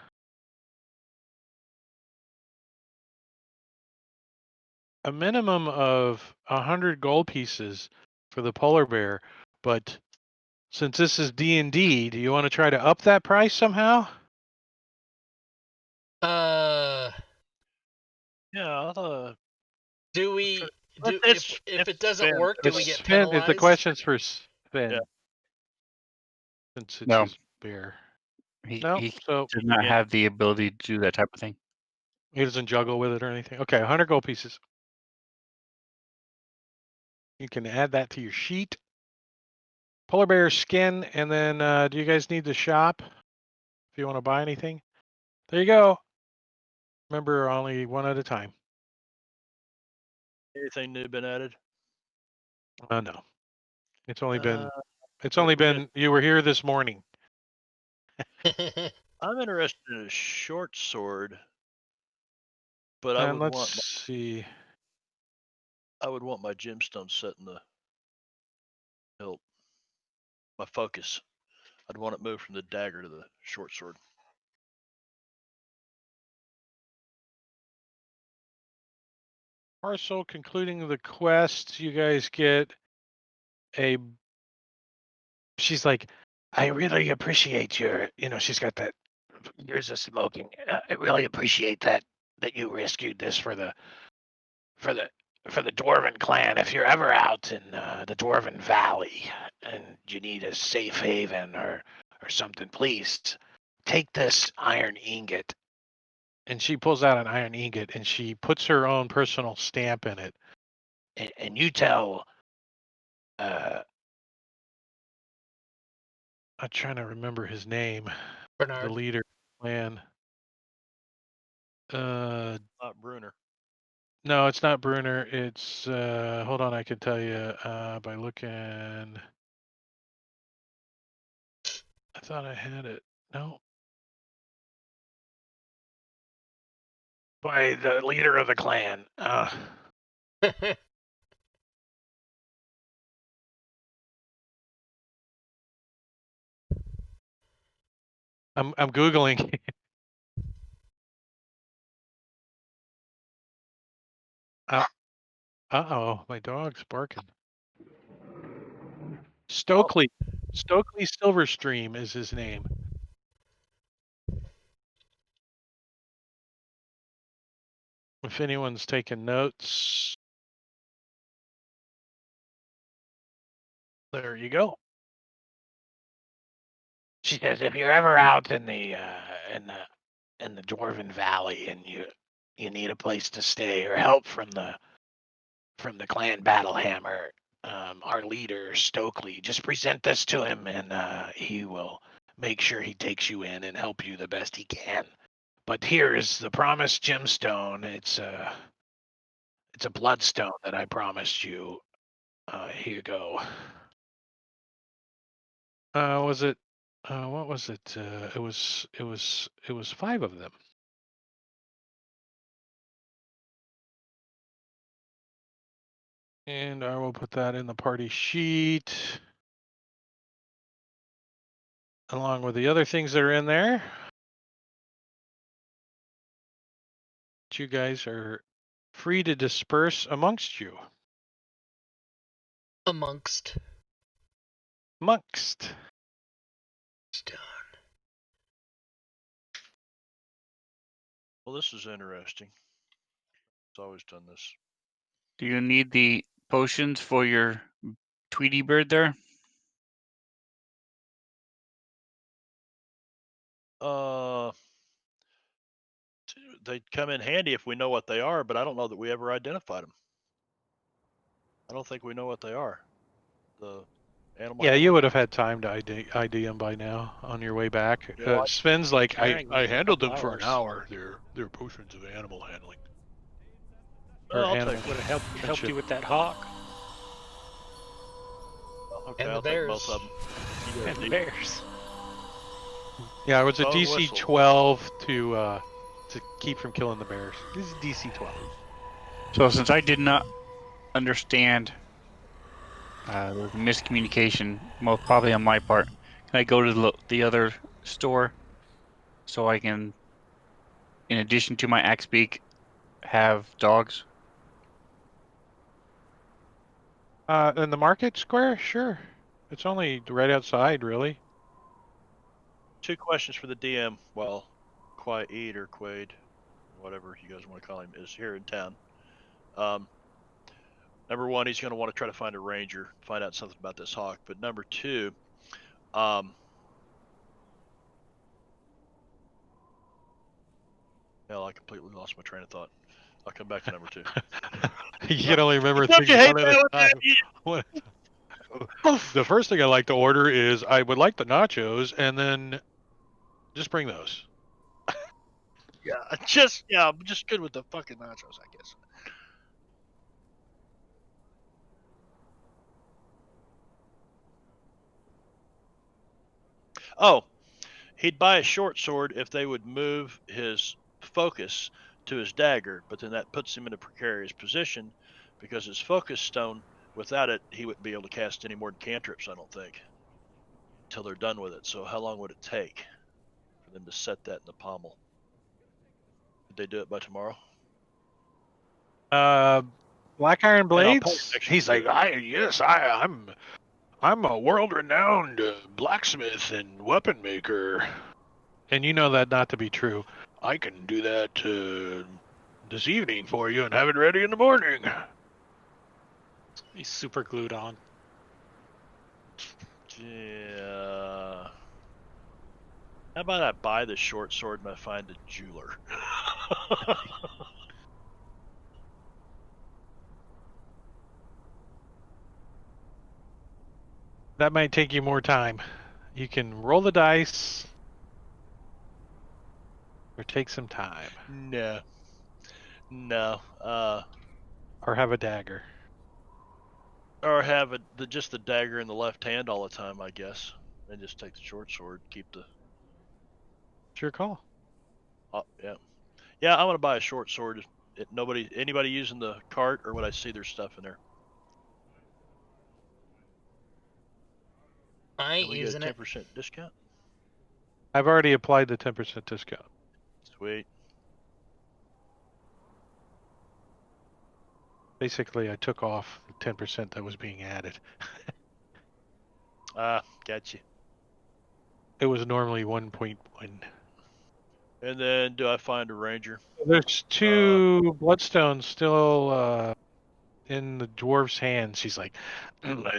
a minimum of 100 gold pieces for the polar bear, but since this is D&D, do you want to try to up that price somehow? Uh, Yeah. do we do It's if it doesn't Finn. work? Do we get The penalized? question's for Finn. Yeah. Since it's No. his bear. He So does not have the ability to do that type of thing. he doesn't juggle with it or anything. Okay, 100 gold pieces. You can add that to your sheet. Polar bear skin, and then do you guys need the shop if you want to buy anything? There you go. Remember, only one at a time. Anything new been added? No, it's only been. we You were here this morning. I'm interested in a short sword But I And would let's see. I would want my gemstone set in the hilt. My focus. I'd want it moved from the dagger to the short sword. Parcel concluding the quest, you guys get a. She's like, I really appreciate your. She's got that years of smoking. I really appreciate that you rescued this for the Dwarven clan. If you're ever out in the Dwarven Valley and you need a safe haven or something, please take this iron ingot. And she pulls out an iron ingot and she puts her own personal stamp in it. And you tell. I'm trying to remember his name. Bernard. The leader clan. Not Bruner. No, it's not Bruner. It's hold on, I can tell you by looking. I thought I had it. No. By the leader of the clan. I'm googling. Uh-oh, my dog's barking. Stokely. Stokely Silverstream is his name. If anyone's taking notes. There you go. She says, if you're ever out in the Dwarven Valley and you need a place to stay or help from the clan Battlehammer, our leader Stokely, just present this to him and he will make sure he takes you in and help you the best he can. But here is the promised gemstone. It's a bloodstone that I promised you. Here you go. Was it? What was it? It was 5 of them. And I will put that in the party sheet along with the other things that are in there. You guys are free to disperse amongst you. Amongst. Stone. Well, this is interesting. It's always done this. Do you need the potions for your Tweety bird there? They'd come in handy if we know what they are, but I don't know that we ever identified them. I don't think we know what they are. The animal. Yeah, you would have had time to ID them by now on your way back. Yeah, Sven's like, I Carrying handled a them couple for an hours. hour. They're potions of animal handling. Well, I'll animal take Would have helped you with that hawk Okay, And the I'll take both bears. of them. and the bears. Yeah, it was a Bone DC whistle. 12 to keep from killing the bears. This is DC 12. So since I did not understand the miscommunication, most probably on my part, can I go to the other store so I can, in addition to my axe beak, have dogs? In the market square, sure. It's only right outside, really. 2 questions for the DM. Well, Quaid or Quaid, whatever you guys want to call him, is here in town. Number 1, he's going to want to try to find a ranger, find out something about this hawk. But number 2, hell, I completely lost my train of thought. I'll come back to number 2. You can only remember Don't things you hate one at a that? time. The first thing I like to order is I would like the nachos, and then just bring those. I'm just good with the fucking nachos, I guess. Oh, he'd buy a short sword if they would move his focus to his dagger, but then that puts him in a precarious position because his focus stone, without it, he wouldn't be able to cast any more cantrips, I don't think, until they're done with it. So how long would it take for them to set that in the pommel? Could they do it by tomorrow? Black Iron And I'll pay Blades. extra He's to like, do it. I'm a world-renowned blacksmith and weapon maker, and you know that not to be true. I can do that this evening for you and have it ready in the morning. He's super glued on. Yeah. How about I buy the short sword and I find a jeweler? That might take you more time. You can roll the dice or take some time. No. No. Or have a dagger. Or have just the dagger in the left hand all the time, I guess. And just take the short sword, keep the... It's your call. Yeah. Yeah, I'm going to buy a short sword. Anybody using the cart, or would I see their stuff in there? I ain't Can we get a using it. 10% discount? I've already applied the 10% discount. Sweet. Basically, I took off the 10% that was being added. Gotcha. It was normally 1.1. And then, do I find a ranger? There's 2 bloodstones still in the dwarf's hands. She's like,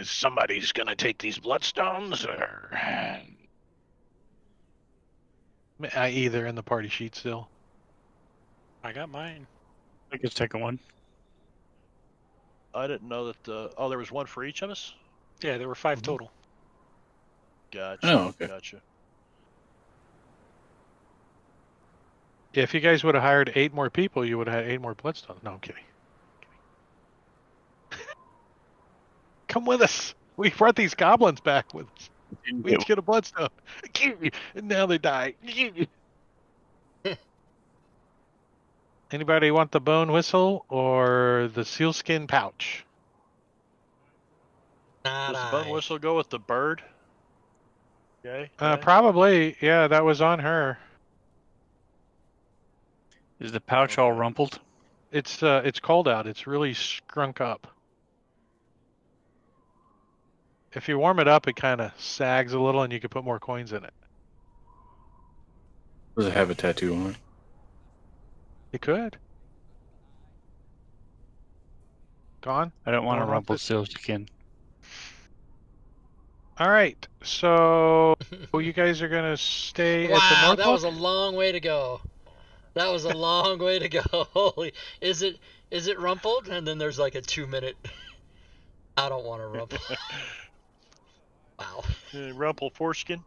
somebody's gonna take these bloodstones, or either in the party sheet still. I got mine. I guess take one. I didn't know that there was one for each of us? Yeah, there were 5 total. Gotcha. Oh, okay. Gotcha. Yeah, if you guys would have hired 8 more people, you would have had 8 more bloodstones. No, I'm kidding. Come with us. We brought these goblins back with us. We each get a bloodstone. And now they die. Anybody want the bone whistle or the sealskin pouch? Does the bone whistle go with the bird? Okay. Probably. Yeah, that was on her. Is the pouch all rumpled? It's cold out. It's really scrunk up. If you warm it up, it kind of sags a little, and you can put more coins in it. Does it have a tattoo on it? You could. Gone? I don't want a Going off rumpled it? sealskin. All right. So you guys are gonna stay at the Wow, North that Look? was a long way to go. That was a long way to go. Holy, is it rumpled? And then there's like a 2-minute. I don't want to rumple. Wow. Rumple foreskin.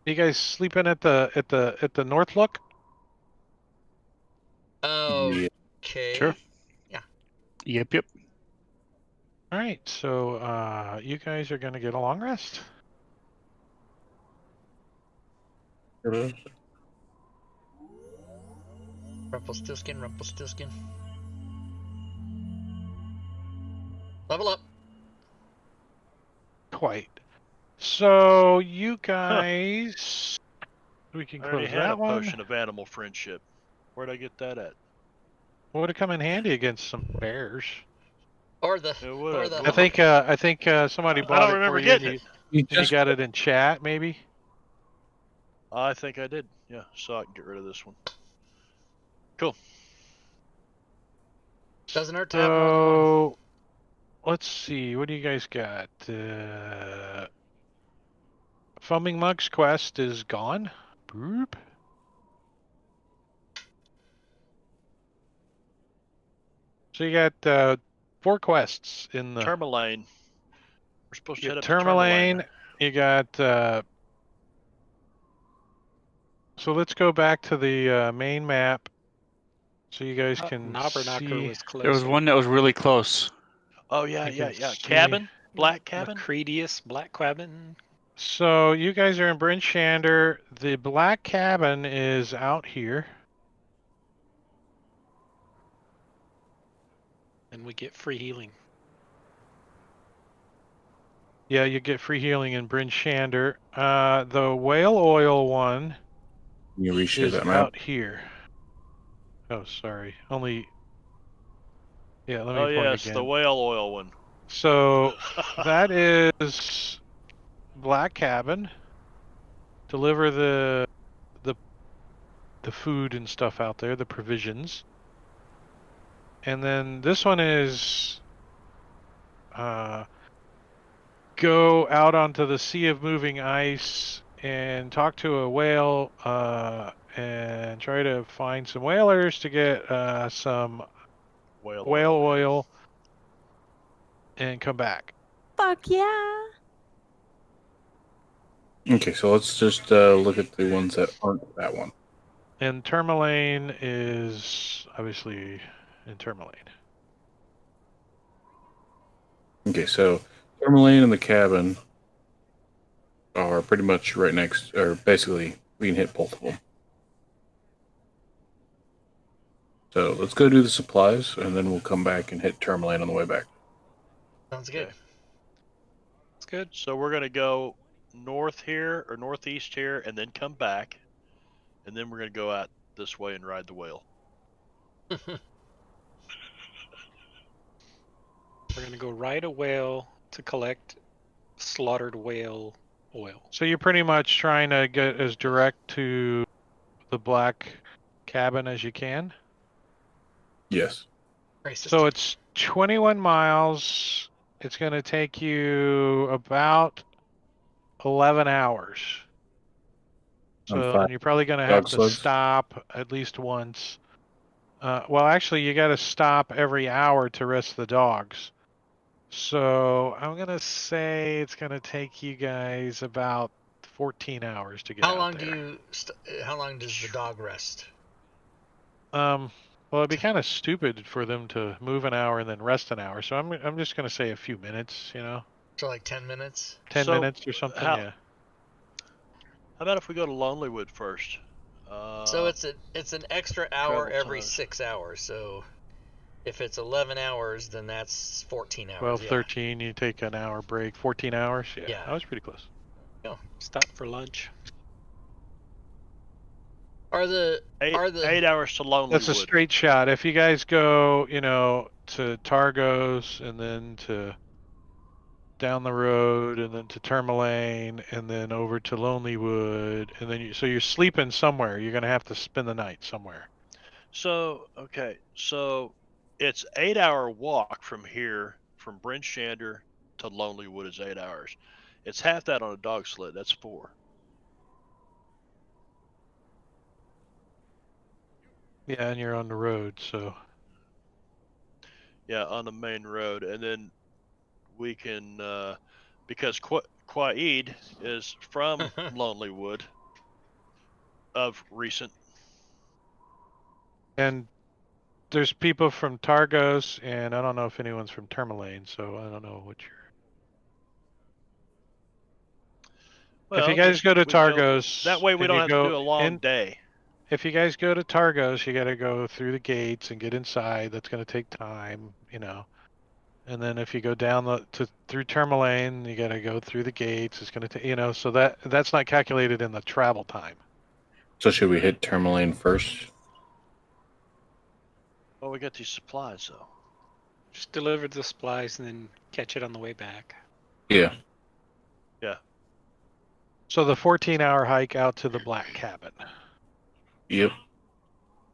You guys sleeping at the North Look? Okay. Sure. Yeah. Yep. All right. So you guys are gonna get a long rest. Rumpelstiltskin. Level up. Quite. So you guys, we can I already close had a that one. potion of animal friendship. Where'd I get that at? Would have come in handy against some bears. Or the. I think somebody bought I don't it remember for you. getting it. And you got it in chat, maybe. I think I did. Yeah, so I can get rid of this one. Cool. Doesn't hurt to have more than one. Let's see. What do you guys got? Foaming Mug's quest is gone. Boop. So you got 4 quests in the Tourmaline. We're supposed to head up to Tourmaline. Tourmaline. You got. So let's go back to the main map, so you guys can Knobberknocker see. was close. There was one that was really close. Oh yeah. See. Cabin, black cabin. Macredius, black cabin. So you guys are in Bryn Shander. The black cabin is out here. And we get free healing. Yeah, you get free healing in Bryn Shander. The whale oil one Can you reshare is that map? out here. Oh, sorry. Only. Yeah, let me Oh point yes, again. the whale oil one. So that is Black Cabin. Deliver the food and stuff out there, the provisions. And then this one is go out onto the sea of moving ice and talk to a whale and try to find some whalers to get some Whale oil and come back. Fuck yeah. Okay, so let's just look at the ones that aren't that one. And Tourmaline is obviously in Tourmaline. Okay, so Tourmaline and the cabin are pretty much right next, or basically we can hit both of them. So let's go do the supplies, and then we'll come back and hit Tourmaline on the way back. Sounds good. Okay. That's good. So we're gonna go north here or northeast here, and then come back, and then we're gonna go out this way and ride the whale. We're going to go ride a whale to collect slaughtered whale oil. So you're pretty much trying to get as direct to the Black Cabin as you can? Yes. So it's 21 miles. It's going to take you about 11 hours. So, and you're probably going to have to stop at least once. Well, actually, you got to stop every hour to rest the dogs. So I'm going to say it's going to take you guys about 14 hours to get How out long there. how long does the dog rest? Well, it'd be kind of stupid for them to move an hour and then rest an hour. So I'm just going to say a few minutes, you know. So like 10 minutes? 10 minutes or something, yeah. How about if we go to Lonelywood first? So it's an extra hour every 6 hours. So if it's 11 hours, then that's 14 hours. 12, 13, you take an hour break. 14 hours? Yeah, that was pretty close. Oh. Stop for lunch. Are the 8 hours to Lonelywood? That's a straight shot. If you guys go, you know, to Targos and then to down the road and then to Tourmaline and then over to Lonelywood and then so you're sleeping somewhere. You're going to have to spend the night somewhere. So, okay. So it's 8-hour walk from here, from Bryn Shander to Lonelywood is 8 hours. It's half that on a dog sled. That's 4. Yeah, and you're on the road, so. Yeah, on the main road. And then we can, because Quaid is from Lonelywood of recent. And there's people from Targos, and I don't know if anyone's from Tourmaline, so I don't know what you're. Well, if you guys go to Targos, that way we don't have to do a long day. If you guys go to Targos, you got to go through the gates and get inside. That's going to take time, you know. And then if you go down through Tourmaline, you got to go through the gates. It's going to take, you know, so that's not calculated in the travel time. So should we hit Tourmaline first? Well, we got these supplies though. Just deliver the supplies and then catch it on the way back. Yeah. Yeah. So the 14-hour hike out to the Black Cabin. Yep.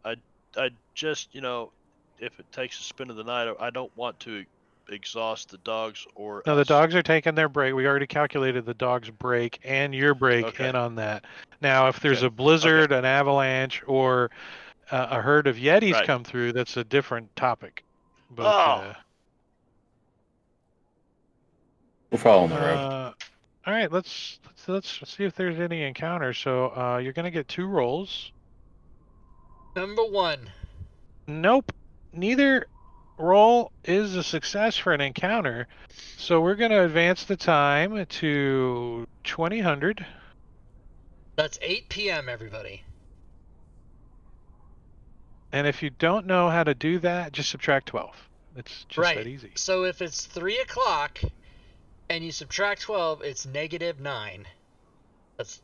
I just, you know, if it takes a spin of the night, I don't want to exhaust the dogs or No, the dogs are taking their break. We already calculated the dog's break and your break in on that. Now, if there's a blizzard, an avalanche, or a herd of Yetis come through, that's a different topic. But, we're following the road. All right, let's see if there's any encounters. So you're going to get 2 rolls. Number 1. Nope. Neither roll is a success for an encounter. So we're going to advance the time to 2000. That's 8 p.m., everybody. And if you don't know how to do that, just subtract 12. It's just Right. that easy. So if it's 3 o'clock and you subtract 12, it's -9.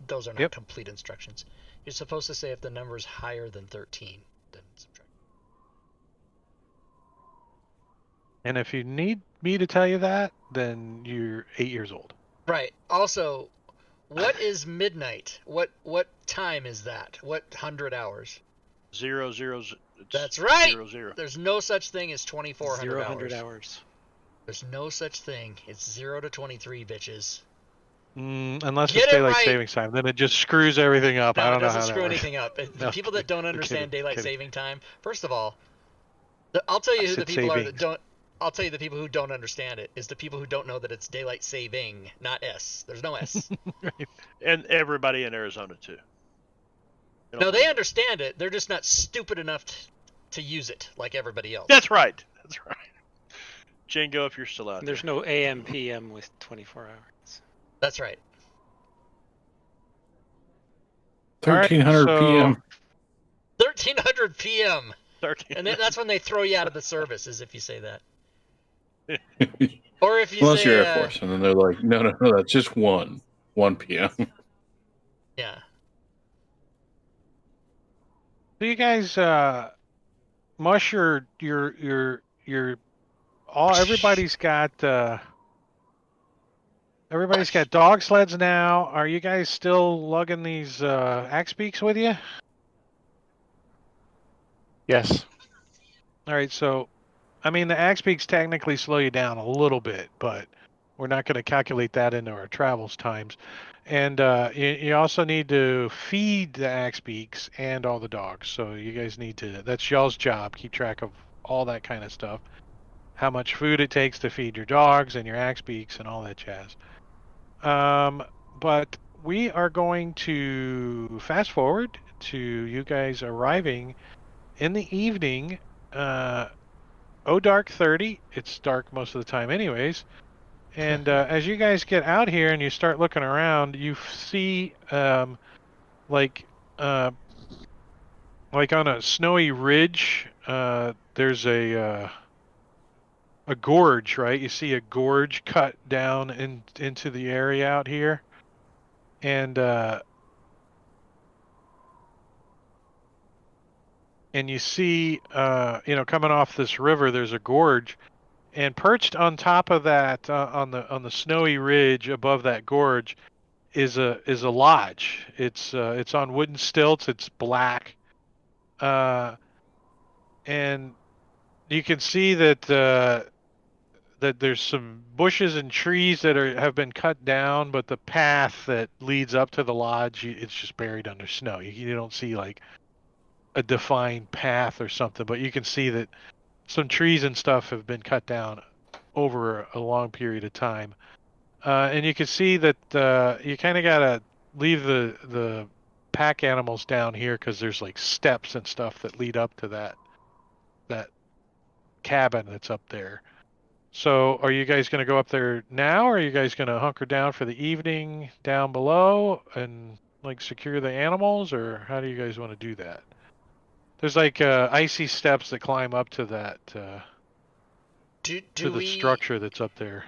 Those are not Yep. complete instructions. You're supposed to say if the number is higher than 13, then subtract. And if you need me to tell you that, then you're 8 years old. Right. Also, what is midnight? What time is that? What 100 hours? 0, 0, it's That's right. 0, 0. There's no such thing as 2400 hours. There's no such thing. It's 0 to 23, bitches. Unless Get it's it daylight right. savings time, then it just screws everything up. No, I don't it know how doesn't that screw works. anything up. The No, people that don't kidding, understand daylight kidding. saving time, first of all, I'll tell you who the said people are that savings. don't. I'll tell you the people who don't understand it is the people who don't know that it's daylight saving, not S. There's no S. Right. And everybody in Arizona too. No, they understand it. They're just not stupid enough to use it like everybody else. That's right. That's right. Jingo, if you're still out There's there. no AM PM with 24 hours. That's right. 1300 p.m. 1300 p.m. 13. And that's when they throw you out of the service, is if you say that. Or if you Unless say, you're Air Force, and then they're like, no, that's just 1 p.m. Yeah. So you guys mush your everybody's got dog sleds now. Are you guys still lugging these axe beaks with you? Yes. All right, so I mean the axe beaks technically slow you down a little bit, but we're not going to calculate that into our travels times. And you also need to feed the axe beaks and all the dogs. So you guys need to, that's y'all's job, keep track of all that kind of stuff. How much food it takes to feed your dogs and your axe beaks and all that jazz. But we are going to fast forward to you guys arriving in the evening. Dark 30. It's dark most of the time, anyways. And as you guys get out here and you start looking around, you see like on a snowy ridge, there's a gorge, right? You see a gorge cut down into the area out here, and you see coming off this river, there's a gorge, and perched on top of that on the snowy ridge above that gorge is a lodge. It's on wooden stilts. It's black, and you can see that that there's some bushes and trees that have been cut down, but the path that leads up to the lodge, it's just buried under snow. You don't see like a defined path or something, but you can see that some trees and stuff have been cut down over a long period of time. And you can see that you kind of gotta leave the pack animals down here because there's like steps and stuff that lead up to that cabin that's up there. So, are you guys going to go up there now, or are you guys going to hunker down for the evening down below and like secure the animals, or how do you guys want to do that? There's like icy steps that climb up to that to the structure that's up there.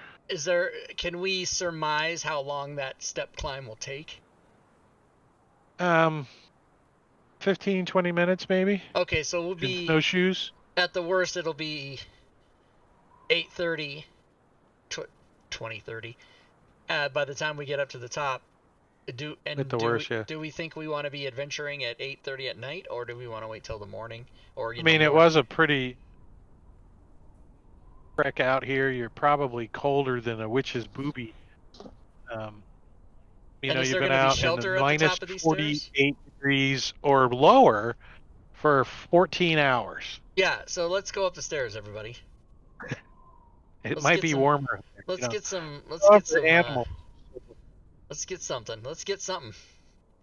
Can we surmise how long that step climb will take? 15, 20 minutes maybe. Okay, so we'll be snowshoes. At the worst, it'll be 8:30, 20:30. By the time we get up to the top, do we think we want to be adventuring at 8:30 at night, or do we want to wait till the morning? Or it was a pretty trek out here. You're probably colder than a witch's booby. You've been out in the minus 48 degrees or lower for 14 hours. Yeah, so let's go up the stairs, everybody. It might be warmer. Let's get something.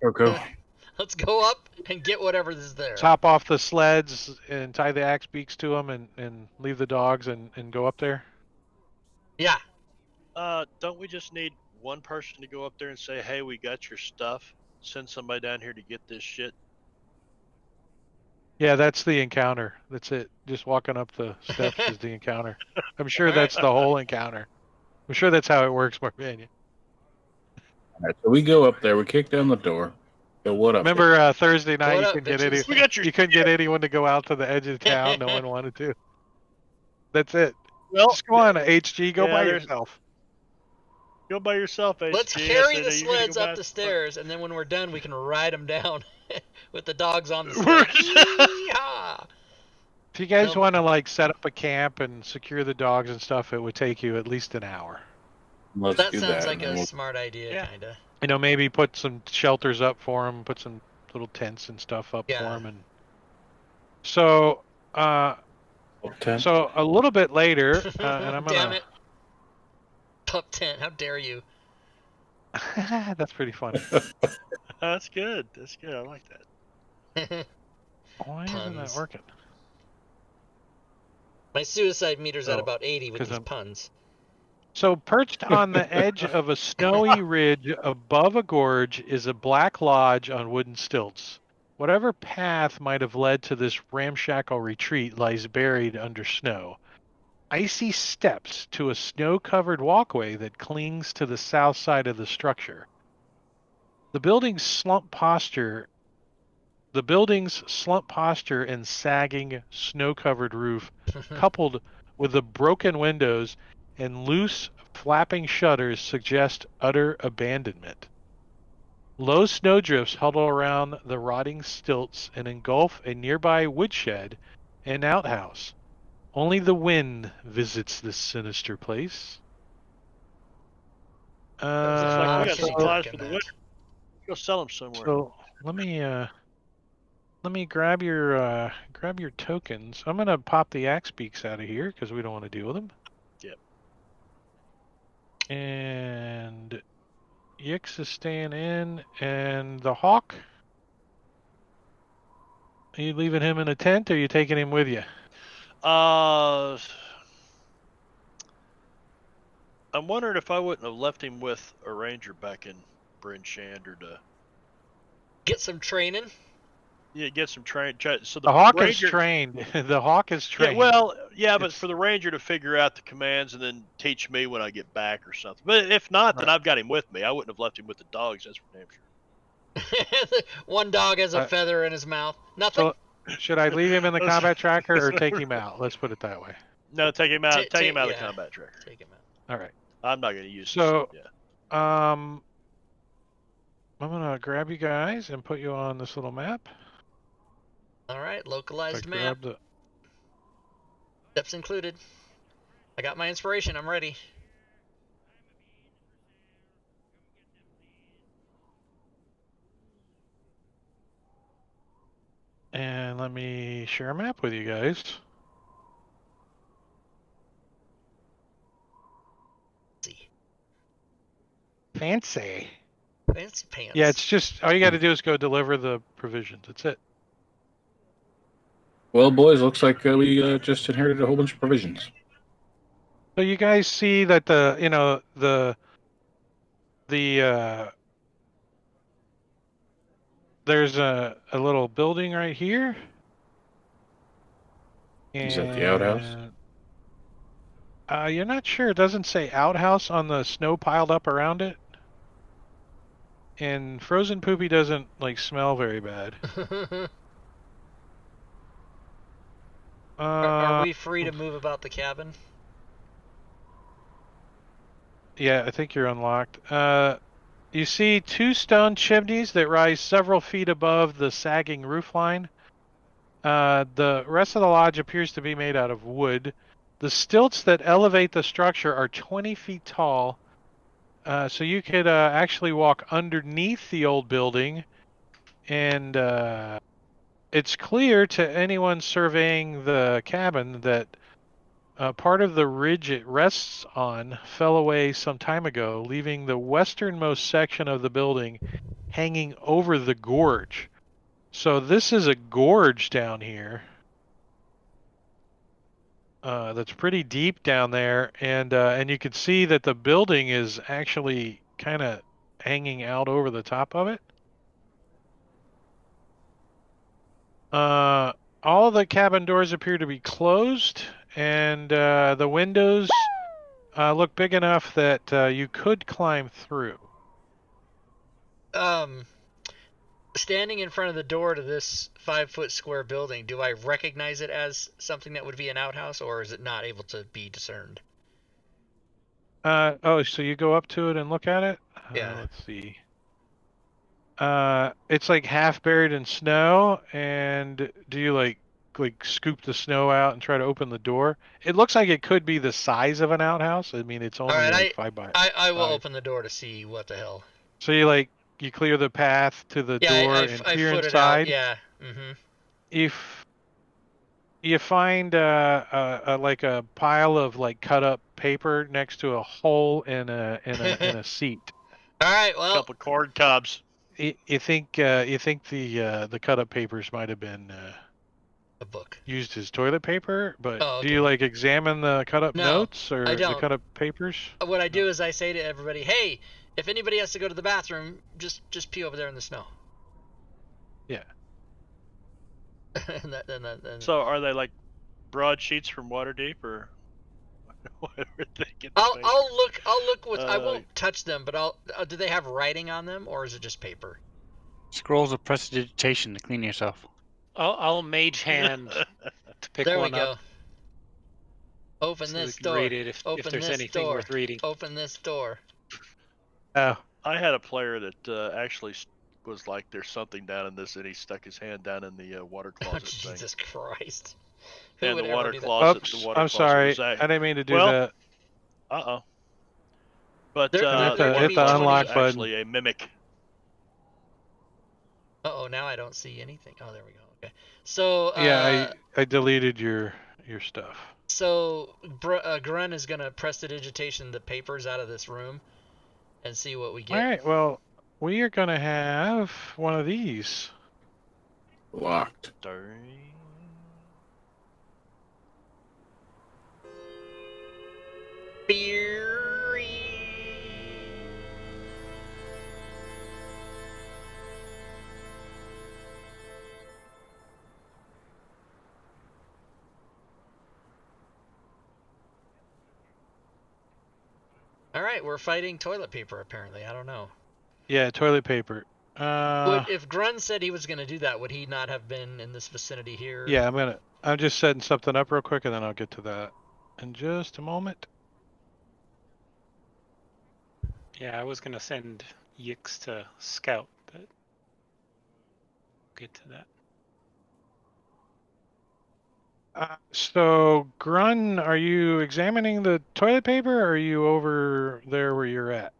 Okay. Let's go up and get whatever is there. Top off the sleds and tie the axe beaks to them and leave the dogs and go up there? Yeah. Don't we just need one person to go up there and say, hey, we got your stuff? Send somebody down here to get this shit? Yeah, that's the encounter. That's it. Just walking up the steps is the encounter. I'm sure that's the whole encounter. I'm sure that's how it works, Morgana. All right, so we go up there. We kick down the door. Go, what up? Remember Thursday night What you up, couldn't get bitches? We got your you couldn't get anyone to go out to the edge of town. No one wanted to. That's it. well. Just go on, HG. Go by There's yourself. go by yourself, HG. Let's I carry said, the "You're gonna sleds go up by the the front." stairs, and then when we're done, we can ride them down with the dogs on the sled. Yee-haw! If you guys No. want to like set up a camp and secure the dogs and stuff, it would take you at least an hour. Let's That do sounds that. like And a we'll smart idea, Yeah. kind of. You know, maybe put some shelters up for them, put some little tents and stuff up for them, and so so a little bit later, and I'm Damn gonna. it. Pup tent, how dare you? That's pretty funny. That's good. That's good. I like that. Why isn't that Puns. working? My suicide meter's at Oh, about 80 with 'cause these I'm- puns. So perched on the edge of a snowy ridge above a gorge is a black lodge on wooden stilts. Whatever path might have led to this ramshackle retreat lies buried under snow. Icy steps to a snow-covered walkway that clings to the south side of the structure. The building's slump posture and sagging, snow-covered roof, coupled with the broken windows and loose, flapping shutters, suggest utter abandonment. Low snowdrifts huddle around the rotting stilts and engulf a nearby woodshed and outhouse. Only the wind visits this sinister place. Looks like we got So- supplies for in the that. winter. Go sell them somewhere. So let me grab your tokens. I'm gonna pop the axe beaks out of here because we don't want to deal with them. Yep. And Yix is staying in, and the hawk. Are you leaving him in a tent, or are you taking him with you? I'm wondering if I wouldn't have left him with a ranger back in Bryn Shander to Get some training. get some train. So The hawk ranger, is trained. The hawk is trained. Yeah, well, yeah, but It's- for the ranger to figure out the commands and then teach me when I get back or something. But if not, then I've got him with me. I wouldn't have left him with the dogs. That's for damn sure. One dog has a feather in his mouth. Nothing. So, should I leave him in the combat tracker or take him out? Let's put it that way. No, take him out. Take him out of yeah. the combat tracker. Take him out. All right. I'm not going to use So, this. Yeah. I'm gonna grab you guys and put you on this little map. All right, localized I map. grabbed the- Steps included. I got my inspiration. I'm ready. And let me share a map with you guys. Fancy. Fancy pants. Yeah, it's just all you got to do is go deliver the provisions. That's it. Well, boys, looks like we just inherited a whole bunch of provisions. So you guys see that the there's a little building right here. Is that the outhouse? You're not sure. It doesn't say outhouse on the snow piled up around it. And frozen poopy doesn't like smell very bad. Are we free to move about the cabin? Yeah, I think you're unlocked. You see two stone chimneys that rise several feet above the sagging roofline. The rest of the lodge appears to be made out of wood. The stilts that elevate the structure are 20 feet tall, so you could actually walk underneath the old building, and it's clear to anyone surveying the cabin that part of the ridge it rests on fell away some time ago, leaving the westernmost section of the building hanging over the gorge. So this is a gorge down here. That's pretty deep down there, and you can see that the building is actually kind of hanging out over the top of it. all the cabin doors appear to be closed, and the windows look big enough that you could climb through. Standing in front of the door to this 5-foot square building, do I recognize it as something that would be an outhouse, or is it not able to be discerned? Oh, so you go up to it and look at it? Yeah. Let's see. It's like half buried in snow, and do you like scoop the snow out and try to open the door? It looks like it could be the size of an outhouse. I mean, it's All only right, like 5 by I will 5. open the door to see what the hell. So you clear the path to the Yeah, door I and foot peer it out. inside. Yeah. Mm-hmm. If you find like a pile of like cut up paper next to a hole in a seat. All right, well, couple corn cobs. You think the cut up papers might have been a book used as toilet paper, but Oh, do you okay. like examine the cut up No, notes or I the don't. cut up papers? What I do is I say to everybody, "Hey, if anybody has to go to the bathroom, just pee over there in the snow." Yeah. and So are they like broadsheets from Waterdeep, or what are they? I'll look with. I won't touch them, but I'll. Do they have writing on them, or is it just paper? Scrolls of prestidigitation to clean yourself. I'll mage hand to pick there one we go. up. Open So this we can door. read it if there's anything door. worth reading. Open this door. Oh. I had a player that actually was like, "There's something down in this," and he stuck his hand down in the water closet. Oh, Jesus Christ! And the water closet. Oops, the water I'm closet sorry. was I didn't mean to do well, that. But there hit the water the closet unlock was button. actually a mimic. Uh-oh, now I don't see anything. Oh, there we go. Okay. So yeah, I deleted your stuff. So Grun is gonna prestidigitation the papers out of this room and see what we get. All right. Well, we are gonna have one of these locked. All right, we're fighting toilet paper. Apparently, I don't know. Yeah, toilet paper. If Grun said he was gonna do that, would he not have been in this vicinity here? Yeah, I'm just setting something up real quick, and then I'll get to that in just a moment. Yeah, I was gonna send Yix to scout, but we'll get to that. So, Grun, are you examining the toilet paper, or are you over there where you're at?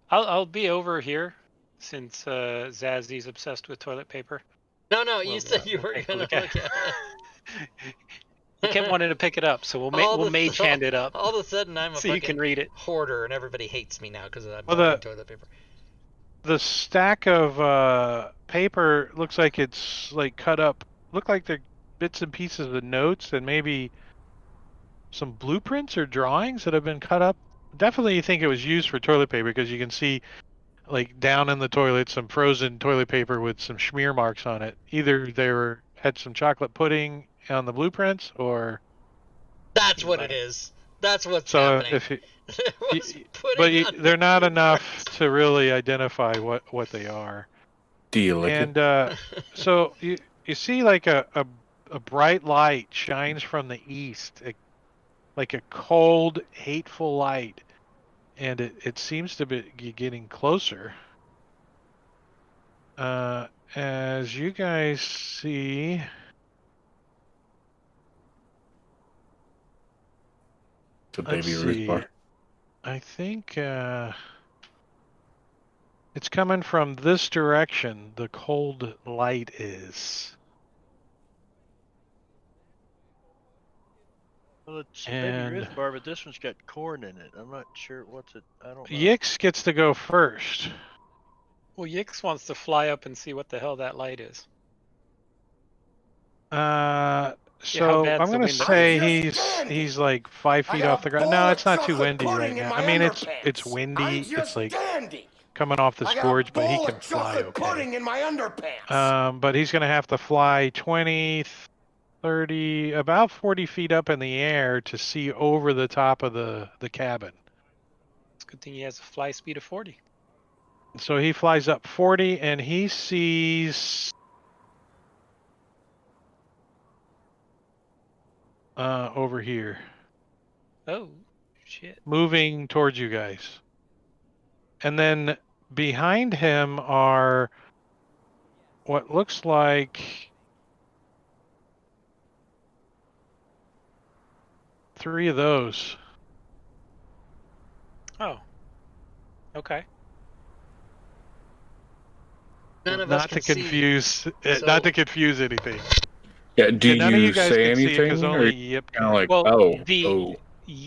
I'll be over here, since Zazzy's obsessed with toilet paper. No, you said you were gonna look at it. You kept wanting to pick it up, so we'll mage hand it up. All of a sudden, I'm a so fucking you can read it. hoarder, and everybody hates me now because I'm buying toilet paper. The stack of paper looks like it's like cut up. Look like they're bits and pieces of notes and maybe some blueprints or drawings that have been cut up. Definitely, you think it was used for toilet paper because you can see, like down in the toilet, some frozen toilet paper with some smear marks on it. Either they had some chocolate pudding on the blueprints, or that's what it is. That's what's happening. They're not enough to really identify what they are. Do you like it? And so you see like a bright light shines from the east, like a cold, hateful light, and it seems to be getting closer. As you guys see, it's a baby Ruth bar. I think it's coming from this direction. The cold light is. Well, it's baby Ruth bar, but this one's got corn in it. I'm not sure what's it. I don't know. Yix gets to go first. Well, Yix wants to fly up and see what the hell that light is. So I'm gonna say he's like 5 feet off the ground. No, it's not too windy right now. I mean, it's windy. It's like coming off this I got gorge, a but he bowl can of fly chocolate okay. pudding in my underpants. But he's going to have to fly 20, 30, about 40 feet up in the air to see over the top of the cabin. It's a good thing he has a fly speed of 40. So he flies up 40 and he sees over here. Oh, shit. Moving towards you guys. And then behind him are what looks like 3 of those. Oh. Okay. None of us Not can to confuse, see. not to confuse anything. Yeah, do And none of you you guys say can see it because anything, or only Yip kind of can. like, Well, oh, the oh,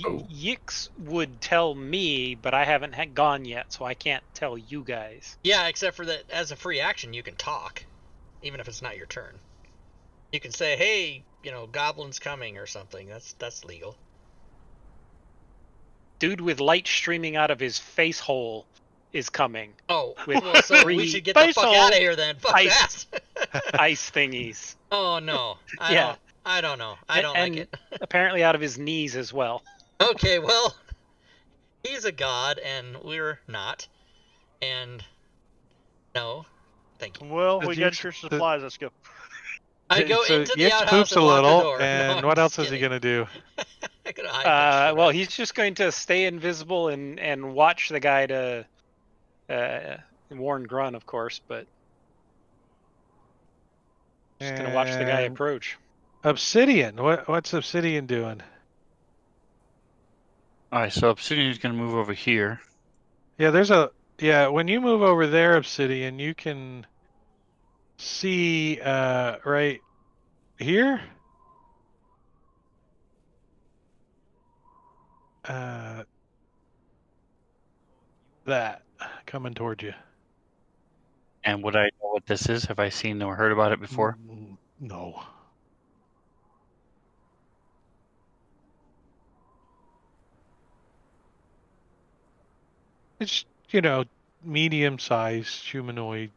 oh? Yix would tell me, but I haven't gone yet, so I can't tell you guys. Yeah, except for that as a free action, you can talk, even if it's not your turn. You can say, "Hey, goblin's coming" or something. That's legal. Dude with light streaming out of his face hole is coming. Oh, with well, so we 3 should get the fuck out of here then. Fuck ice, that. ice thingies. Oh no, Yeah. I don't know. I don't like it. Apparently out of his knees as well. Okay, well, he's a god and we're not. And no, thank you. Well, Did we you- got your supplies. Let's go. I go So into the Yip outhouse poops a and lock the little, door. No, and I'm what else just is he kidding. going to do? I could hide next to Well, it. he's just going to stay invisible and watch the guy to warn Grun, of course, but just going to watch the guy And approach. Obsidian. What's Obsidian doing? All right, so Obsidian is going to move over here. Yeah, when you move over there, Obsidian, you can see right here. That coming towards you. And would I know what this is? Have I seen or heard about it before? No. It's, medium-sized humanoid.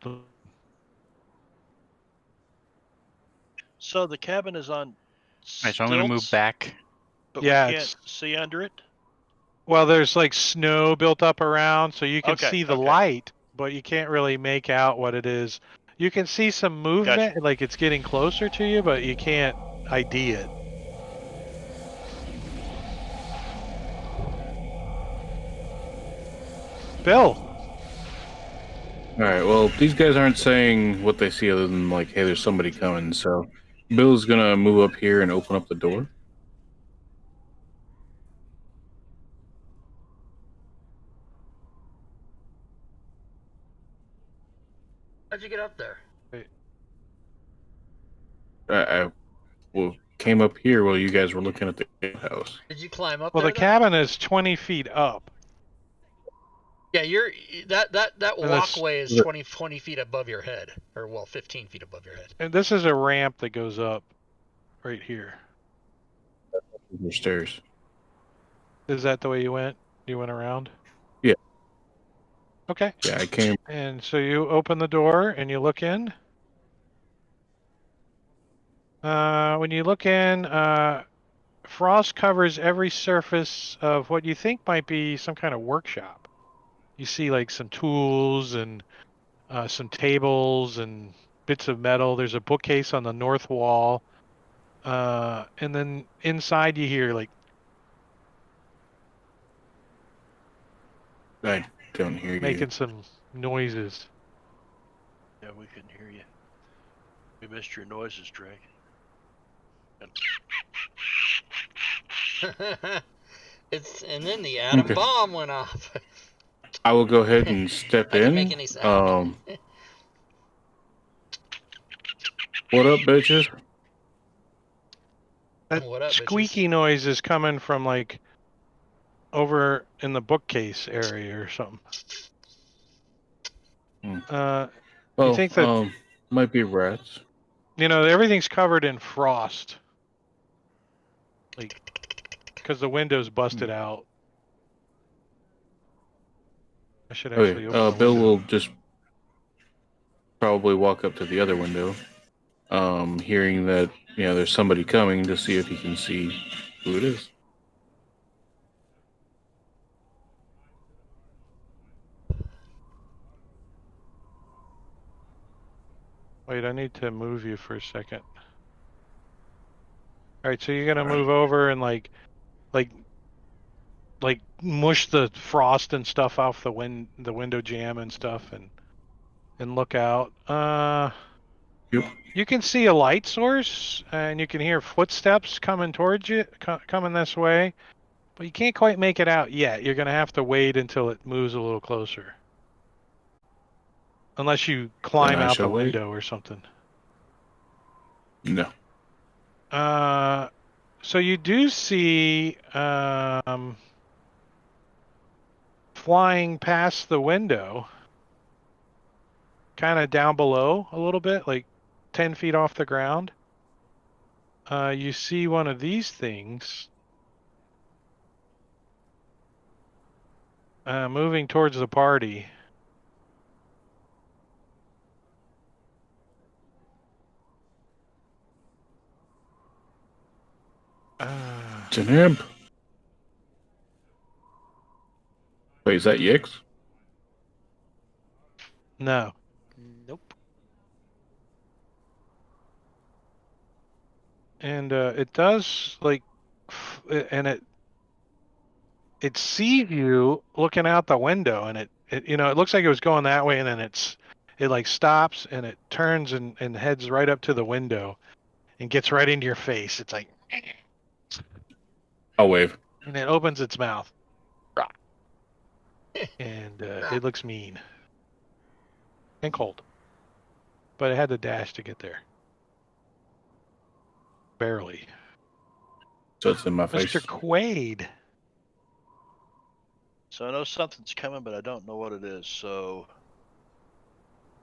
So the cabin is on All right, so I'm going to move stilts, back. but Yeah, we can't see under it. Well, there's like snow built up around, so you can Okay, see the okay. light, but you can't really make out what it is. You can see some movement, Gotcha. like it's getting closer to you, but you can't ID it. Bill. All right. Well, these guys aren't saying what they see other than like, hey, there's somebody coming. So Bill's gonna move up here and open up the door. How'd you get up there? I came up here while you guys were looking at the house. Did you climb up Well, there? the cabin is 20 feet up. Yeah, that And this- walkway is 20 feet above your head, or 15 feet above your head. And this is a ramp that goes up right here. Your stairs. Is that the way you went? You went around? Yeah. Okay. Yeah, I came. And so you open the door and you look in. When you look in, frost covers every surface of what you think might be some kind of workshop. You see like some tools and some tables and bits of metal. There's a bookcase on the north wall. And then inside you hear like... I don't hear you. Making some noises. Yeah, we couldn't hear you. We missed your noises, Drake. And then the atom bomb went off. I will go ahead and step in. Didn't make any sound. What up, bitches? That What up, squeaky noise is coming from like over in the bookcase area or something. You think that might be rats. Everything's covered in frost, like because the window's busted out. I should actually open the Bill window. will just probably walk up to the other window, hearing that there's somebody coming, to see if he can see who it is. Wait, I need to move you for a second. All right, so you're gonna move over and like mush the frost and stuff off the window jamb and stuff, and look out. Yep. You can see a light source, and you can hear footsteps coming towards you, coming this way, but you can't quite make it out yet. You're gonna have to wait until it moves a little closer, unless you climb I out the shall wait. window or something. No. So you do see flying past the window, kind of down below a little bit, like 10 feet off the ground. You see one of these things moving towards the party. It's an imp. Wait, is that Yix? No. Nope. And it does and it sees you looking out the window, and it looks like it was going that way, and then it like stops, and it turns and heads right up to the window and gets right into your face. It's like, I'll wave. and it opens its mouth. And it looks mean and cold, but it had to dash to get there. Barely. So it's in my face. Mr. Quaid. So I know something's coming, but I don't know what it is. So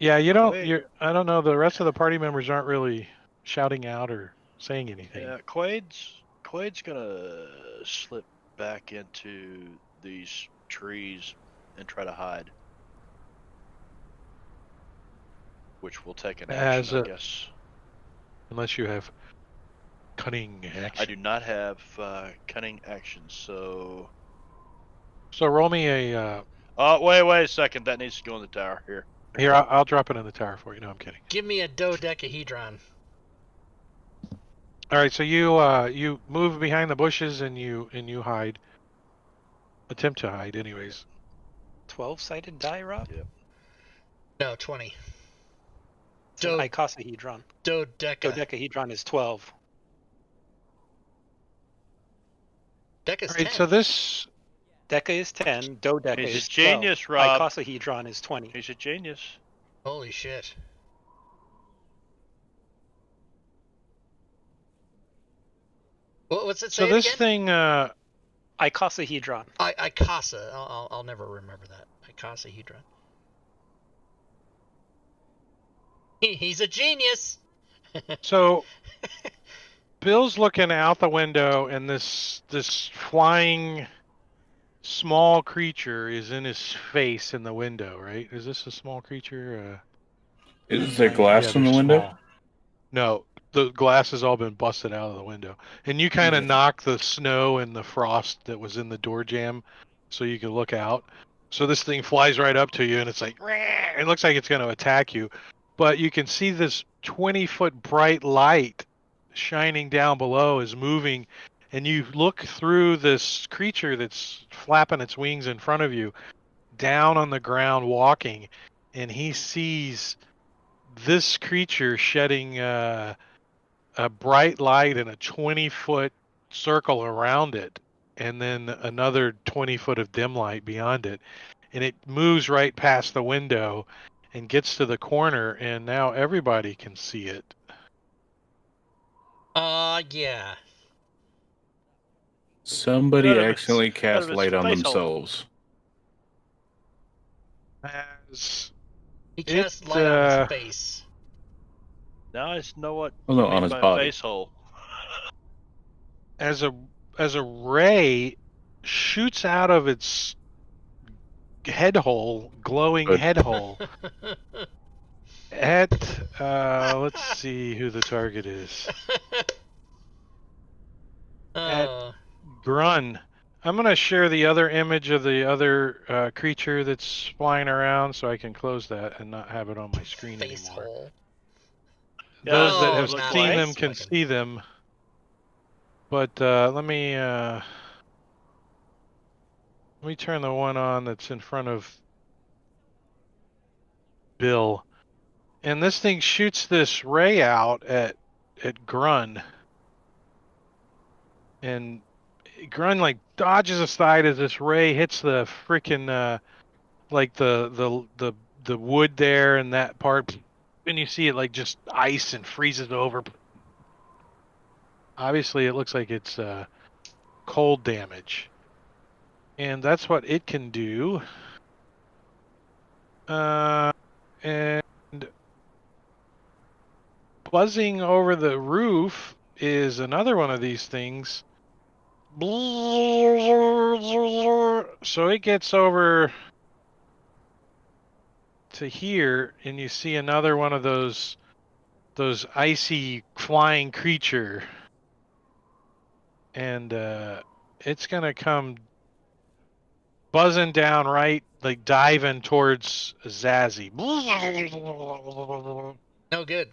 Yeah, you don't. Quaid. I don't know. The rest of the party members aren't really shouting out or saying anything. Yeah, Quaid's gonna slip back into these trees and try to hide, which will take an action, I guess. Unless you have cunning action. I do not have cunning actions, so. So roll me a. Wait a second. That needs to go in the tower here. Here, I'll drop it in the tower for you. No, I'm kidding. Give me a dodecahedron. All right, so you move behind the bushes and you hide. Attempt to hide, anyways. 12-sided die, Rob? Yep. No, 20. It's an icosahedron. Dodecahedron is 12. Deca's All right, 10. so this. Deca is 10. Dodeca He's is a genius, 12. Rob. Icosahedron is 20. He's a genius. Holy shit. What's it say? So this again? thing. Icosahedron. Icosa. I'll never remember that. Icosahedron. He's a genius. So Bill's looking out the window, and this flying small creature is in his face in the window, right? Is this a small creature? Is there glass in the window? Small. No, the glass has all been busted out of the window. And you kind of knock the snow and the frost that was in the door jamb so you can look out. So this thing flies right up to you, and it's like, it looks like it's going to attack you. But you can see this 20-foot bright light shining down below is moving, and you look through this creature that's flapping its wings in front of you, down on the ground walking, and he sees this creature shedding a bright light in a 20-foot circle around it, and then another 20 foot of dim light beyond it, and it moves right past the window and gets to the corner, and now everybody can see it. Yeah. Somebody accidentally cast light on face hole. themselves. As He cast light on his face. Now I know what Oh no, on his body. face hole. as a ray shoots out of its head hole, glowing Good. head hole. At let's see who the target is. At Grun. I'm gonna share the other image of the other creature that's flying around, so I can close that and not have it on my screen Face anymore. hole. Those that Oh, have not seen nice. them can Fucking- see them. But let me turn the one on that's in front of Bill. And this thing shoots this ray out at Grun. And Grun like dodges aside as this ray hits the freaking like the wood there and that part, and you see it like just ice and freezes over. Obviously, it looks like it's cold damage, and that's what it can do. And buzzing over the roof is another one of these things. So it gets over to here, and you see another one of those icy flying creature, and it's gonna come buzzing down, right, like diving towards Zazzy. No good.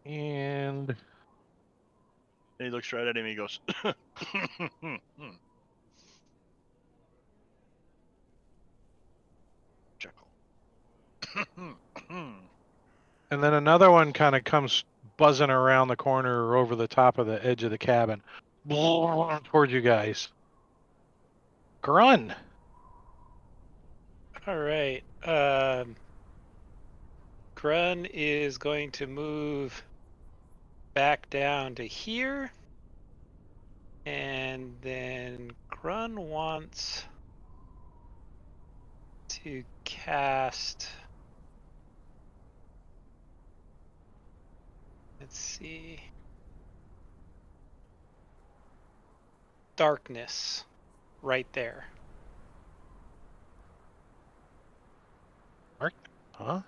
And he looks right at him. He goes, chuckle. and then another one kind of comes buzzing around the corner or over the top of the edge of the cabin towards you guys. Grun. All right. Grun is going to move back down to here. And then Grun wants to cast. Let's see. Darkness. Right there. Huh?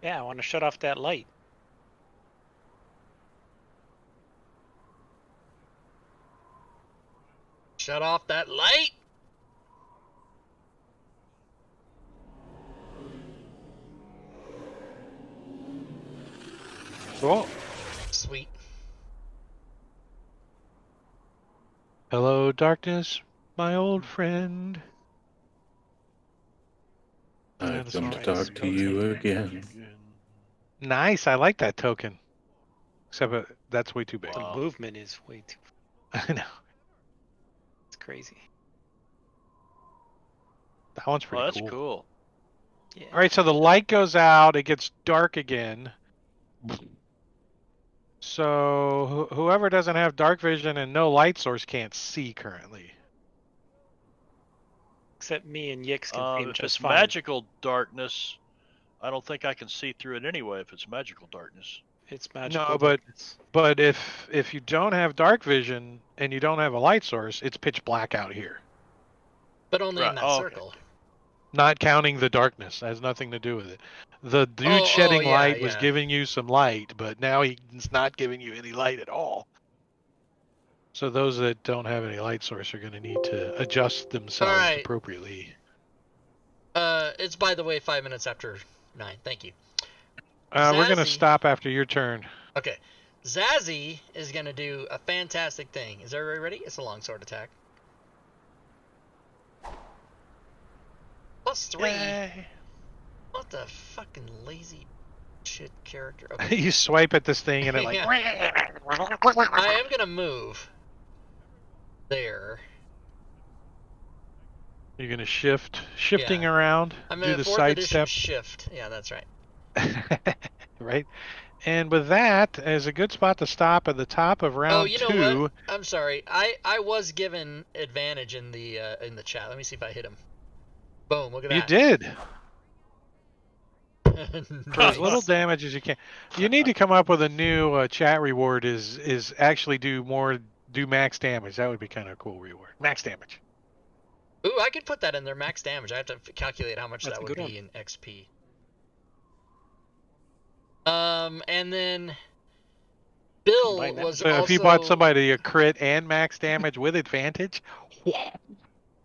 Yeah, I want to shut off that light. Shut off that light. Cool. Sweet. Hello, darkness, my old friend. I've come to talk to you again. Nice. I like that token. Except that's way too big. The movement is way too. I know. It's crazy. That one's pretty that's cool. Yeah. All right, so the light goes out. It gets dark again. So whoever doesn't have dark vision and no light source can't see currently. Except me and Yix can see him If just it's fine. magical darkness, I don't think I can see through it anyway. If it's magical darkness, it's magical. No, but if you don't have dark vision and you don't have a light source, it's pitch black out here. But only in that circle. Okay. Not counting the darkness. That has nothing to do with it. The dude shedding light was giving you some light, but now he's not giving you any light at all. So those that don't have any light source are going to need to adjust themselves appropriately. It's, by the way, 5 minutes after 9. Thank you. We're going to stop after your turn. Okay. Zazzy is going to do a fantastic thing. Is everybody ready? It's a longsword attack. +3. Yay. What the fucking lazy shit character. Okay. You swipe at this thing and it like... I am going to move there. You're going to shifting around, I'm do the 4th side edition step. shift. Yeah, that's right. Right. And with that, as a good spot to stop at the top of round 2. Oh, you know what? I'm sorry. I was given advantage in the chat. Let me see if I hit him. Boom! Look at that. You did. For as little damage as you can. You need to come up with a new chat reward. Is actually do more do max damage. That would be kind of a cool reward. Max damage. Ooh, I could put that in there. Max damage. I have to calculate how much That's that a would good be in XP. And then Bill Combine that was with So if you bought also. somebody a crit and max damage with advantage,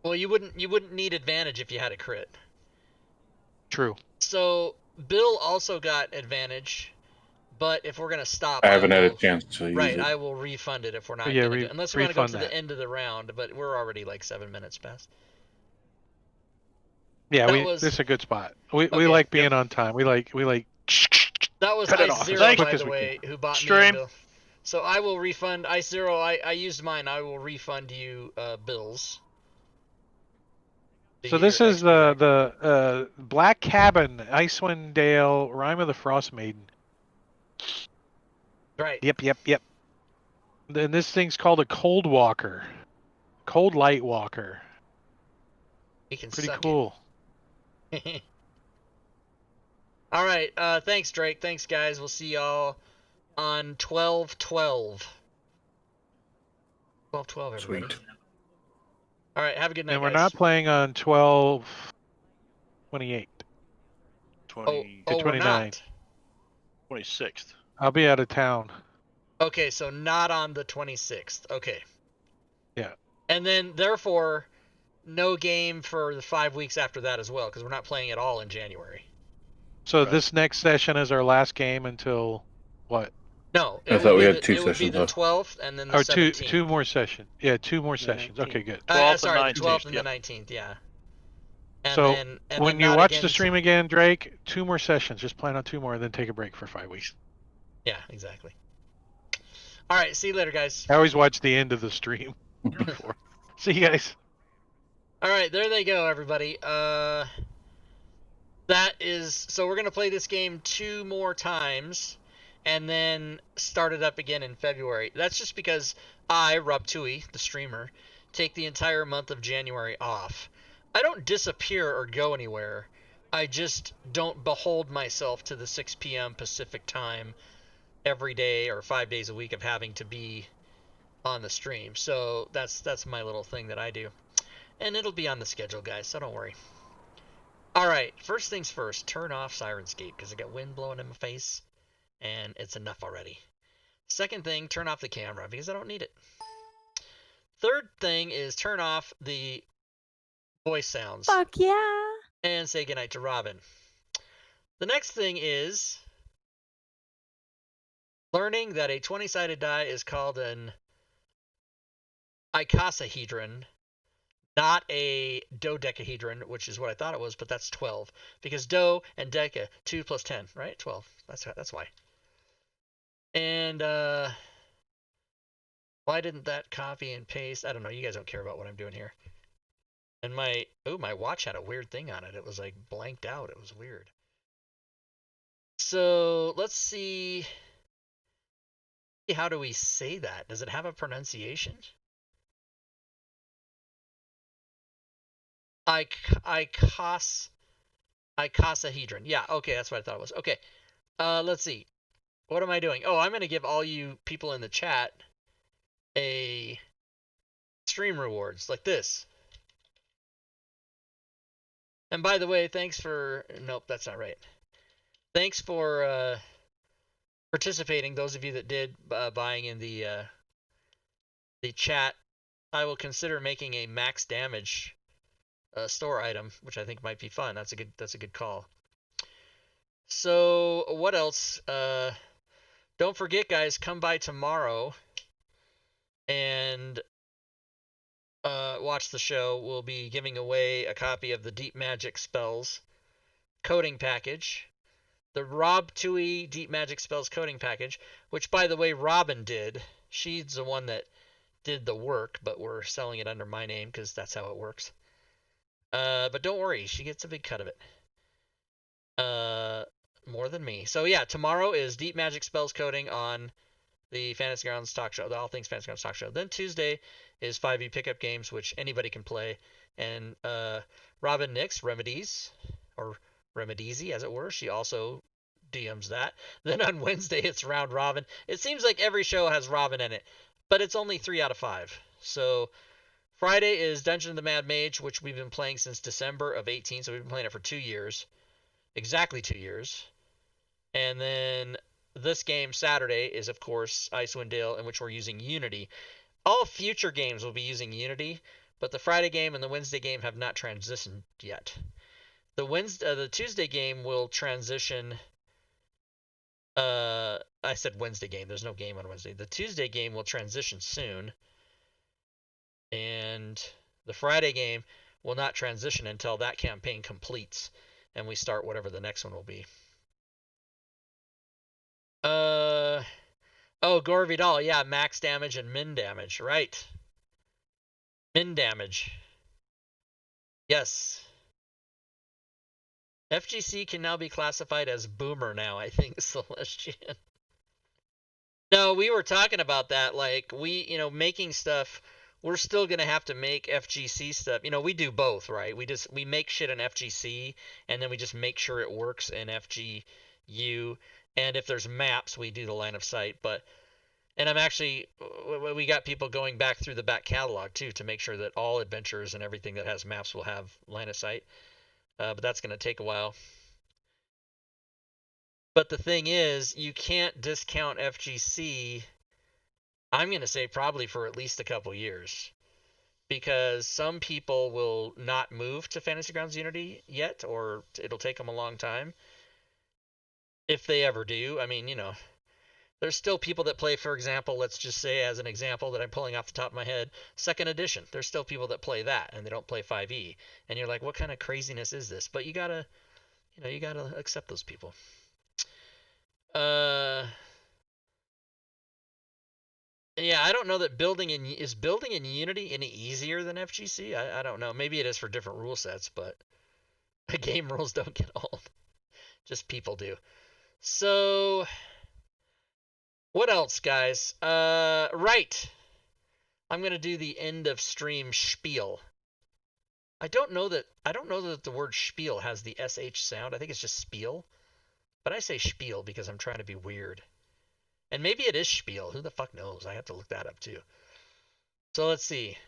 Well, you wouldn't need advantage if you had a crit. true. So Bill also got advantage, but if we're gonna stop, I I haven't had a will. chance to use Right, it. I will refund it if we're not Yeah, gonna do it. Unless we want to go refund to that. the end of the round, but we're already like 7 minutes past. Yeah, That was this is a good spot. We okay. like being on time. We like That was cut it Ice off as Zero, quick by as the we way, can. who bought me Stream. and Bill. So I will refund Ice Zero. I used mine. I will refund you Bill's. So this is the Black Cabin, Icewind Dale, Rime of the Frostmaiden. Right. Yep. Then this thing's called a Cold Walker, Cold Light Walker. He can Pretty suck cool. it. All right. Thanks, Drake. Thanks, guys. We'll see y'all on 12/12. 12/12, everybody. Sweet. All right. Have a good night, And we're guys. not playing on 12/28 20, Oh, we're 29. not. 26th. I'll be out of town. Okay, so not on the 26th. Okay. Yeah. And then, therefore, no game for the 5 weeks after that as well, because we're not playing at all in January. So Right. this next session is our last game until what? No, I thought we had 2 sessions It would be the left. 12th and then the Oh, 17th. two more sessions. Yeah, 2 more The sessions. Okay, 19th. good. 12th Sorry, and the 12th 19th, and yep. the 19th, yeah. And So then, when you not watch again the stream again, Drake, 2 more sessions. Just plan on 2 more, and then take a break for 5 weeks. Yeah, exactly. All right, see you later, guys. I always watch the end of the stream before. See you guys. All right, there they go, everybody. That is, so we're going to play this game 2 more times and then start it up again in February. That's just because I, Rob Tui, the streamer, take the entire month of January off. I don't disappear or go anywhere. I just don't behold myself to the 6 p.m. Pacific time every day or 5 days a week of having to be on the stream. So that's my little thing that I do. And it'll be on the schedule, guys, so don't worry. All right, first things first, turn off Sirenscape because I got wind blowing in my face and it's enough already. Second thing, turn off the camera because I don't need it. Third thing is turn off the voice sounds. Fuck yeah. And say goodnight to Robin. The next thing is learning that a 20-sided die is called an icosahedron, not a dodecahedron, which is what I thought it was, but that's 12. Because do and deca, 2 plus 10, right? 12. That's why. And why didn't that copy and paste? I don't know. You guys don't care about what I'm doing here. And my watch had a weird thing on it. It was like blanked out. It was weird. So let's see. How do we say that? Does it have a pronunciation? Icosahedron. Yeah, okay, that's what I thought it was. Okay, let's see. What am I doing? Oh, I'm going to give all you people in the chat a stream rewards like this. And by the way, thanks for... Nope, that's not right. Thanks for participating, those of you that did buying in the chat. I will consider making a max damage store item, which I think might be fun. That's a good call. So what else? Don't forget, guys, come by tomorrow and watch the show. We'll be giving away a copy of the Deep Magic Spells coding package, the Rob Tui Deep Magic Spells coding package, which, by the way, Robin did. She's the one that did the work, but we're selling it under my name because that's how it works. But don't worry, she gets a big cut of it. More than me. So yeah, tomorrow is Deep Magic Spells coding on the Fantasy Grounds Talk Show, the All Things Fantasy Grounds Talk Show. Then Tuesday is 5e pickup games, which anybody can play. And Robin Nix, Remedies, or Remediesy as it were, she also DMs that. Then on Wednesday it's Round Robin. It seems like every show has Robin in it. but it's only 3 out of 5. So Friday is Dungeon of the Mad Mage, which we've been playing since December of 18, so we've been playing it for 2 years. Exactly 2 years. And then this game, Saturday, is, of course, Icewind Dale, in which we're using Unity. All future games will be using Unity, but the Friday game and the Wednesday game have not transitioned yet. The Tuesday game will transition. I said Wednesday game. There's no game on Wednesday. The Tuesday game will transition soon, and the Friday game will not transition until that campaign completes and we start whatever the next one will be. Oh, Gore Vidal, yeah, max damage and min damage, right? Min damage. Yes. FGC can now be classified as boomer now, I think, Celestian. No, we were talking about that. Like, making stuff, we're still going to have to make FGC stuff. We do both, right? We make shit in FGC, and then we just make sure it works in FGU. And if there's maps, we do the line of sight. And we got people going back through the back catalog, too, to make sure that all adventures and everything that has maps will have line of sight. But that's going to take a while. But the thing is, you can't discount FGC, I'm going to say probably for at least a couple years. Because some people will not move to Fantasy Grounds Unity yet, or it'll take them a long time. If they ever do. I mean, there's still people that play, for example, let's just say as an example that I'm pulling off the top of my head, 2nd edition. There's still people that play that, and they don't play 5e. And you're like, what kind of craziness is this? But you gotta accept those people. Yeah, I don't know that building in Unity any easier than FGC? I don't know. Maybe it is for different rule sets, but the game rules don't get old. Just people do. So, what else, guys? Right. I'm gonna do the end of stream spiel. I don't know that the word spiel has the sh sound. I think it's just spiel. But I say spiel because I'm trying to be weird. And maybe it is spiel. Who the fuck knows? I have to look that up too. So let's see.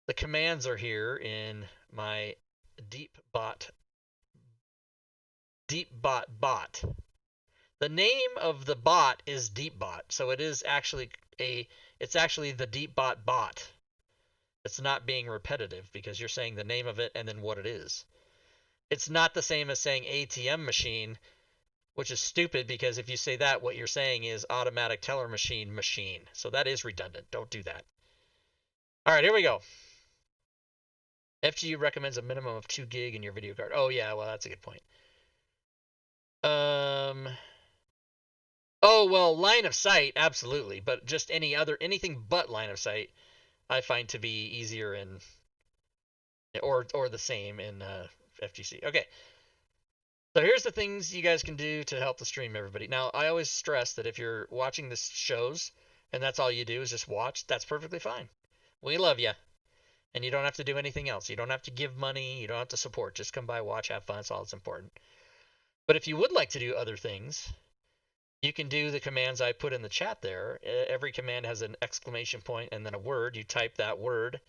The commands are here in my DeepBot bot. The name of the bot is DeepBot, so it's actually the DeepBot bot. It's not being repetitive because you're saying the name of it and then what it is. It's not the same as saying ATM machine, which is stupid because if you say that, what you're saying is automatic teller machine. So that is redundant. Don't do that. All right, here we go. FGU recommends a minimum of 2 gig in your video card. Oh, yeah, well, that's a good point. Oh, well, line of sight, absolutely. But just anything but line of sight, I find to be easier or the same in FGC. Okay. So here's the things you guys can do to help the stream, everybody. Now, I always stress that if you're watching the shows and that's all you do is just watch, that's perfectly fine. We love you. And you don't have to do anything else. You don't have to give money. You don't have to support. Just come by, watch, have fun. That's all that's important. But if you would like to do other things, you can do the commands I put in the chat there. Every command has an exclamation point and then a word. You type that word,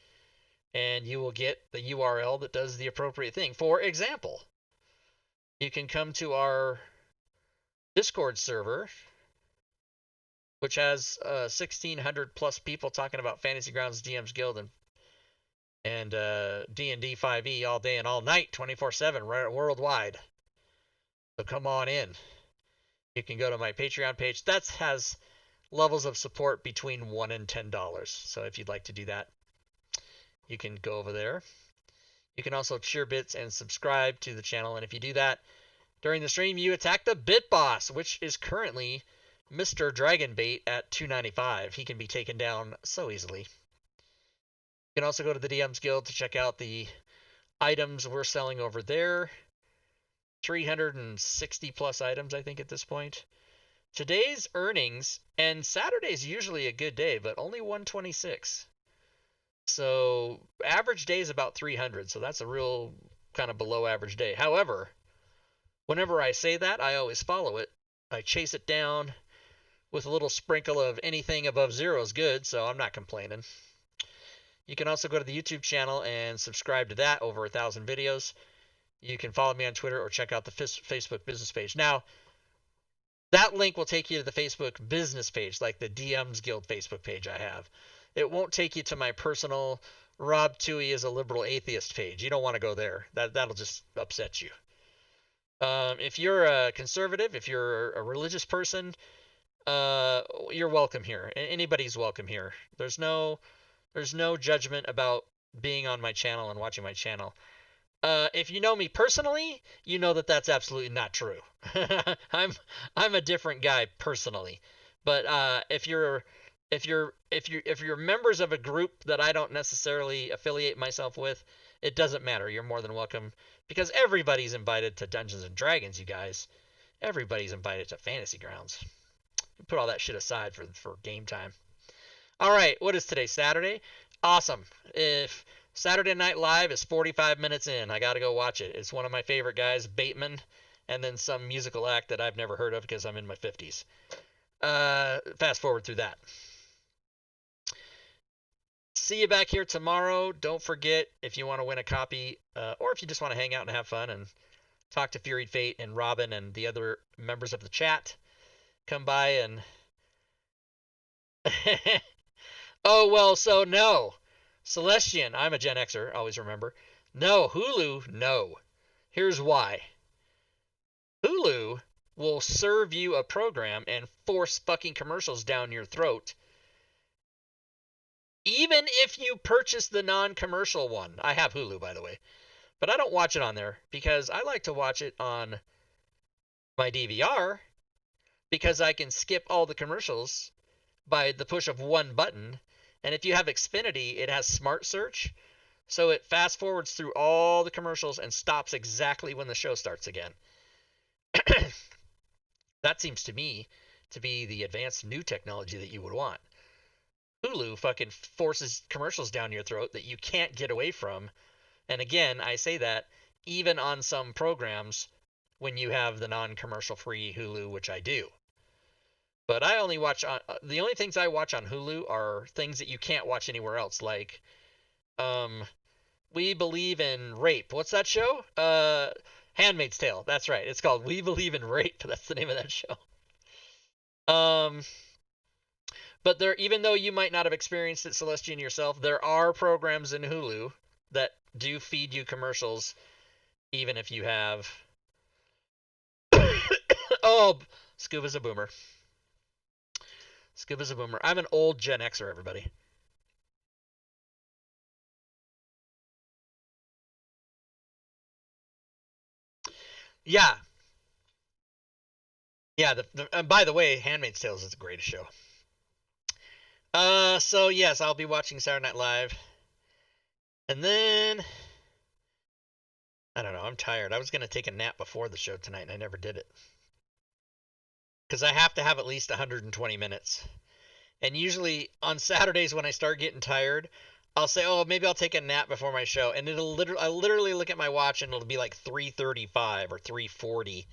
and you will get the URL that does the appropriate thing. For example, you can come to our Discord server, which has 1,600 plus people talking about Fantasy Grounds DM's Guild and D&D 5e all day and all night, 24/7, worldwide. So come on in. You can go to my Patreon page. That has levels of support between $1 and $10. So if you'd like to do that, you can go over there. You can also cheer bits and subscribe to the channel. And if you do that during the stream, you attack the Bit Boss, which is currently Mr. Dragonbait at $2.95. He can be taken down so easily. You can also go to the DM's Guild to check out the items we're selling over there. 360 plus items, I think, at this point. Today's earnings, and Saturday's usually a good day, but only 126. So average day is about 300, so that's a real kind of below average day. However, whenever I say that, I always follow it. I chase it down with a little sprinkle of anything above 0 is good, so I'm not complaining. You can also go to the YouTube channel and subscribe to that, over 1,000 videos. You can follow me on Twitter or check out the Facebook business page. Now, that link will take you to the Facebook business page, like the DMs Guild Facebook page I have. It won't take you to my personal Rob Toohey is a liberal atheist page. You don't want to go there. That'll just upset you. If you're a conservative, if you're a religious person, you're welcome here. Anybody's welcome here. There's no judgment about being on my channel and watching my channel. If you know me personally, you know that that's absolutely not true. I'm a different guy personally. But if you're members of a group that I don't necessarily affiliate myself with, it doesn't matter. You're more than welcome, because everybody's invited to Dungeons and Dragons, you guys. Everybody's invited to Fantasy Grounds. Put all that shit aside for game time. All right, what is today? Saturday? Awesome. If Saturday Night Live is 45 minutes in, I got to go watch it. It's one of my favorite guys, Bateman, and then some musical act that I've never heard of because I'm in my 50s. Fast forward through that. See you back here tomorrow. Don't forget, if you want to win a copy, or if you just want to hang out and have fun and talk to Furied Fate and Robin and the other members of the chat, come by and... Oh, well, so no. Celestian, I'm a Gen Xer, always remember. No, Hulu, no. Here's why. Hulu will serve you a program and force fucking commercials down your throat, even if you purchase the non-commercial one. I have Hulu, by the way, but I don't watch it on there because I like to watch it on my DVR, because I can skip all the commercials by the push of one button. And if you have Xfinity, it has Smart Search, so it fast forwards through all the commercials and stops exactly when the show starts again. That seems to me to be the advanced new technology that you would want. Hulu fucking forces commercials down your throat that you can't get away from. And again, I say that even on some programs when you have the non-commercial free Hulu, which I do. But I only watch on the only things I watch on Hulu are things that you can't watch anywhere else, like We Believe in Rape. What's that show? Handmaid's Tale. That's right. It's called We Believe in Rape. That's the name of that show. But there, even though you might not have experienced it, Celestian, yourself, there are programs in Hulu that do feed you commercials, even if you have. Oh, Scuba's a boomer. Scuba's a boomer. I'm an old Gen Xer, everybody. Yeah. Yeah, by the way, Handmaid's Tale is the greatest show. So yes, I'll be watching Saturday Night Live. And then... I don't know, I'm tired. I was going to take a nap before the show tonight, and I never did it. Because I have to have at least 120 minutes. And usually on Saturdays when I start getting tired, I'll say, oh, maybe I'll take a nap before my show. And I literally look at my watch and it'll be like 3:35 or 3:40.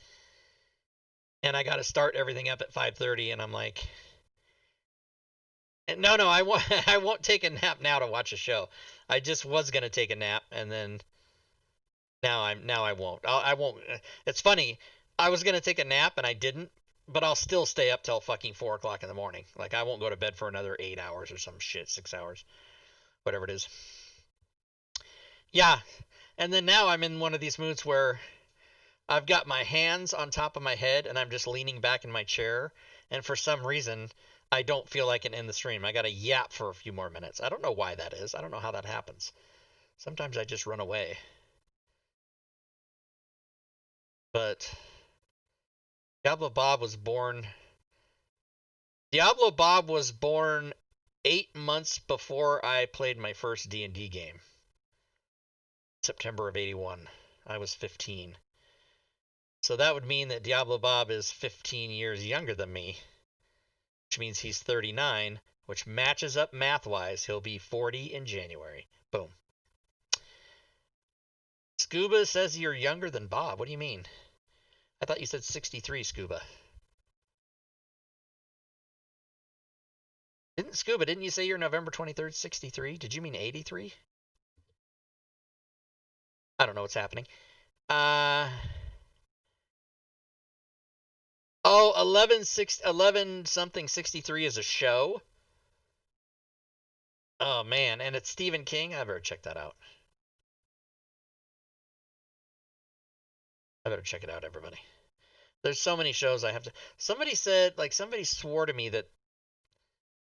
And I got to start everything up at 5:30, and I'm like, no, I won't take a nap now to watch a show. I just was going to take a nap, and then now I won't. I won't. It's funny. I was going to take a nap and I didn't, but I'll still stay up till fucking 4 o'clock in the morning. Like, I won't go to bed for another 8 hours or some shit, 6 hours, whatever it is. Yeah. And then now I'm in one of these moods where I've got my hands on top of my head and I'm just leaning back in my chair. And for some reason, I don't feel like I can end the stream. I got to yap for a few more minutes. I don't know why that is. I don't know how that happens. Sometimes I just run away. But Diablo Bob was born 8 months before I played my first D&D game. September of 81. I was 15. So that would mean that Diablo Bob is 15 years younger than me, which means he's 39, which matches up math-wise. He'll be 40 in January. Boom. Scuba says you're younger than Bob. What do you mean? I thought you said 63, Scuba. Scuba, didn't you say you're November 23rd, 63? Did you mean 83? I don't know what's happening. Oh, 11 something 63 is a show? Oh, man. And it's Stephen King? I better check that out. I better check it out, everybody. There's so many shows I have to... Somebody said, like, somebody swore to me that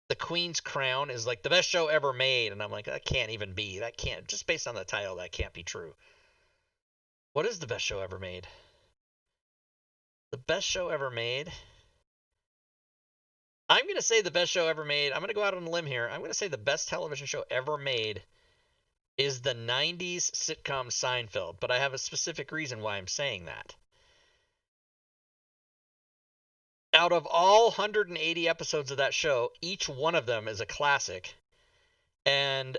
The Queen's Crown is, like, the best show ever made. And I'm like, that can't even be. That can't... Just based on the title, that can't be true. What is the best show ever made? The best show ever made... I'm going to say the best show ever made. I'm going to go out on a limb here. I'm going to say the best television show ever made is the 90s sitcom Seinfeld, but I have a specific reason why I'm saying that. Out of all 180 episodes of that show, each one of them is a classic. And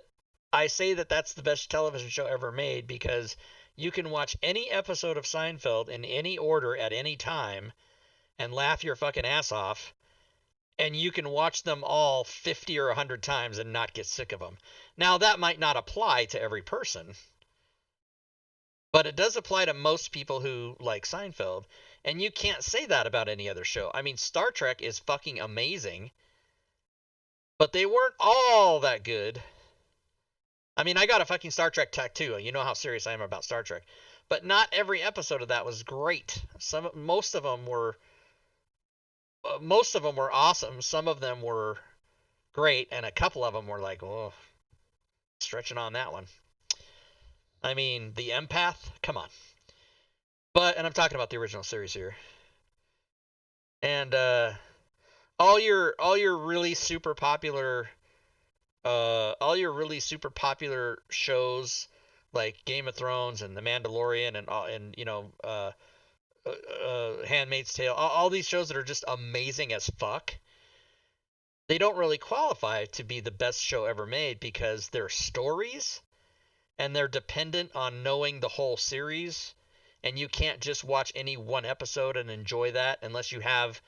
I say that that's the best television show ever made because you can watch any episode of Seinfeld in any order at any time and laugh your fucking ass off. And you can watch them all 50 or 100 times and not get sick of them. Now, that might not apply to every person, but it does apply to most people who like Seinfeld. And you can't say that about any other show. I mean, Star Trek is fucking amazing, but they weren't all that good. I mean, I got a fucking Star Trek tattoo. You know how serious I am about Star Trek. But not every episode of that was great. Most of them were awesome. Some of them were great, and a couple of them were like, oh, stretching on that one. I mean, The Empath, come on. And I'm talking about the original series here. And all your really super popular shows like Game of Thrones and The Mandalorian and you know Handmaid's Tale, all these shows that are just amazing as fuck, they don't really qualify to be the best show ever made because they're stories and they're dependent on knowing the whole series, and you can't just watch any one episode and enjoy that unless you have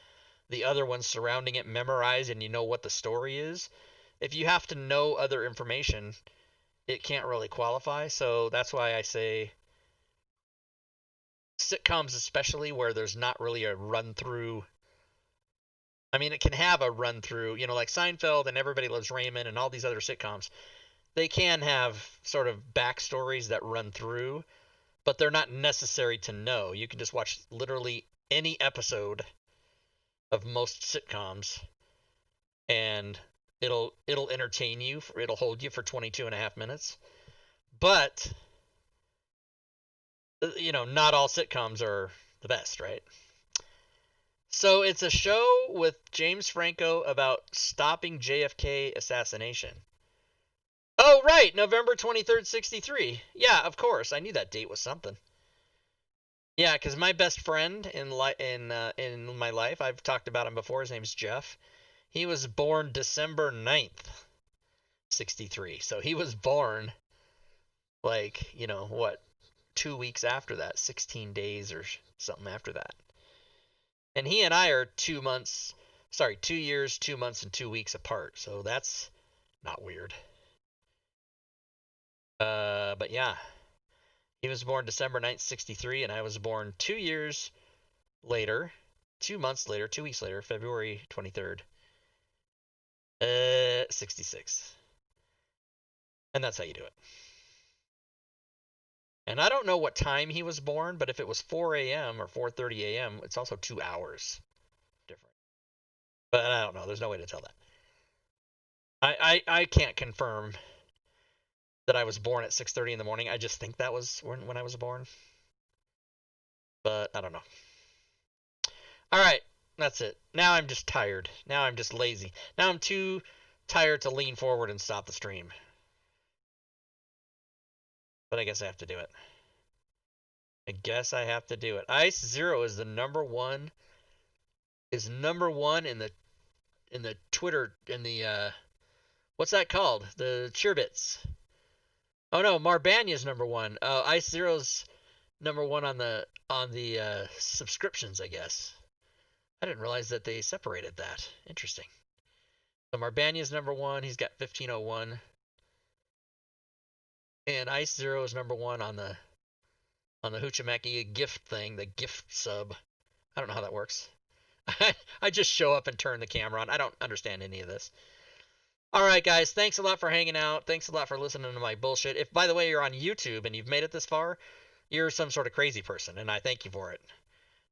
the other ones surrounding it memorized and you know what the story is. If you have to know other information, it can't really qualify. So that's why I say sitcoms, especially where there's not really a run through. I mean, it can have a run through, you know, like Seinfeld and Everybody Loves Raymond and all these other sitcoms. They can have sort of backstories that run through, but they're not necessary to know. You can just watch literally any episode of most sitcoms and it'll entertain you. It'll hold you for 22 and a half minutes. But you know, not all sitcoms are the best, right? So it's a show with James Franco about stopping JFK assassination. Oh, right, November 23rd, 63. Yeah, of course. I knew that date was something. Yeah, because my best friend in my life, I've talked about him before, his name's Jeff. He was born December 9th, 63. So he was born, like, you know, what, 2 weeks after that, 16 days or something after that. And he and I are 2 years, 2 months, and 2 weeks apart. So that's not weird. But yeah, he was born December 9th, 63, and I was born 2 years later, 2 months later, 2 weeks later, February 23rd, 66. And that's how you do it. And I don't know what time he was born, but if it was 4 a.m. or 4:30 a.m., it's also 2 hours different. But I don't know. There's no way to tell that. I can't confirm that I was born at 6:30 in the morning. I just think that was when I was born. But I don't know. All right, that's it. Now I'm just tired. Now I'm just lazy. Now I'm too tired to lean forward and stop the stream. But I guess I have to do it. Ice Zero is the number one in the Twitter, in the what's that called? The Cheerbits. Oh no, Marbanya's number one. Ice Zero's number one on the subscriptions, I guess. I didn't realize that they separated that. Interesting. So So Marbania's number 1. He's got 1501. And Ice Zero is number 1 on the Huchamaki gift thing, the gift sub. I don't know how that works. I just show up and turn the camera on. I don't understand any of this. All right, guys. Thanks a lot for hanging out. Thanks a lot for listening to my bullshit. If, by the way, you're on YouTube and you've made it this far, you're some sort of crazy person, and I thank you for it.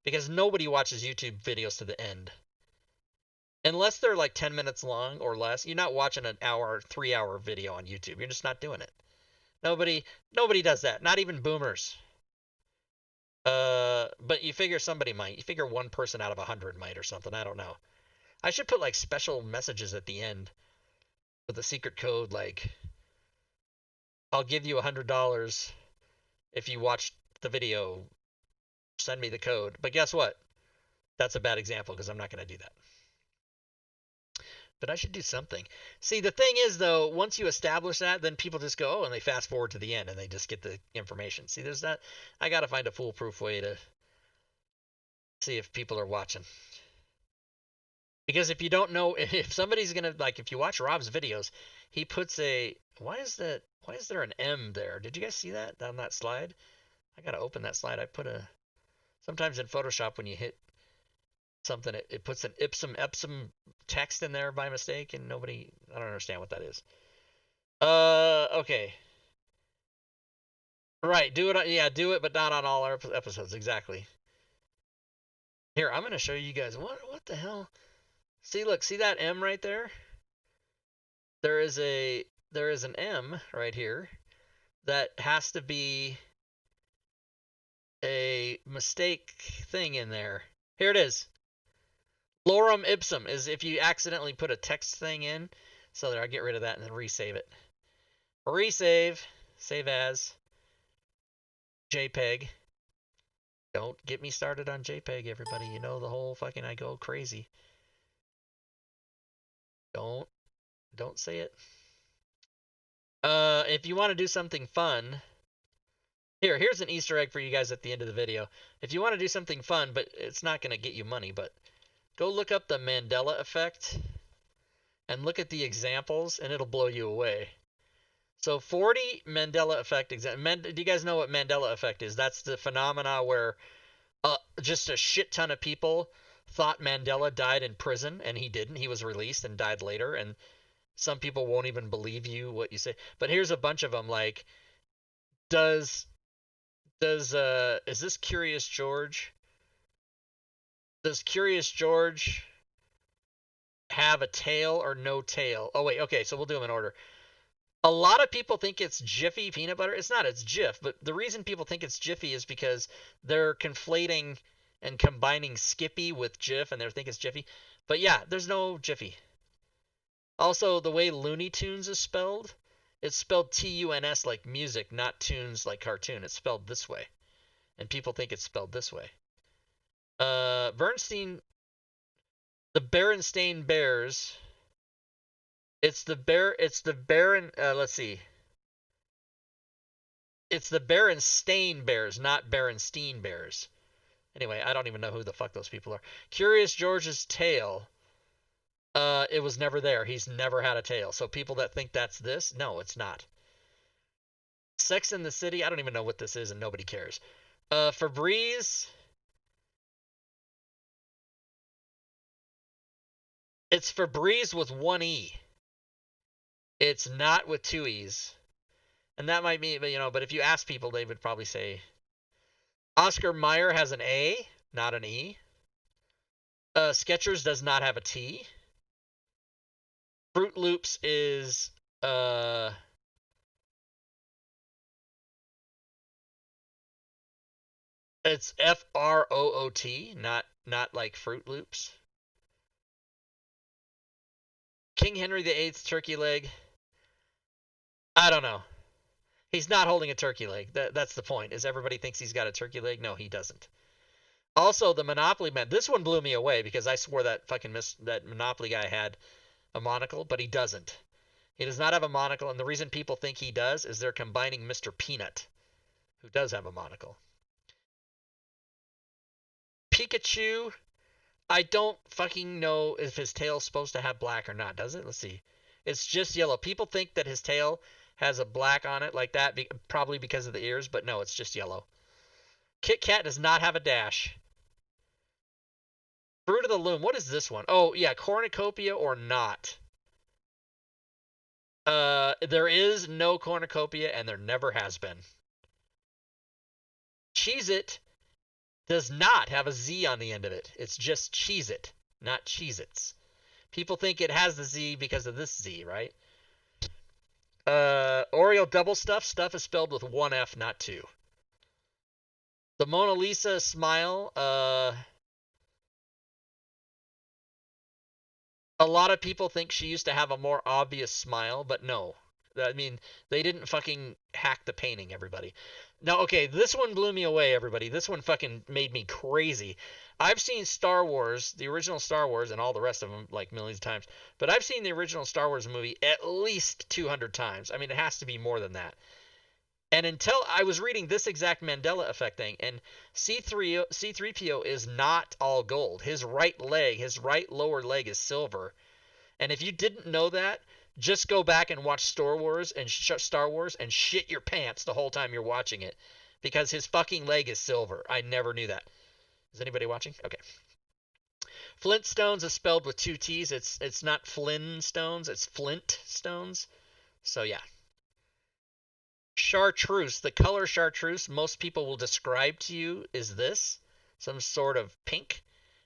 Because nobody watches YouTube videos to the end. Unless they're like 10 minutes long or less, you're not watching an hour, 3-hour video on YouTube. You're just not doing it. Nobody does that. Not even boomers. But you figure somebody might. You figure one person out of 100 might or something. I don't know. I should put like special messages at the end with a secret code like, I'll give you $100 if you watch the video. Send me the code. But guess what? That's a bad example because I'm not going to do that. But I should do something. See, the thing is, though, once you establish that, then people just go, oh, and they fast forward to the end, and they just get the information. See, there's that. I got to find a foolproof way to see if people are watching. Because if you don't know, if somebody's going to, like, if you watch Rob's videos, he puts a, why is there an M there? Did you guys see that on that slide? I got to open that slide. I put sometimes in Photoshop when you hit something, it puts an ipsum text in there by mistake, and I don't understand what that is. Okay. Right, do it, but not on all our episodes, exactly. Here, I'm going to show you guys, what the hell? See, look, see that M right there? There is an M right here that has to be a mistake thing in there. Here it is. Lorem ipsum is if you accidentally put a text thing in. So there, I'll get rid of that and then resave it. Resave. Save as. JPEG. Don't get me started on JPEG, everybody. You know the whole fucking, I go crazy. Don't say it. If you want to do something fun, here's an Easter egg for you guys at the end of the video. If you want to do something fun, but it's not going to get you money, but go look up the Mandela effect and look at the examples, and it'll blow you away. So 40 Mandela effect do you guys know what Mandela effect is? That's the phenomena where just a shit ton of people thought Mandela died in prison, and he didn't. He was released and died later, and some people won't even believe you what you say. But here's a bunch of them, like, is this Curious George? Does Curious George have a tail or no tail? Oh, wait, okay, so we'll do them in order. A lot of people think it's Jiffy peanut butter. It's not, it's Jif. But the reason people think it's Jiffy is because they're conflating and combining Skippy with Jif, and they think it's Jiffy. But yeah, there's no Jiffy. Also, the way Looney Tunes is spelled, it's spelled T-U-N-S like music, not tunes like cartoon. It's spelled this way. And people think it's spelled this way. Bernstein, the Berenstain Bears. It's the let's see. It's the Berenstain Bears, not Berenstein Bears. Anyway, I don't even know who the fuck those people are. Curious George's tail. It was never there. He's never had a tail. So people that think that's this, no, it's not. Sex in the City, I don't even know what this is, and nobody cares. Febreze. It's Febreze with one E. It's not with two E's. And that might be, but if you ask people, they would probably say Oscar Mayer has an A, not an E. Skechers does not have a T. Fruit Loops is it's F-R-O-O-T, not like Fruit Loops. King Henry VIII's turkey leg. I don't know. He's not holding a turkey leg. That's the point, is everybody thinks he's got a turkey leg. No, he doesn't. Also, the Monopoly man. This one blew me away because I swore that that Monopoly guy had a monocle, but he doesn't. He does not have a monocle, and the reason people think he does is they're combining Mr. Peanut, who does have a monocle. Pikachu. I don't fucking know if his tail's supposed to have black or not, does it? Let's see. It's just yellow. People think that his tail has a black on it like that, probably because of the ears, but no, it's just yellow. Kit Kat does not have a dash. Fruit of the Loom. What is this one? Oh, yeah, cornucopia or not. There is no cornucopia, and there never has been. Cheez-It does not have a Z on the end of it. It's just Cheez-It, not Cheez-Its. People think it has the Z because of this Z, right? Oreo double stuff. Stuff is spelled with one F, not two. The Mona Lisa smile. A lot of people think she used to have a more obvious smile, but no. I mean, they didn't fucking hack the painting, everybody. Now, okay, this one blew me away, everybody. This one fucking made me crazy. I've seen Star Wars, the original Star Wars, and all the rest of them, like, millions of times. But I've seen the original Star Wars movie at least 200 times. I mean, it has to be more than that. And until I was reading this exact Mandela effect thing, and C3PO is not all gold. His right leg, his right lower leg is silver. And if you didn't know that, just go back and watch Star Wars and shit your pants the whole time you're watching it, because his fucking leg is silver. I never knew that. Is anybody watching? Okay. Flintstones is spelled with two T's. It's not Flynn Stones, it's Flint Stones. So yeah. Chartreuse, the color chartreuse most people will describe to you is this, some sort of pink.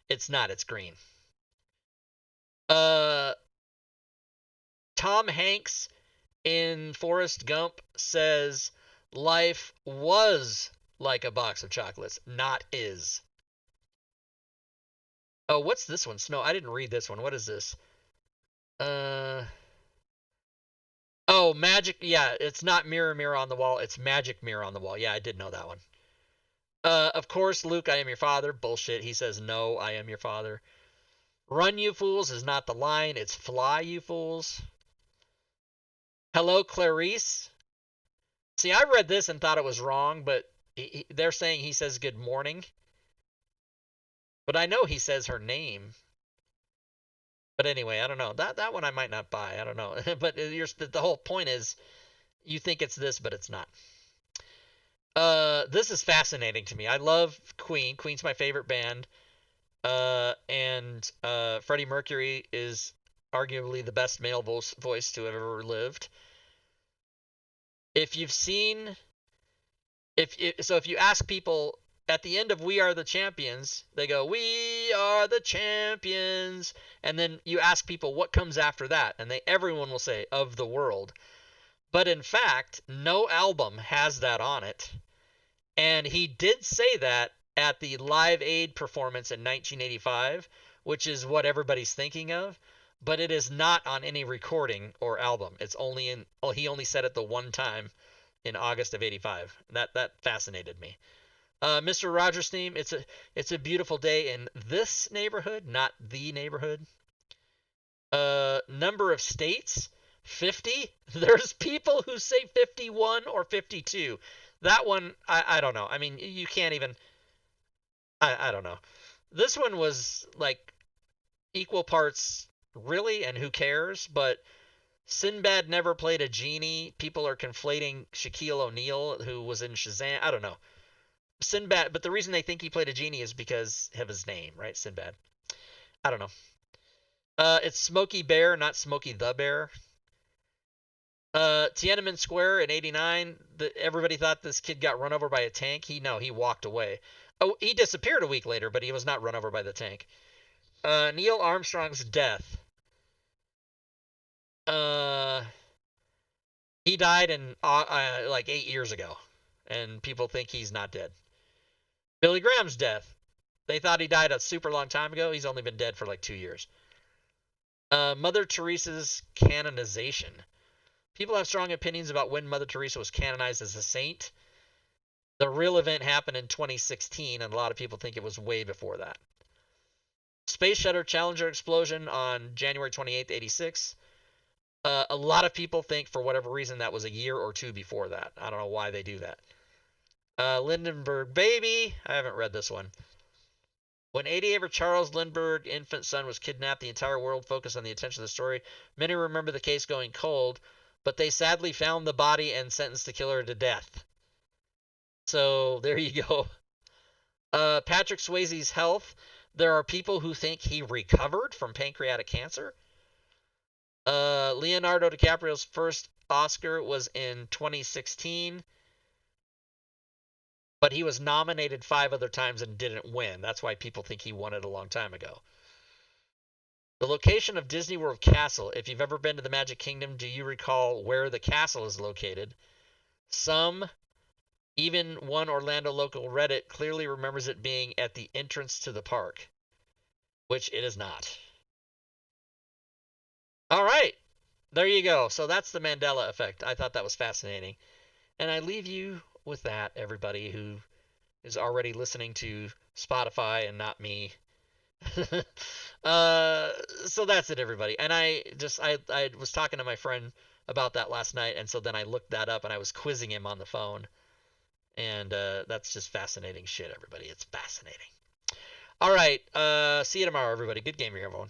It's not, it's green. Tom Hanks in Forrest Gump says life was like a box of chocolates, not is. Oh, what's this one? Snow. I didn't read this one. What is this? Oh, magic. Yeah, it's not mirror, mirror on the wall. It's magic mirror on the wall. Yeah, I did know that one. Of course, Luke, I am your father. Bullshit. He says, no, I am your father. Run, you fools, is not the line. It's fly, you fools. Hello, Clarice. See, I read this and thought it was wrong, but they're saying he says good morning. But I know he says her name. But anyway, I don't know. That one I might not buy. I don't know. But the whole point is you think it's this, but it's not. This is fascinating to me. I love Queen. Queen's my favorite band. And Freddie Mercury is arguably the best male voice to have ever lived. If you've seen, if you ask people at the end of We Are the Champions, they go, we are the champions. And then you ask people what comes after that, and everyone will say, of the world. But in fact, no album has that on it. And he did say that at the Live Aid performance in 1985, which is what everybody's thinking of, but it is not on any recording or album. It's only he only said it the one time in August of 85. That fascinated me. Mr. Rogers' theme, it's a beautiful day in this neighborhood, not the neighborhood. Number of states, 50. There's people who say 51 or 52. That one, I don't know. I mean, you can't even, I don't know. This one was like equal parts really, and who cares, but Sinbad never played a genie. People are conflating Shaquille O'Neal, who was in Shazam. I don't know. Sinbad, but the reason they think he played a genie is because of his name, right? Sinbad. I don't know. It's Smokey Bear, not Smokey the Bear. Tiananmen Square in 89, everybody thought this kid got run over by a tank. He walked away. Oh, he disappeared a week later, but he was not run over by the tank. Neil Armstrong's death. He died in like 8 years ago, and people think he's not dead. Billy Graham's death. They thought he died a super long time ago. He's only been dead for like 2 years. Mother Teresa's canonization. People have strong opinions about when Mother Teresa was canonized as a saint. The real event happened in 2016, and a lot of people think it was way before that. Space Shuttle Challenger explosion on January 28th, 86. A lot of people think, for whatever reason, that was a year or two before that. I don't know why they do that. Lindenberg Baby. I haven't read this one. When 88-year-old Charles Lindbergh, infant son, was kidnapped, the entire world focused on the attention of the story. Many remember the case going cold, but they sadly found the body and sentenced the killer to death. So there you go. Patrick Swayze's health. There are people who think he recovered from pancreatic cancer. Leonardo DiCaprio's first Oscar was in 2016. But he was nominated 5 other times and didn't win. That's why people think he won it a long time ago. The location of Disney World Castle. If you've ever been to the Magic Kingdom, do you recall where the castle is located? Some, even one Orlando local Reddit, clearly remembers it being at the entrance to the park, which it is not. All right. There you go. So that's the Mandela effect. I thought that was fascinating. And I leave you with that, everybody who is already listening to Spotify and not me. So that's it, everybody. And I was talking to my friend about that last night, and so then I looked that up and I was quizzing him on the phone. And that's just fascinating shit, everybody. It's fascinating. All right. See you tomorrow, everybody. Good game here, everyone.